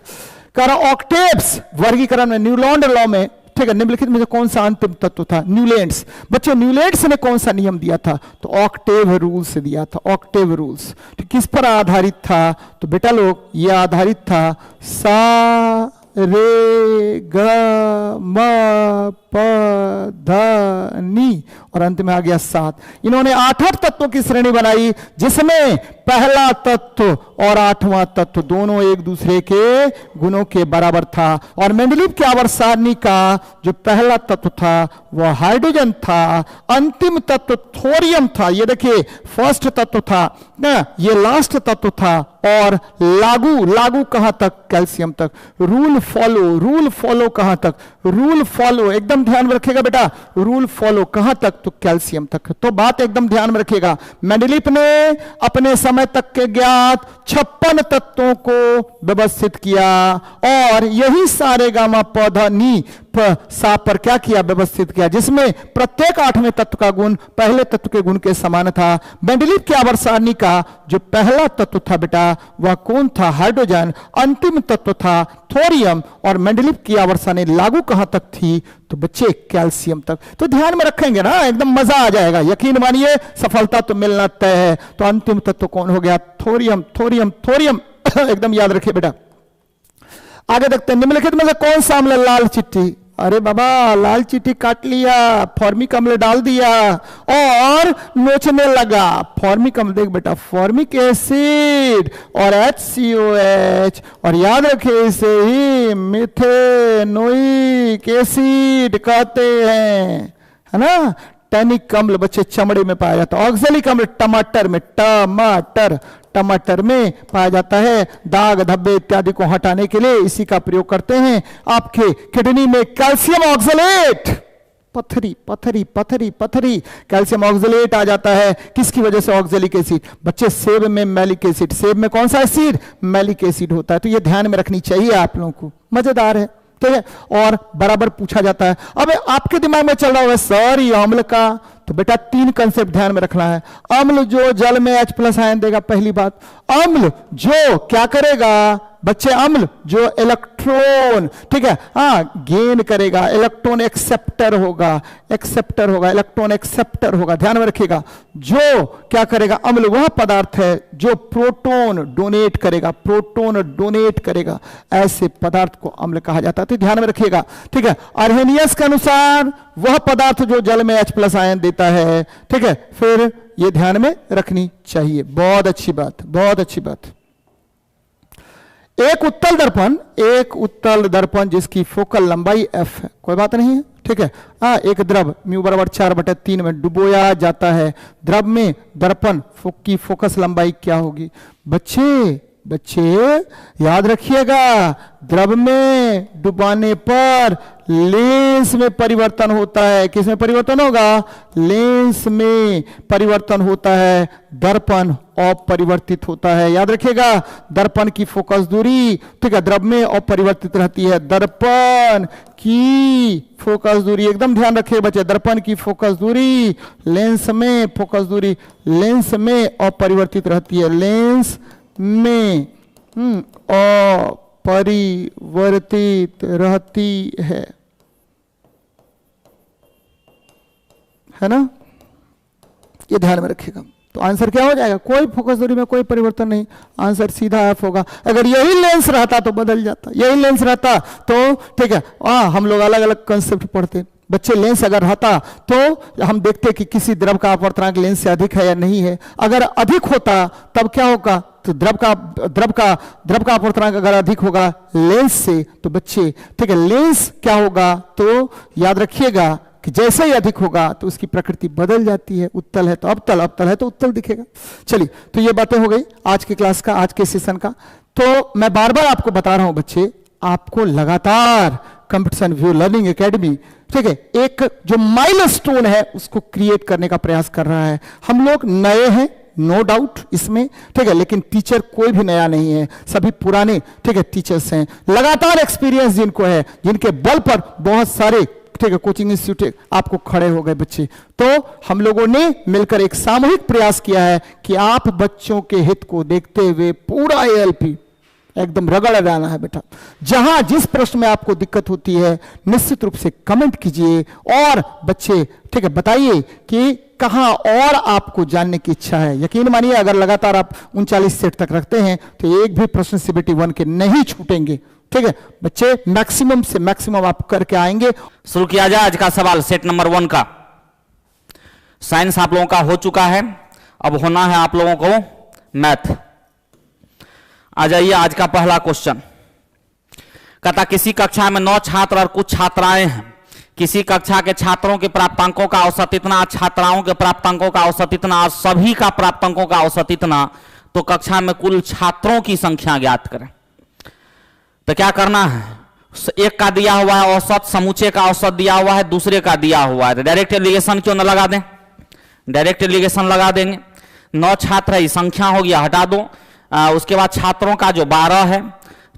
कह रहा ऑक्टेव्स वर्गीकरण में न्यूलैंड लॉ में, ठीक है, निम्नलिखित में से कौन सा अंतिम तत्व था, न्यूलैंड्स। बच्चों न्यूलैंड्स ने कौन सा नियम दिया था, तो ऑक्टेव रूल्स दिया था, ऑक्टेव रूल्स। तो किस पर आधारित था, तो बेटा लोग ये आधारित था सा रे ग म प ध नी, और अंत में आ गया 7। इन्होंने 8 तत्वों की श्रेणी बनाई, जिसमें पहला तत्व और 8वां तत्व दोनों एक दूसरे के गुणों के बराबर था। और मेंडलीव की आवर्त सारणी का जो पहला तत्व था वह हाइड्रोजन था, अंतिम तत्व थोरियम था। ये देखिए फर्स्ट तत्व था ना, ये लास्ट तत्व था, और लागू कहां तक, कैल्शियम तक। रूल फॉलो कहां तक, रूल फॉलो एकदम ध्यान में रखिएगा बेटा, रूल फॉलो कहां तक, तो कैल्शियम तक। तो बात एकदम ध्यान में रखिएगा। मेंडलीव ने अपने समय तक के ज्ञात 56 तत्वों को व्यवस्थित किया, और यही सारे गामा पौधा नी सा पर क्या किया, व्यवस्थित किया, जिसमें प्रत्येक 8वें तत्व का गुण पहले तत्व के गुण के समान था। मेंडलीव की आवर्त सारणी का जो पहला तत्व था बेटा वह कौन था, हाइड्रोजन, अंतिम तत्व था थोरियम, और मेंडलीव की आवर्त सारणी लागू कहां तक थी, तो बच्चे कैल्शियम तक। तो ध्यान में रखेंगे ना, एकदम मजा आ जाएगा, यकीन मानिए सफलता तो मिलना तय है। तो अंतिम तत्व कौन हो गया, थोरियम, थोरियम, थोरियम एकदम याद रखिए बेटा। आगे देखते हैं, निम्नलिखित में से कौन सा अम्ल लाल चिट्ठी, अरे बाबा लाल चिट्ठी काट लिया, फॉर्मिक अम्ल डाल दिया और नोचने लगा। फॉर्मिक अम्ल देख बेटा, फॉर्मिक एसिड और HCOH, और याद रखिए इसे ही मिथेनोइक एसिड कहते हैं, है ना। टैनिक अम्ल बच्चे चमड़े में पाया जाता है। ऑक्जेलिक अम्ल टमाटर में, टमाटर में पाया जाता है। दाग धब्बे इत्यादि को हटाने के लिए इसी का प्रयोग करते हैं। आपके किडनी में कैल्शियम ऑक्सलेट, पथरी कैल्शियम ऑक्सलेट आ जाता है। किसकी वजह से, ऑक्जेलिक एसिड। बच्चे सेब में मैलिक एसिड, सेब में कौन सा एसिड, मैलिक एसिड होता है। तो ये ध्यान में रखनी चाहिए आप लोगों को, मजेदार है, ठीक है। और बराबर पूछा जाता है। अब आपके दिमाग में चल रहा होगा सर ये अम्ल का, तो बेटा 3 कंसेप्ट ध्यान में रखना है। अम्ल जो जल में H+ आयन देगा, पहली बात। अम्ल जो क्या करेगा बच्चे, अम्ल जो इलेक्ट्रॉन, ठीक है, हाँ गेन करेगा, इलेक्ट्रॉन एक्सेप्टर होगा, इलेक्ट्रॉन एक्सेप्टर होगा। ध्यान में रखिएगा, जो क्या करेगा, अम्ल वह पदार्थ है जो प्रोटॉन डोनेट करेगा, ऐसे पदार्थ को अम्ल कहा जाता है। तो ध्यान में रखिएगा, ठीक है। अर्हेनियस के अनुसार वह पदार्थ जो जल में H+ आयन देता है, ठीक है, फिर ये ध्यान में रखनी चाहिए। बहुत अच्छी बात। एक उत्तल दर्पण जिसकी फोकल लंबाई f है, कोई बात नहीं है, ठीक है। एक द्रव μ = 4/3 में डुबोया जाता है। द्रव में दर्पण की फोकस लंबाई क्या होगी? बच्चे याद रखिएगा, द्रव में डुबाने पर लेंस में परिवर्तन होता है। किस में परिवर्तन होगा? लेंस में परिवर्तन होता है, दर्पण अपरिवर्तित होता है। याद रखिएगा, दर्पण की फोकस दूरी, ठीक है, द्रव में अपरिवर्तित रहती है। दर्पण की फोकस दूरी, एकदम ध्यान रखिए बच्चे, दर्पण की फोकस दूरी लेंस में अपरिवर्तित रहती है, लेंस में अपरिवर्तित रहती है ना, ये ध्यान में रखिएगा। तो आंसर क्या हो जाएगा? कोई फोकस दूरी में कोई परिवर्तन नहीं, आंसर सीधा F होगा। अगर यही लेंस रहता तो बदल जाता, यही लेंस रहता तो ठीक है, हम लोग अलग अलग कंसेप्ट पढ़ते। बच्चे, लेंस अगर रहता तो हम देखते कि किसी द्रव का अपवर्तनांक लेंस से अधिक है या नहीं है। अगर अधिक होता तब क्या होगा? तो द्रव का अपवर्तनांक अगर अधिक होगा लेंस से, तो बच्चे ठीक है, लेंस क्या होगा? तो याद रखिएगा कि जैसे ही अधिक होगा तो उसकी प्रकृति बदल जाती है। उत्तल है तो अवतल है तो उत्तल दिखेगा। चलिए, तो ये बातें हो गई आज की क्लास का, आज के सेशन का। तो मैं बार बार आपको बता रहा हूं बच्चे, आपको लगातार कंपटीशन व्यू लर्निंग एकेडमी, ठीक है, एक जो माइलस्टोन है उसको क्रिएट करने का प्रयास कर रहा है। हम लोग नए हैं, नो डाउट इसमें, ठीक है, लेकिन टीचर कोई भी नया नहीं है, सभी पुराने ठीक है टीचर्स हैं। लगातार एक्सपीरियंस जिनको है, जिनके बल पर बहुत सारे ठीक है कोचिंग इंस्टीट्यूट आपको खड़े हो गए बच्चे। तो हम लोगों ने मिलकर एक सामूहिक प्रयास किया है कि आप बच्चों के हित को देखते हुए पूरा ALP एकदम रगड़ डालना है बेटा। जहां जिस प्रश्न में आपको दिक्कत होती है निश्चित रूप से कमेंट कीजिए और बच्चे ठीक है बताइए कि कहां और आपको जानने की इच्छा है। यकीन मानिए, अगर लगातार आप 39 सेट तक रखते हैं तो एक भी प्रश्न CBT 1 के नहीं छूटेंगे। ठीक है बच्चे, मैक्सिमम से मैक्सिमम आप करके आएंगे। शुरू किया जाए आज का सवाल, सेट नंबर 1 का। साइंस आप लोगों का हो चुका है, अब होना है आप लोगों को मैथ। आ जाइए, आज का पहला क्वेश्चन कहता, किसी कक्षा में 9 छात्र और कुछ छात्राएं हैं। किसी कक्षा के छात्रों के प्राप्तांकों का औसत इतना, छात्राओं के प्राप्तांकों का औसत इतना और सभी का प्राप्तांकों का औसत इतना, तो कक्षा में कुल छात्रों की संख्या ज्ञात करें। तो क्या करना है, एक का दिया हुआ है औसत, समूचे का औसत दिया हुआ है, दूसरे का दिया हुआ है, तो डायरेक्ट एलिगेशन क्यों न लगा दें, डायरेक्ट एलिगेशन लगा देंगे। 9 छात्र है, संख्या हो गया, हटा दो। उसके बाद छात्रों का जो 12 है,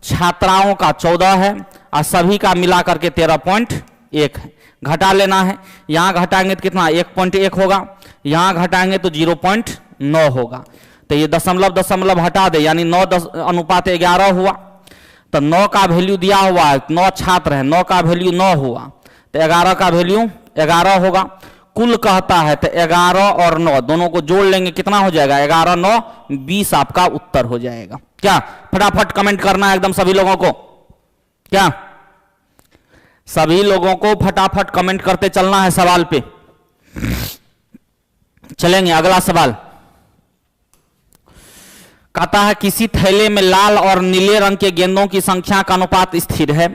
छात्राओं का 14 है और सभी का मिला करके 13.1 है। घटा लेना है, यहां घटाएंगे तो कितना 1.1 होगा, यहां घटाएंगे तो 0.9 होगा। तो ये दशमलव हटा दे, यानी 9:11 हुआ। तो 9 का वैल्यू दिया हुआ है, 9 छात्र है, 9 का वैल्यू 9 हुआ, तो 11 का वैल्यू 11 होगा। कुल कहता है तो 11 और 9 दोनों को जोड़ लेंगे, कितना हो जाएगा 11 9 20 आपका उत्तर हो जाएगा। क्या फटाफट कमेंट करना है एकदम सभी लोगों को, क्या सभी लोगों को फटाफट कमेंट करते चलना है सवाल पे। चलेंगे अगला सवाल। कहता है, किसी थैले में लाल और नीले रंग के गेंदों की संख्या का अनुपात स्थिर है।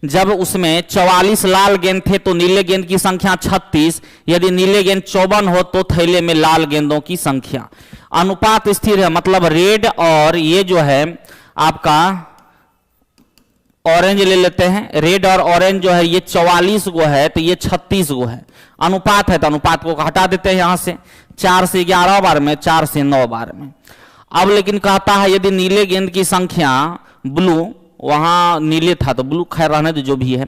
जब उसमें 44 लाल गेंद थे तो नीले गेंद की संख्या 36। यदि नीले गेंद 54 हो तो थैले में लाल गेंदों की संख्या। अनुपात स्थिर है मतलब रेड और ये जो है आपका ऑरेंज ले लेते हैं, रेड और ऑरेंज जो है ये 44 गो है तो ये 36 गो है। अनुपात है तो अनुपात को हटा देते हैं यहां से, 4 से 11 बार में, 4 से 9 बार में। अब लेकिन कहता है यदि नीले गेंद की संख्या, ब्लू वहां नीले था तो ब्लू खैर रहने दो जो भी है,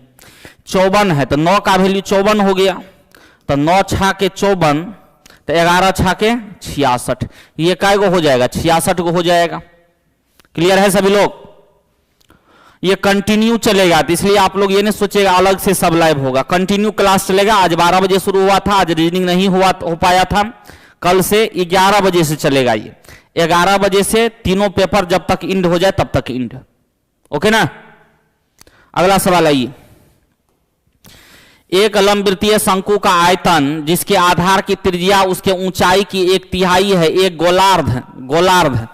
54 है तो 9 का वैल्यू 54 हो गया, तो 9 छा के 54 तो 11 छा के 66, ये काय को हो जाएगा 66 को हो जाएगा। क्लियर है सभी लोग? ये कंटिन्यू चलेगा, तो इसलिए आप लोग ये नहीं सोचेगा अलग से सब लाइव होगा, कंटिन्यू क्लास चलेगा। आज 12 बजे शुरू हुआ था, आज रीजनिंग नहीं हो पाया था, कल से 11 बजे से चलेगा। ये 11 बजे से तीनों पेपर जब तक इंड हो जाए तब तक इंड, ओके ना। अगला सवाल आइए, एक लंबवृत्तीय शंकु का आयतन जिसके आधार की त्रिज्या उसके ऊंचाई की 1/3 है, एक गोलार्ध।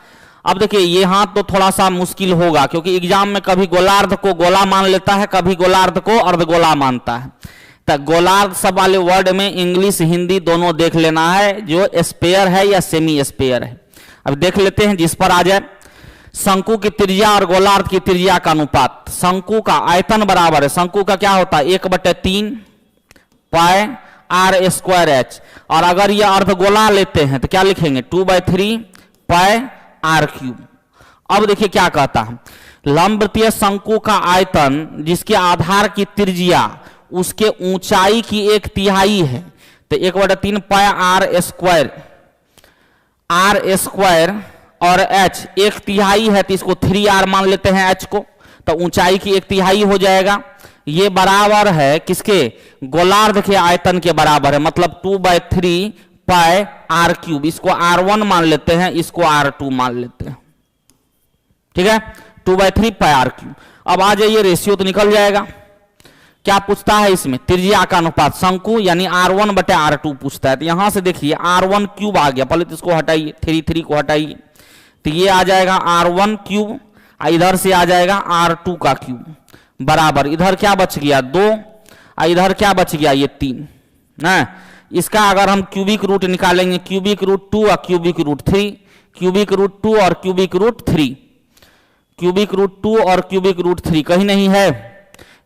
अब देखिए यहां तो थोड़ा सा मुश्किल होगा, क्योंकि एग्जाम में कभी गोलार्ध को गोला मान लेता है, कभी गोलार्ध को अर्धगोला मानता है। तो गोलार्ध सब वाले वर्ड में इंग्लिश हिंदी दोनों देख लेना है, जो स्पेयर है या सेमी स्पेयर है। अब देख लेते हैं जिस पर आ जाए। शंकु की त्रिज्या और गोलार्ध की त्रिज्या का अनुपात, शंकु का आयतन बराबर है, शंकु का क्या होता है 1/3 पाई आर स्क्वायर एच, और अगर ये अर्धगोला लेते हैं तो क्या लिखेंगे 2/3 पाई आर क्यूब। अब देखिए क्या कहता है, लंबवृत्तीय शंकु का आयतन जिसके आधार की त्रिज्या उसके ऊंचाई की 1/3 है, तो 1/3 पाई आर स्क्वायर और h 1/3 है, तो इसको 3r मान लेते हैं h को, तो ऊंचाई की 1/3 हो जाएगा। ये बराबर है किसके, गोलार्ध के आयतन के बराबर है, मतलब 2/3 पाई आर क्यूब। इसको r1 मान लेते हैं, इसको r2 मान लेते हैं, ठीक है, 2/3 पाई आर क्यूब। अब आ जाइए, रेशियो तो निकल जाएगा। क्या पूछता है इसमें, त्रिज्या का अनुपात शंकु यानी r1/r2 पूछता है। तो यहां से देखिए r1 क्यूब आ गया, पहले तो इसको हटाइए, 3 को हटाइए, तो ये आ जाएगा r1 क्यूब, इधर से आ जाएगा r2 का क्यूब बराबर, इधर क्या बच गया 2, इधर क्या बच गया ये 3 ना। इसका अगर हम क्यूबिक रूट निकालेंगे, क्यूबिक रूट 2 और क्यूबिक रूट 3, क्यूबिक रूट 2 और क्यूबिक रूट 3, क्यूबिक रूट 2 और क्यूबिक रूट 3 कहीं नहीं है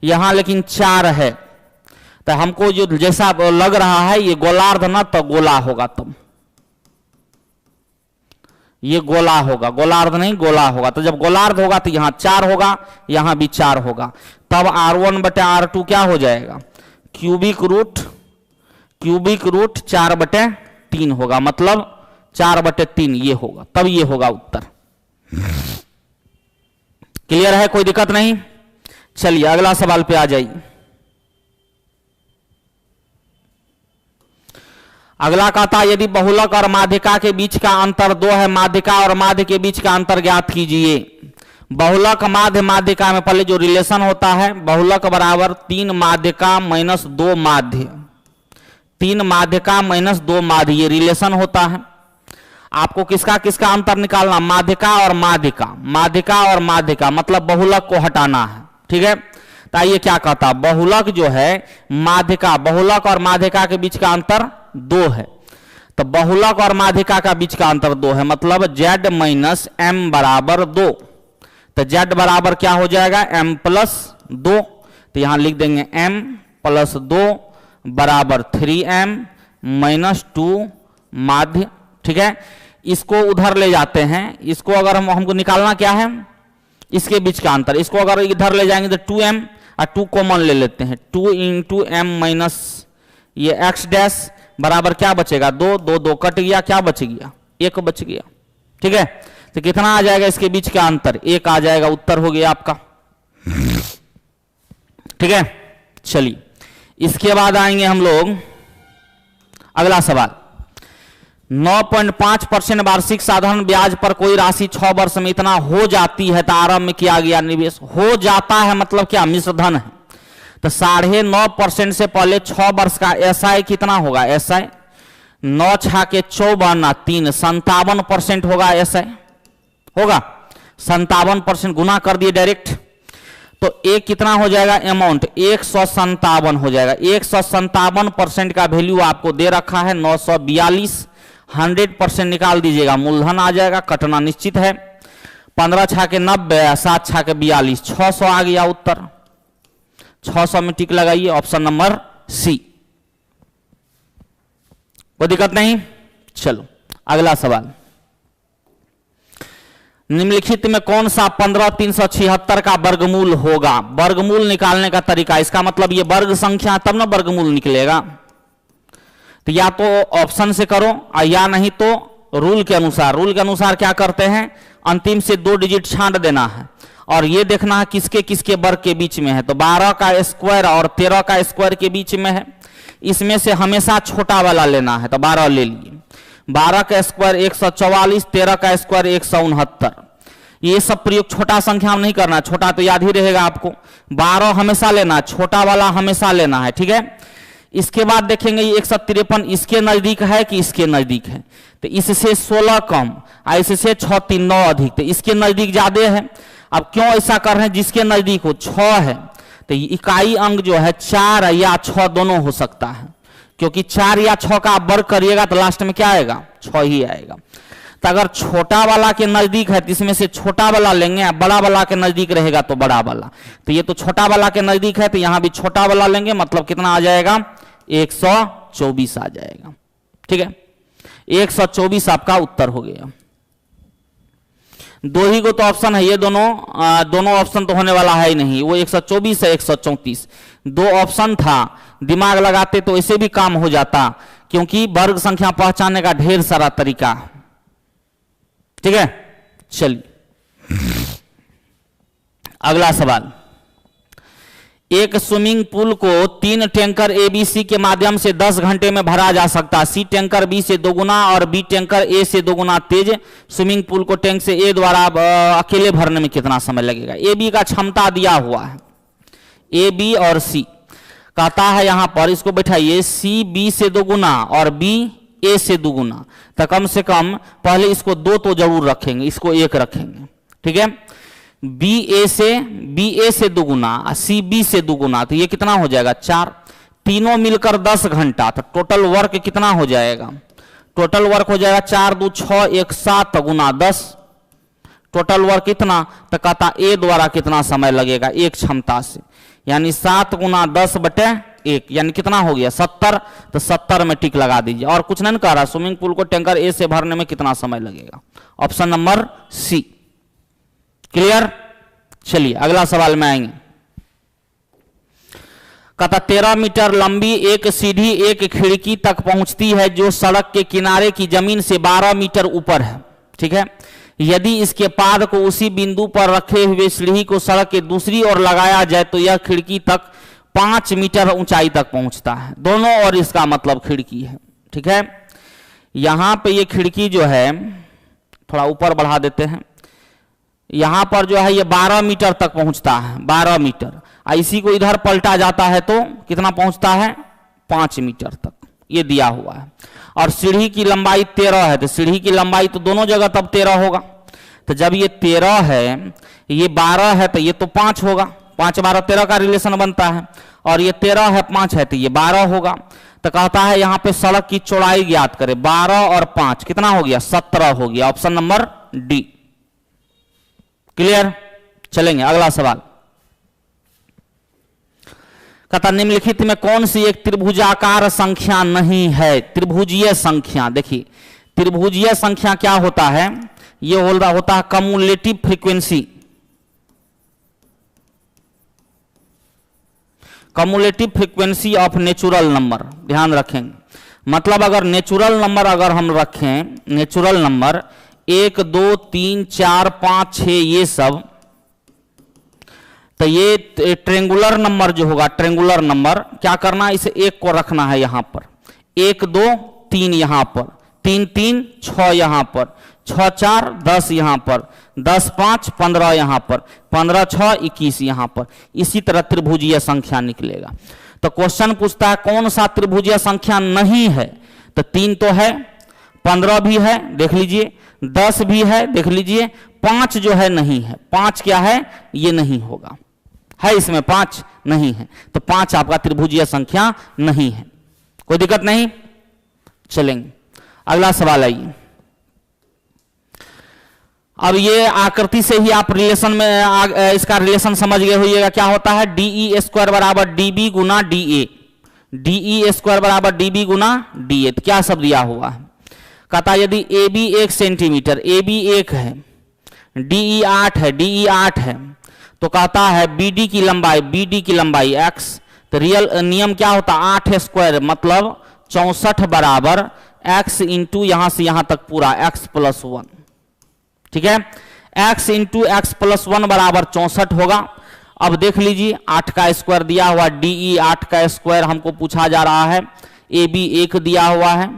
यहां, लेकिन 4 है। तो हमको जो जैसा लग रहा है ये गोलार्ध ना, तो गोला होगा, तब ये गोला होगा, गोलार्ध नहीं गोला होगा। तो जब गोलार्ध होगा तो यहां 4 होगा, यहां भी 4 होगा, तब r1/r2 क्या हो जाएगा, क्यूबिक रूट 4/3 होगा, मतलब 4/3 ये होगा, तब ये होगा उत्तर। क्लियर है, कोई दिक्कत नहीं। चलिए अगला सवाल पे आ जाइए। अगला कहता यदि बहुलक और माध्यिका के बीच का अंतर 2 है, माध्यिका और माध्य के बीच का अंतर ज्ञात कीजिए। बहुलक माध्य माध्यिका में पहले जो रिलेशन होता है, बहुलक बराबर 3 माध्यिका माइनस 2 माध्य, 3 माध्यिका माइनस 2 माध्य, ये रिलेशन होता है। आपको किसका किसका अंतर निकालना, माध्यिका और माध्यिका, माध्यिका और माध्यिका, मतलब बहुलक को हटाना है, ठीक है। तो आइए क्या कहता, बहुलक जो है माध्यिका, बहुलक और माध्यिका के बीच का अंतर 2 है, तो बहुलक और माध्यिका का बीच का अंतर 2 है, मतलब z माइनस m बराबर 2, तो z बराबर क्या हो जाएगा m प्लस 2, तो यहां लिख देंगे m प्लस 2 बराबर 3m माइनस 2 माध्य, ठीक है। इसको उधर ले जाते हैं, इसको अगर हमको निकालना क्या है, इसके बीच का अंतर, इसको अगर इधर ले जाएंगे तो 2m और 2 कॉमन ले लेते हैं, 2 इंटू m माइनस ये x डैश बराबर क्या बचेगा 2, 2 2 कट गया, क्या बच गया 1 बच गया, ठीक है। तो कितना आ जाएगा इसके बीच का अंतर, 1 आ जाएगा, उत्तर हो गया आपका, ठीक है। चलिए इसके बाद आएंगे हम लोग अगला सवाल। 9.5% वार्षिक साधारण ब्याज पर कोई राशि 6 वर्ष में इतना हो जाती है, तो आरंभ में किया गया निवेश हो जाता है, मतलब क्या मिश्र धन है, तो 9.5% से पहले 6 वर्ष का एसआई कितना होगा, एसआई 9 6 के 54 3 57% होगा, एसआई होगा 57%, गुना कर दिए डायरेक्ट, तो एक कितना हो जाएगा अमाउंट 157 हो जाएगा। 157% का वैल्यू आपको दे रखा है 942, 100% निकाल दीजिएगा, मूलधन आ जाएगा, कटना निश्चित है। 15 6 के 90, 7 6 के 42, 600 आ गया उत्तर, 600 में टिक लगाइए, ऑप्शन नंबर सी, कोई दिक्कत नहीं। चलो अगला सवाल, निम्नलिखित में कौन सा 15,376 का वर्गमूल होगा। वर्गमूल निकालने का तरीका, इसका मतलब ये वर्ग संख्या तब ना वर्गमूल निकलेगा, तो या तो ऑप्शन से करो या नहीं तो रूल के अनुसार। रूल के अनुसार क्या करते हैं, अंतिम से 2 डिजिट छांट देना है और ये देखना है किसके किसके वर्ग के बीच में है। तो 12 का स्क्वायर और 13 का स्क्वायर के बीच में है, इसमें से हमेशा छोटा वाला लेना है। तो 12 ले लिए, 12 का स्क्वायर 144, 13 का स्क्वायर 169। ये सब प्रयोग छोटा संख्या में नहीं करना, छोटा तो याद ही रहेगा आपको। 12 हमेशा लेना, छोटा वाला हमेशा लेना है, ठीक है। इसके बाद देखेंगे ये 153 इसके नजदीक है कि इसके नजदीक है। तो इससे 16 कम और इससे 6 3 9 अधिक, तो इसके नजदीक ज्यादा है। अब क्यों ऐसा कर रहे हैं, जिसके नजदीक हो 6 है तो इकाई अंक जो है 4 या 6 दोनों हो सकता है, क्योंकि 4 या 6 का आप वर्ग करिएगा तो लास्ट में क्या आएगा, 6 ही आएगा। तो अगर छोटा वाला के नजदीक है तो इसमें से छोटा वाला लेंगे, बड़ा वाला के नजदीक रहेगा तो बड़ा वाला। तो ये तो छोटा वाला के नजदीक है तो यहां भी छोटा वाला लेंगे, मतलब कितना आ जाएगा, 124 आ जाएगा, ठीक है। 124 आपका उत्तर हो गया। दो ही को तो ऑप्शन है, ये दोनों ऑप्शन तो होने वाला है ही नहीं। वो 124 है 134, 2 ऑप्शन था, दिमाग लगाते तो ऐसे भी काम हो जाता, क्योंकि वर्ग संख्या पहचानने का ढेर सारा तरीका है, ठीक है। चलिए अगला सवाल, एक स्विमिंग पूल को 3 टैंकर ABC के माध्यम से 10 घंटे में भरा जा सकता है। C टैंकर B से 2 गुना और B टैंकर A से 2 गुना तेज स्विमिंग पूल को टैंक से A द्वारा अकेले भरने में कितना समय लगेगा। AB का क्षमता दिया हुआ है, AB और C कहता है यहां पर, इसको बैठाइए, C B से 2 गुना और B A से 2 गुना। तो कम से कम पहले इसको 2 तो जरूर रखेंगे, इसको 1 रखेंगे, ठीक है। BA से 2 गुना, CB से 2 गुना, तो ये कितना हो जाएगा, 4। तीनों मिलकर 10 घंटा, तो टोटल वर्क कितना हो जाएगा, टोटल वर्क हो जाएगा 4 2 6 1 7 गुना 10। टोटल वर्क कितना, तो कहता A द्वारा कितना समय लगेगा एक क्षमता से, यानी 7 गुना 10 बटे 1, यानी कितना हो गया 70। तो 70 में टिक लगा दीजिए, और कुछ नहीं कह रहा, स्विमिंग पूल को टैंकर A से भरने में कितना समय लगेगा, ऑप्शन नंबर C। क्लियर। चलिए अगला सवाल में आएंगे। कहता 13 मीटर लंबी एक सीढ़ी एक खिड़की तक पहुंचती है जो सड़क के किनारे की जमीन से 12 मीटर ऊपर है, ठीक है। यदि इसके पाद को उसी बिंदु पर रखे हुए सीढ़ी को सड़क के दूसरी ओर लगाया जाए तो यह खिड़की तक 5 मीटर ऊंचाई तक पहुंचता है। दोनों और इसका मतलब खिड़की है, ठीक है। यहां पे ये खिड़की जो है, थोड़ा ऊपर बढ़ा देते हैं, यहां पर जो है ये 12 मीटर तक पहुंचता है, 12 मीटर। इसी को इधर पलटा जाता है तो कितना पहुंचता है, 5 मीटर तक, ये दिया हुआ है। और सीढ़ी की लंबाई 13 है, तो सीढ़ी की लंबाई तो दोनों जगह तब 13 होगा। तो जब ये 13 है, ये 12 है, तो ये तो 5 होगा, 5 12 13 का रिलेशन बनता है। और ये 13 है 5 है, तो ये 12 होगा। तो कहता है यहां पे सड़क की चौड़ाई ज्ञात करें, 12 और 5 कितना हो गया, 17 हो गया, ऑप्शन नंबर डी। क्लियर। चलेंगे अगला सवाल। कहता निम्नलिखित में कौन सी एक त्रिभुजाकार संख्या नहीं है। त्रिभुजीय संख्या, देखिए त्रिभुजीय संख्या क्या होता है, ये होता है cumulative frequency. Cumulative frequency of natural number, ध्यान रखेंगे। मतलब अगर नेचुरल नंबर अगर हम रखें, नेचुरल नंबर 1 2 3 4 5 6 ये सब, तो ये ट्रेंगुलर नंबर जो होगा, ट्रेंगुलर नंबर क्या करना है, इसे 1 को रखना है यहां पर, 1 2 3 यहां पर, 3 3 6 यहां पर, 6 4 10 यहां पर, 10 5 15 यहां पर, 15 6 21 यहां पर। इसी तरह त्रिभुजीय संख्या निकलेगा। तो क्वेश्चन पूछता है कौन सा त्रिभुजीय संख्या नहीं है, तो 3 तो है, 15 भी है देख लीजिए, 10 भी है देख लीजिए, 5 जो है नहीं है। 5 क्या है, ये नहीं होगा, है इसमें 5 नहीं है, तो 5 आपका त्रिभुजीय संख्या नहीं है। कोई दिक्कत नहीं। चलेंगे अगला सवाल आइए। अब ये आकृति से ही आप रिलेशन में इसका रिलेशन समझ गए होइएगा। क्या होता है, DE स्क्वायर बराबर DB गुना DA, DE स्क्वायर बराबर DB गुना DA। तो क्या सब दिया हुआ है, कहता यदि AB 1 सेंटीमीटर, AB 1 है, DE 8 है, DE 8 है, तो कहता है BD की लंबाई x। तो रियल नियम क्या होता है, 8 स्क्वायर मतलब 64 बराबर x इंटू यहां से यहां तक पूरा x + 1, ठीक है। x इंटू एक्स प्लस 1 बराबर 64 होगा। अब देख लीजिए 8 का स्क्वायर दिया हुआ, DE 8 का स्क्वायर हमको पूछा जा रहा है, AB 1 दिया हुआ है,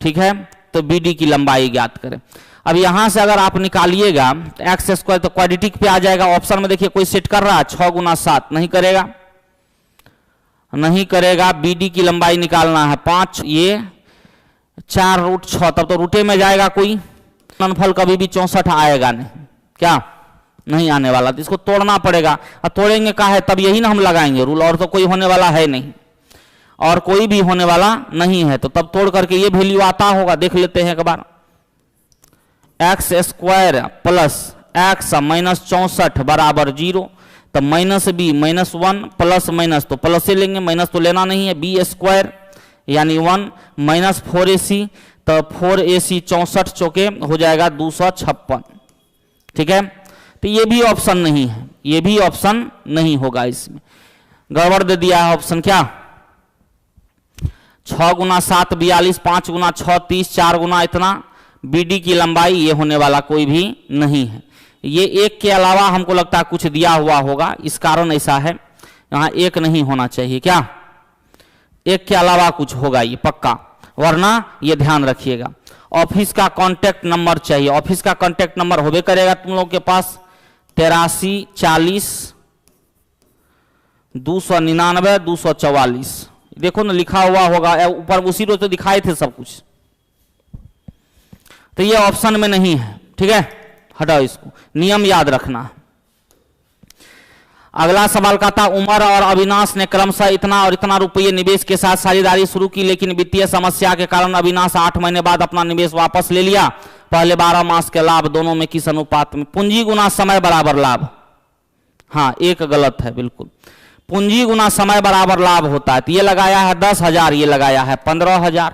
ठीक है। तो BD की लंबाई ज्ञात करें। अब यहां से अगर आप निकालिएगा एक्स स्क्वायर तो क्वाड्रेटिक पे आ जाएगा। ऑप्शन में देखिए कोई सेट कर रहा है 6 गुना 7, नहीं करेगा, नहीं करेगा। BD की लंबाई निकालना है 5, ये 4 रूट 6, तब तो रूटे में जाएगा कोई, गुणनफल कभी भी 64 आएगा नहीं, क्या नहीं आने वाला, तो इसको तोड़ना पड़ेगा। और तोड़ेंगे का है तब यही ना हम लगाएंगे रूल, और तो कोई होने वाला है नहीं, और कोई भी होने वाला नहीं है, तो तब तोड़ करके ये वैल्यू आता होगा। देख लेते हैं एक बार, x square plus x minus 64 बराबर 0, तो minus B minus 1 plus minus तो प्लस से लेंगे, माइनस तो लेना नहीं है। बी स्क्वायर यानी 1 माइनस 4AC, तो 4AC 64 चौके हो जाएगा 256, ठीक है। तो ये भी ऑप्शन नहीं है, ये भी ऑप्शन नहीं होगा, इसमें गड़बड़ दे दिया है ऑप्शन। क्या 6 गुना 7 42, 5 गुना 6 30, 4 गुना इतना, BD की लंबाई ये होने वाला कोई भी नहीं है। ये एक के अलावा हमको लगता है कुछ दिया हुआ होगा, इस कारण ऐसा है, यहाँ एक नहीं होना चाहिए, क्या एक के अलावा कुछ होगा ये पक्का, वरना ये ध्यान रखिएगा। ऑफिस का कांटेक्ट नंबर चाहिए, ऑफिस का कांटेक्ट नंबर होबे करेगा तुम लोग के पास 83 40 299 244, देखो ना लिखा हुआ होगा ऊपर, उसी रोज तो दिखाए थे सब कुछ, तो ये ऑप्शन में नहीं है, ठीक है, हटाओ इसको, नियम याद रखना। अगला सवाल का था, उमर और अविनाश ने क्रमशः इतना और इतना रुपये निवेश के साथ साझेदारी शुरू की, लेकिन वित्तीय समस्या के कारण अविनाश 8 महीने बाद अपना निवेश वापस ले लिया। पहले 12 मास के लाभ दोनों में किस अनुपात में? पूंजी गुना समय बराबर लाभ, हाँ एक गलत है बिल्कुल, पूंजी गुना समय बराबर लाभ होता है। तो ये लगाया है 10,000, ये लगाया है 15,000।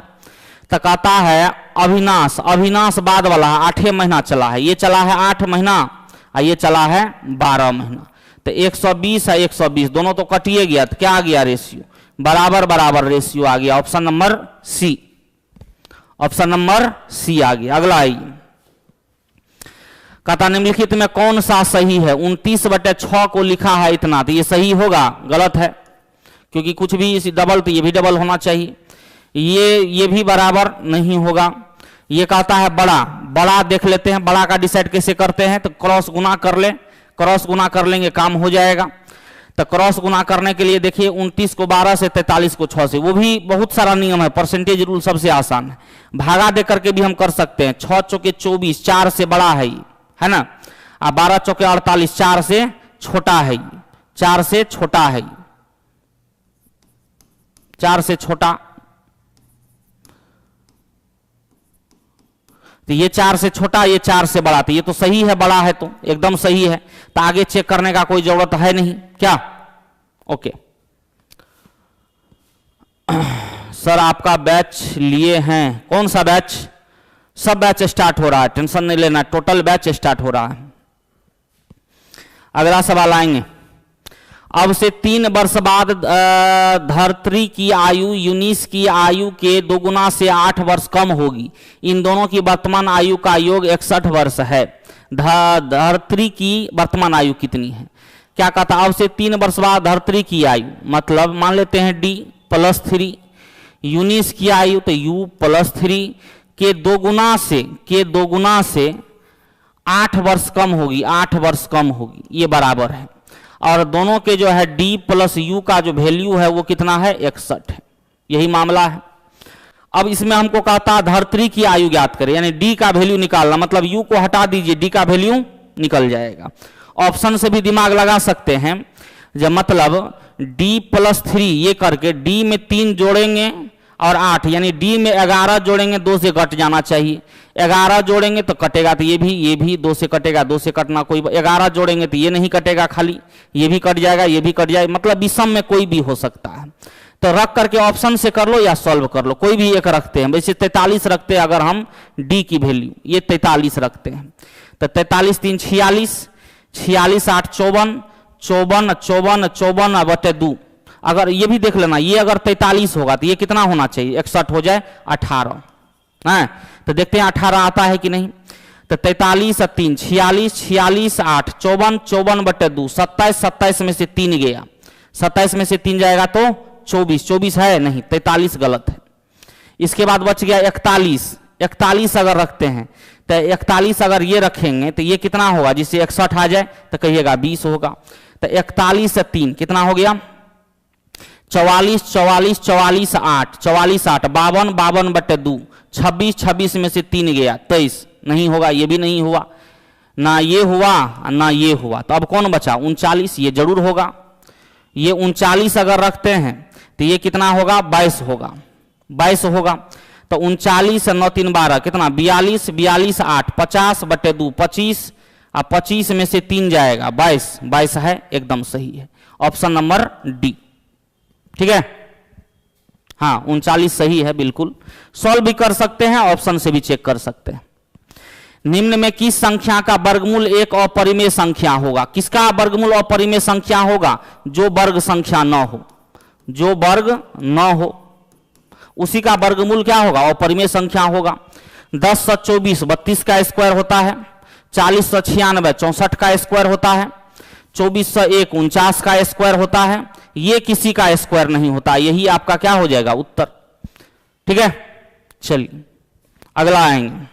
तो कहता है अविनाश, अविनाश बाद वाला 8 महीना चला है, ये चला है 8 महीना और ये चला है 12 महीना, तो 120 है 120 दोनों तो कटिए गया, तो क्या आ गया रेशियो, बराबर बराबर रेशियो आ गया। Option number C, option number C आ गया। अगला आइए, कहता निम्नलिखित में कौन सा सही है? 29/6 को लिखा है इतना, तो ये सही होगा? गलत है, क्योंकि कुछ भी इसी डबल तो ये भी डबल होना चाहिए, ये भी बराबर नहीं होगा। ये कहता है बड़ा, बड़ा देख लेते हैं, बड़ा का डिसाइड कैसे करते हैं, तो क्रॉस गुना कर ले, क्रॉस गुना कर लेंगे काम हो जाएगा। तो क्रॉस गुना करने के लिए देखिए 29 को 12 से, 43 को 6 से, वो भी बहुत सारा नियम है, परसेंटेज रूल सबसे आसान है, भागा दे करके भी हम कर सकते हैं। 6 चौके 24, 4 से बड़ा है ना, 12 चौके 48, 4 से छोटा है, 4 से छोटा है, 4 से छोटा, तो ये 4 से छोटा, ये 4 से बड़ा, तो ये तो सही है, बड़ा है तो एकदम सही है, तो आगे चेक करने का कोई जरूरत है नहीं, क्या? ओके सर आपका बैच लिए हैं, कौन सा बैच? सब बैच स्टार्ट हो रहा है, टेंशन नहीं लेना, टोटल बैच स्टार्ट हो रहा है। अगला सवाल आएंगे, अब से 3 वर्ष बाद धरित्री की आयु यूनिस की आयु के 2 गुना से 8 वर्ष कम होगी। इन दोनों की वर्तमान आयु का योग 61 वर्ष है। धरित्री की वर्तमान आयु कितनी है? क्या कहता? अब से 3 वर्ष बाद धरित्री की आयु, मतलब मान लेते हैं D+3, यूनिस की आयु तो U+3 के 2 गुना से 8 वर्ष कम होगी, 8 वर्ष कम होगी, ये बराबर है। और दोनों के जो है D प्लस U का जो वैल्यू है वो कितना है? 61 है, यही मामला है। अब इसमें हमको कहता है धरित्री की आयु ज्ञात करें, यानी D का वैल्यू निकालना, मतलब U को हटा दीजिए, D का वैल्यू निकल जाएगा। ऑप्शन से भी दिमाग लगा सकते हैं, जब मतलब D+3 ये करके D में 3 जोड़ेंगे और 8, यानी D में 11 जोड़ेंगे, 2 से कट जाना चाहिए, 11 जोड़ेंगे तो कटेगा, तो ये भी 2 से कटेगा, 2 से कटना कोई, 11 जोड़ेंगे तो ये नहीं कटेगा, खाली ये भी कट जाएगा, ये भी कट जाएगा, मतलब विषम में कोई भी हो सकता है। तो रख करके ऑप्शन से कर लो या सॉल्व कर लो, कोई भी एक रखते हैं, वैसे 43 रखते हैं अगर हम D की वैल्यू, ये 43 रखते हैं, तो 43 3 46, 46 8 54, 54 54 54/2, अगर ये भी देख लेना, ये अगर 43 होगा तो ये कितना होना चाहिए? 61 हो जाए 18 है, तो देखते हैं 18 आता है कि नहीं। तो 43 3 46, 46 8 54, 54/2 27, 27 में से 3 गया, 27 में से 3 जाएगा तो 24, 24 है नहीं, 43 गलत है। इसके बाद बच गया 41, 41 अगर रखते हैं तो 41 अगर ये रखेंगे तो ये कितना होगा, जिससे 61 आ जाए तो कहिएगा 20 होगा। तो 41 से 3 कितना हो गया, 44, 44, 44 8, 44 8 52, 52/2 26, 26 में से 3 गया 23, नहीं होगा, ये भी नहीं हुआ, ना ये हुआ ना ये हुआ। तो अब कौन बचा, 39, ये जरूर होगा। ये 39 अगर रखते हैं तो ये कितना होगा, 22 होगा, 22 होगा। तो 39 9 3 12 कितना, 42, 42 8 50/2 25, और 25 में से 3 जाएगा 22, 22 है, एकदम सही है, ऑप्शन नंबर डी। ठीक है, हाँ 39 सही है, बिल्कुल सॉल्व भी कर सकते हैं, ऑप्शन से भी चेक कर सकते हैं। निम्न में किस संख्या का वर्गमूल एक अपरिमेय संख्या होगा, किसका वर्गमूल अपरिमेय संख्या होगा, जो वर्ग संख्या न हो, जो वर्ग न हो उसी का वर्गमूल क्या होगा, अपरिमेय संख्या होगा। 10 × 24 32 का स्क्वायर होता है, 40 × 96 64 का स्क्वायर होता है, 24 × 1 49 का स्क्वायर होता है, ये किसी का स्क्वायर नहीं होता, यही आपका क्या हो जाएगा उत्तर। ठीक है, चलिए अगला आएंगे।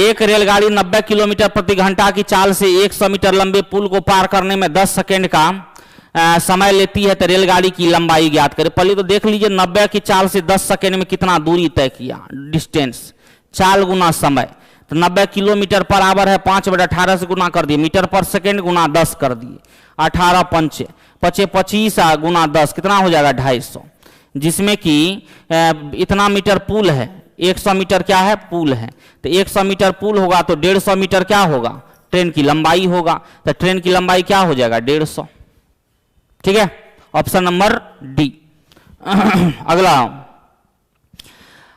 एक रेलगाड़ी 90 किलोमीटर प्रति घंटा की चाल से 100 मीटर लंबे पुल को पार करने में 10 सेकेंड का समय लेती है, तो रेलगाड़ी की लंबाई ज्ञात करें। पहले तो देख लीजिए 90 की चाल से 10 सेकेंड में कितना दूरी तय किया, डिस्टेंस, चाल गुना समय। तो 90 किलोमीटर पर आवर है, 5/18 से गुना कर दिए, मीटर पर सेकेंड गुना 10 कर दिए, 18 पंचे 25 गुना 10 कितना हो जाएगा 250, जिसमें कि इतना मीटर पुल है, 100 मीटर क्या है पुल है, तो 100 मीटर पुल होगा तो 150 मीटर क्या होगा, ट्रेन की लंबाई होगा, तो ट्रेन की लंबाई क्या हो जाएगा 150। ठीक है, ऑप्शन नंबर डी। अगला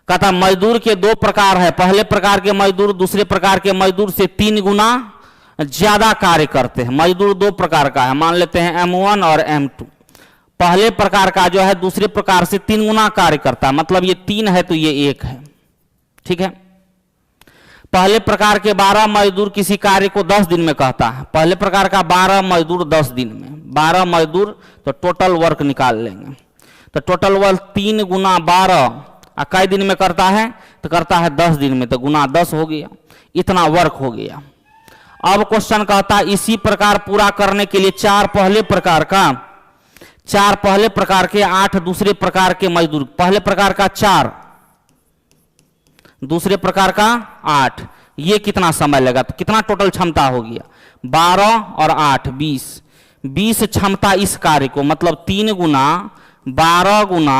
कहता मजदूर के 2 प्रकार है, पहले प्रकार के मजदूर दूसरे प्रकार के मजदूर से 3 गुना ज्यादा कार्य करते हैं। मजदूर 2 प्रकार का है, मान लेते हैं M1 और M2। पहले प्रकार का जो है दूसरे प्रकार से 3 गुना कार्य करता है, मतलब ये 3 है तो ये 1 है। ठीक है, पहले प्रकार के 12 मजदूर किसी कार्य को 10 दिन में कहता है, पहले प्रकार का 12 मजदूर 10 दिन में, 12 मजदूर तो टोटल वर्क निकाल लेंगे, तो टोटल वर्क 3 गुना 12 कई दिन में करता है, तो करता है 10 दिन में, तो गुना 10 हो गया, इतना वर्क हो गया। अब क्वेश्चन कहता है इसी प्रकार पूरा करने के लिए 4 पहले प्रकार का, 4 पहले प्रकार के 8 दूसरे प्रकार के मजदूर, पहले प्रकार का 4 दूसरे प्रकार का 8, ये कितना समय लगा, तो कितना टोटल क्षमता हो गया 12 और 8 20 क्षमता इस कार्य को, मतलब 3 गुना 12 गुना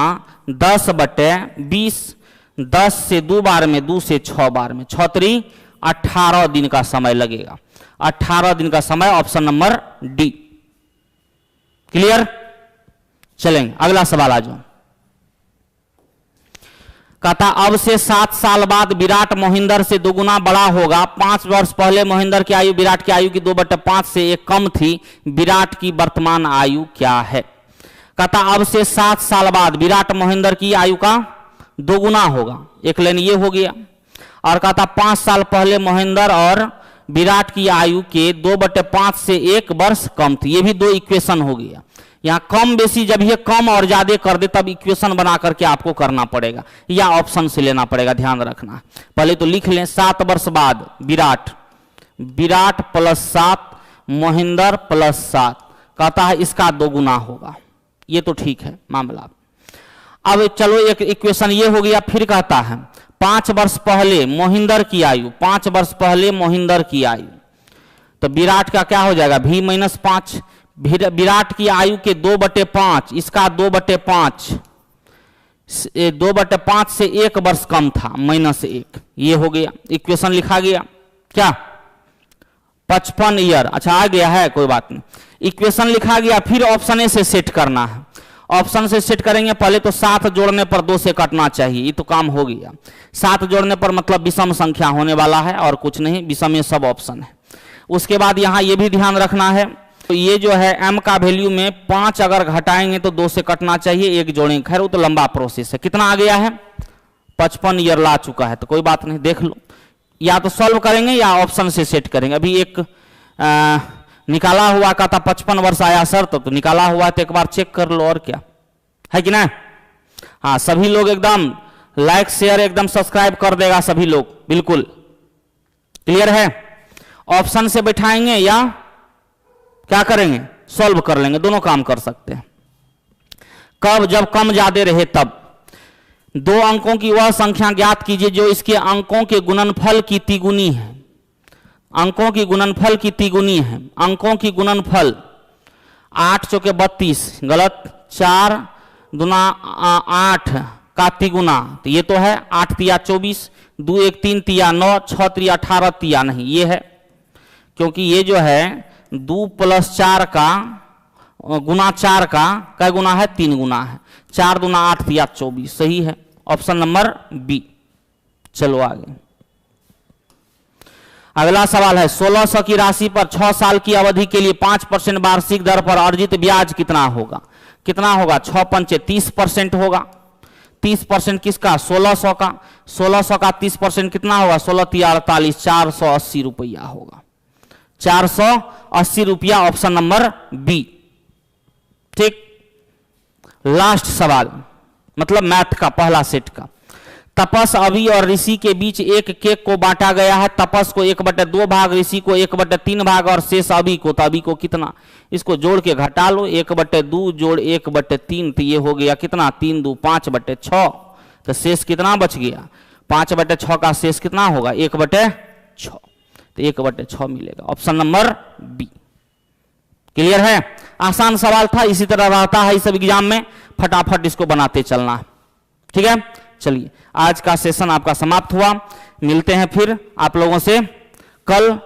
10/20, 10 से 2 बार में 2 से 6 बार में 6 3 18 दिन का समय लगेगा, 18 दिन का समय, ऑप्शन नंबर डी। क्लियर, चलेंगे अगला सवाल आ जाओ। कहता अब से 7 साल बाद विराट मोहिंदर से 2 गुना बड़ा होगा। 5 वर्ष पहले मोहिंदर की आयु विराट की आयु की 2/5 से 1 कम थी, विराट की वर्तमान आयु क्या है। कहता अब से 7 साल बाद विराट मोहिंदर की आयु का 2 गुना होगा, एक लाइन ये हो गया। और कहता 5 साल पहले मोहिंदर और विराट की आयु के 2/5 से 1 वर्ष कम थी, ये भी 2 इक्वेशन हो गया। यहाँ कम बेसी जब ये कम और ज्यादा कर दे तब इक्वेशन बना करके आपको करना पड़ेगा, या ऑप्शन से लेना पड़ेगा, ध्यान रखना। पहले तो लिख लें 7 वर्ष बाद विराट +7 मोहिंदर +7, कहता है इसका 2 गुना होगा, ये तो ठीक है मामला। अब चलो एक इक्वेशन ये हो गया, फिर कहता है 5 वर्ष पहले मोहिंदर की आयु, 5 वर्ष पहले मोहिंदर की आयु, तो विराट का क्या हो जाएगा V-5, विराट की आयु के 2/5, इसका 2/5, 2/5 से 1 वर्ष कम था -1, ये हो गया, इक्वेशन लिखा गया क्या 55 ईयर, अच्छा आ गया है कोई बात नहीं, इक्वेशन लिखा गया। फिर ऑप्शन ए से सेट करना है, ऑप्शन से सेट करेंगे। पहले तो 7 जोड़ने पर 2 से कटना चाहिए, ये तो काम हो गया। 7 जोड़ने पर मतलब विषम संख्या होने वाला है और कुछ नहीं, विषम में सब ऑप्शन है। उसके बाद यहाँ ये भी ध्यान रखना है, तो ये जो है m का वैल्यू में 5 अगर घटाएंगे तो 2 से कटना चाहिए, 1 जोड़ेंगे, खैर वो तो लंबा प्रोसेस है। कितना आ गया है 55 ईयर ला चुका है, तो कोई बात नहीं, देख लो या तो सॉल्व करेंगे या ऑप्शन से सेट करेंगे। अभी एक निकाला हुआ का था 55 वर्ष आया सर, तो निकाला हुआ तो एक बार चेक कर लो, और क्या है कि ना। हाँ, सभी लोग एकदम लाइक शेयर एकदम सब्सक्राइब कर देगा सभी लोग, बिल्कुल क्लियर है। ऑप्शन से बैठाएंगे या क्या करेंगे, सॉल्व कर लेंगे, दोनों काम कर सकते हैं। कब, जब कम ज्यादा रहे तब। 2 अंकों की वह संख्या ज्ञात कीजिए जो इसके अंकों के गुणनफल की तिगुनी है। अंकों की गुणनफल की तिगुनी है। अंकों की गुणनफल 8 चौके 32, गलत, 4 दूना 8 का तिगुना, तो ये तो है 8 तिया 24, 2 1 3 तिया 9, 6 3 18 तिया नहीं, ये है, क्योंकि ये जो है 2 + 4 का गुना 4 का क्या गुना है, 3 गुना है। 4 दूना 8 तिया 24, सही है, ऑप्शन नंबर बी। चलो आगे, अगला सवाल है 1600 की राशि पर 6 साल की अवधि के लिए 5% वार्षिक दर पर अर्जित ब्याज कितना होगा। कितना होगा, 6 पंचे 30% होगा। 30% किसका, 1600 का। 1600 का 30% कितना होगा, 16 तिया 48, 480 रुपया होगा। 480 रुपया, ऑप्शन नंबर बी। ठीक, लास्ट सवाल, मतलब मैथ का पहला सेट का। तपस, अभी और ऋषि के बीच एक केक को बांटा गया है। तपस को 1/2 भाग, ऋषि को 1/3 भाग और शेष अभी को, तो अभी को कितना, इसको जोड़ के घटा लो, 1/2 जोड़ 1/3, तो ये हो गया कितना, 3 2 5/6, तो शेष कितना बच गया, 5/6 का शेष कितना होगा, 1/6, तो 1/6 मिलेगा, ऑप्शन नंबर बी। क्लियर है, आसान सवाल था, इसी तरह रहता है इस सब एग्जाम में, फटाफट इसको बनाते चलना है। ठीक है, चलिए आज का सेशन आपका समाप्त हुआ, मिलते हैं फिर आप लोगों से कल।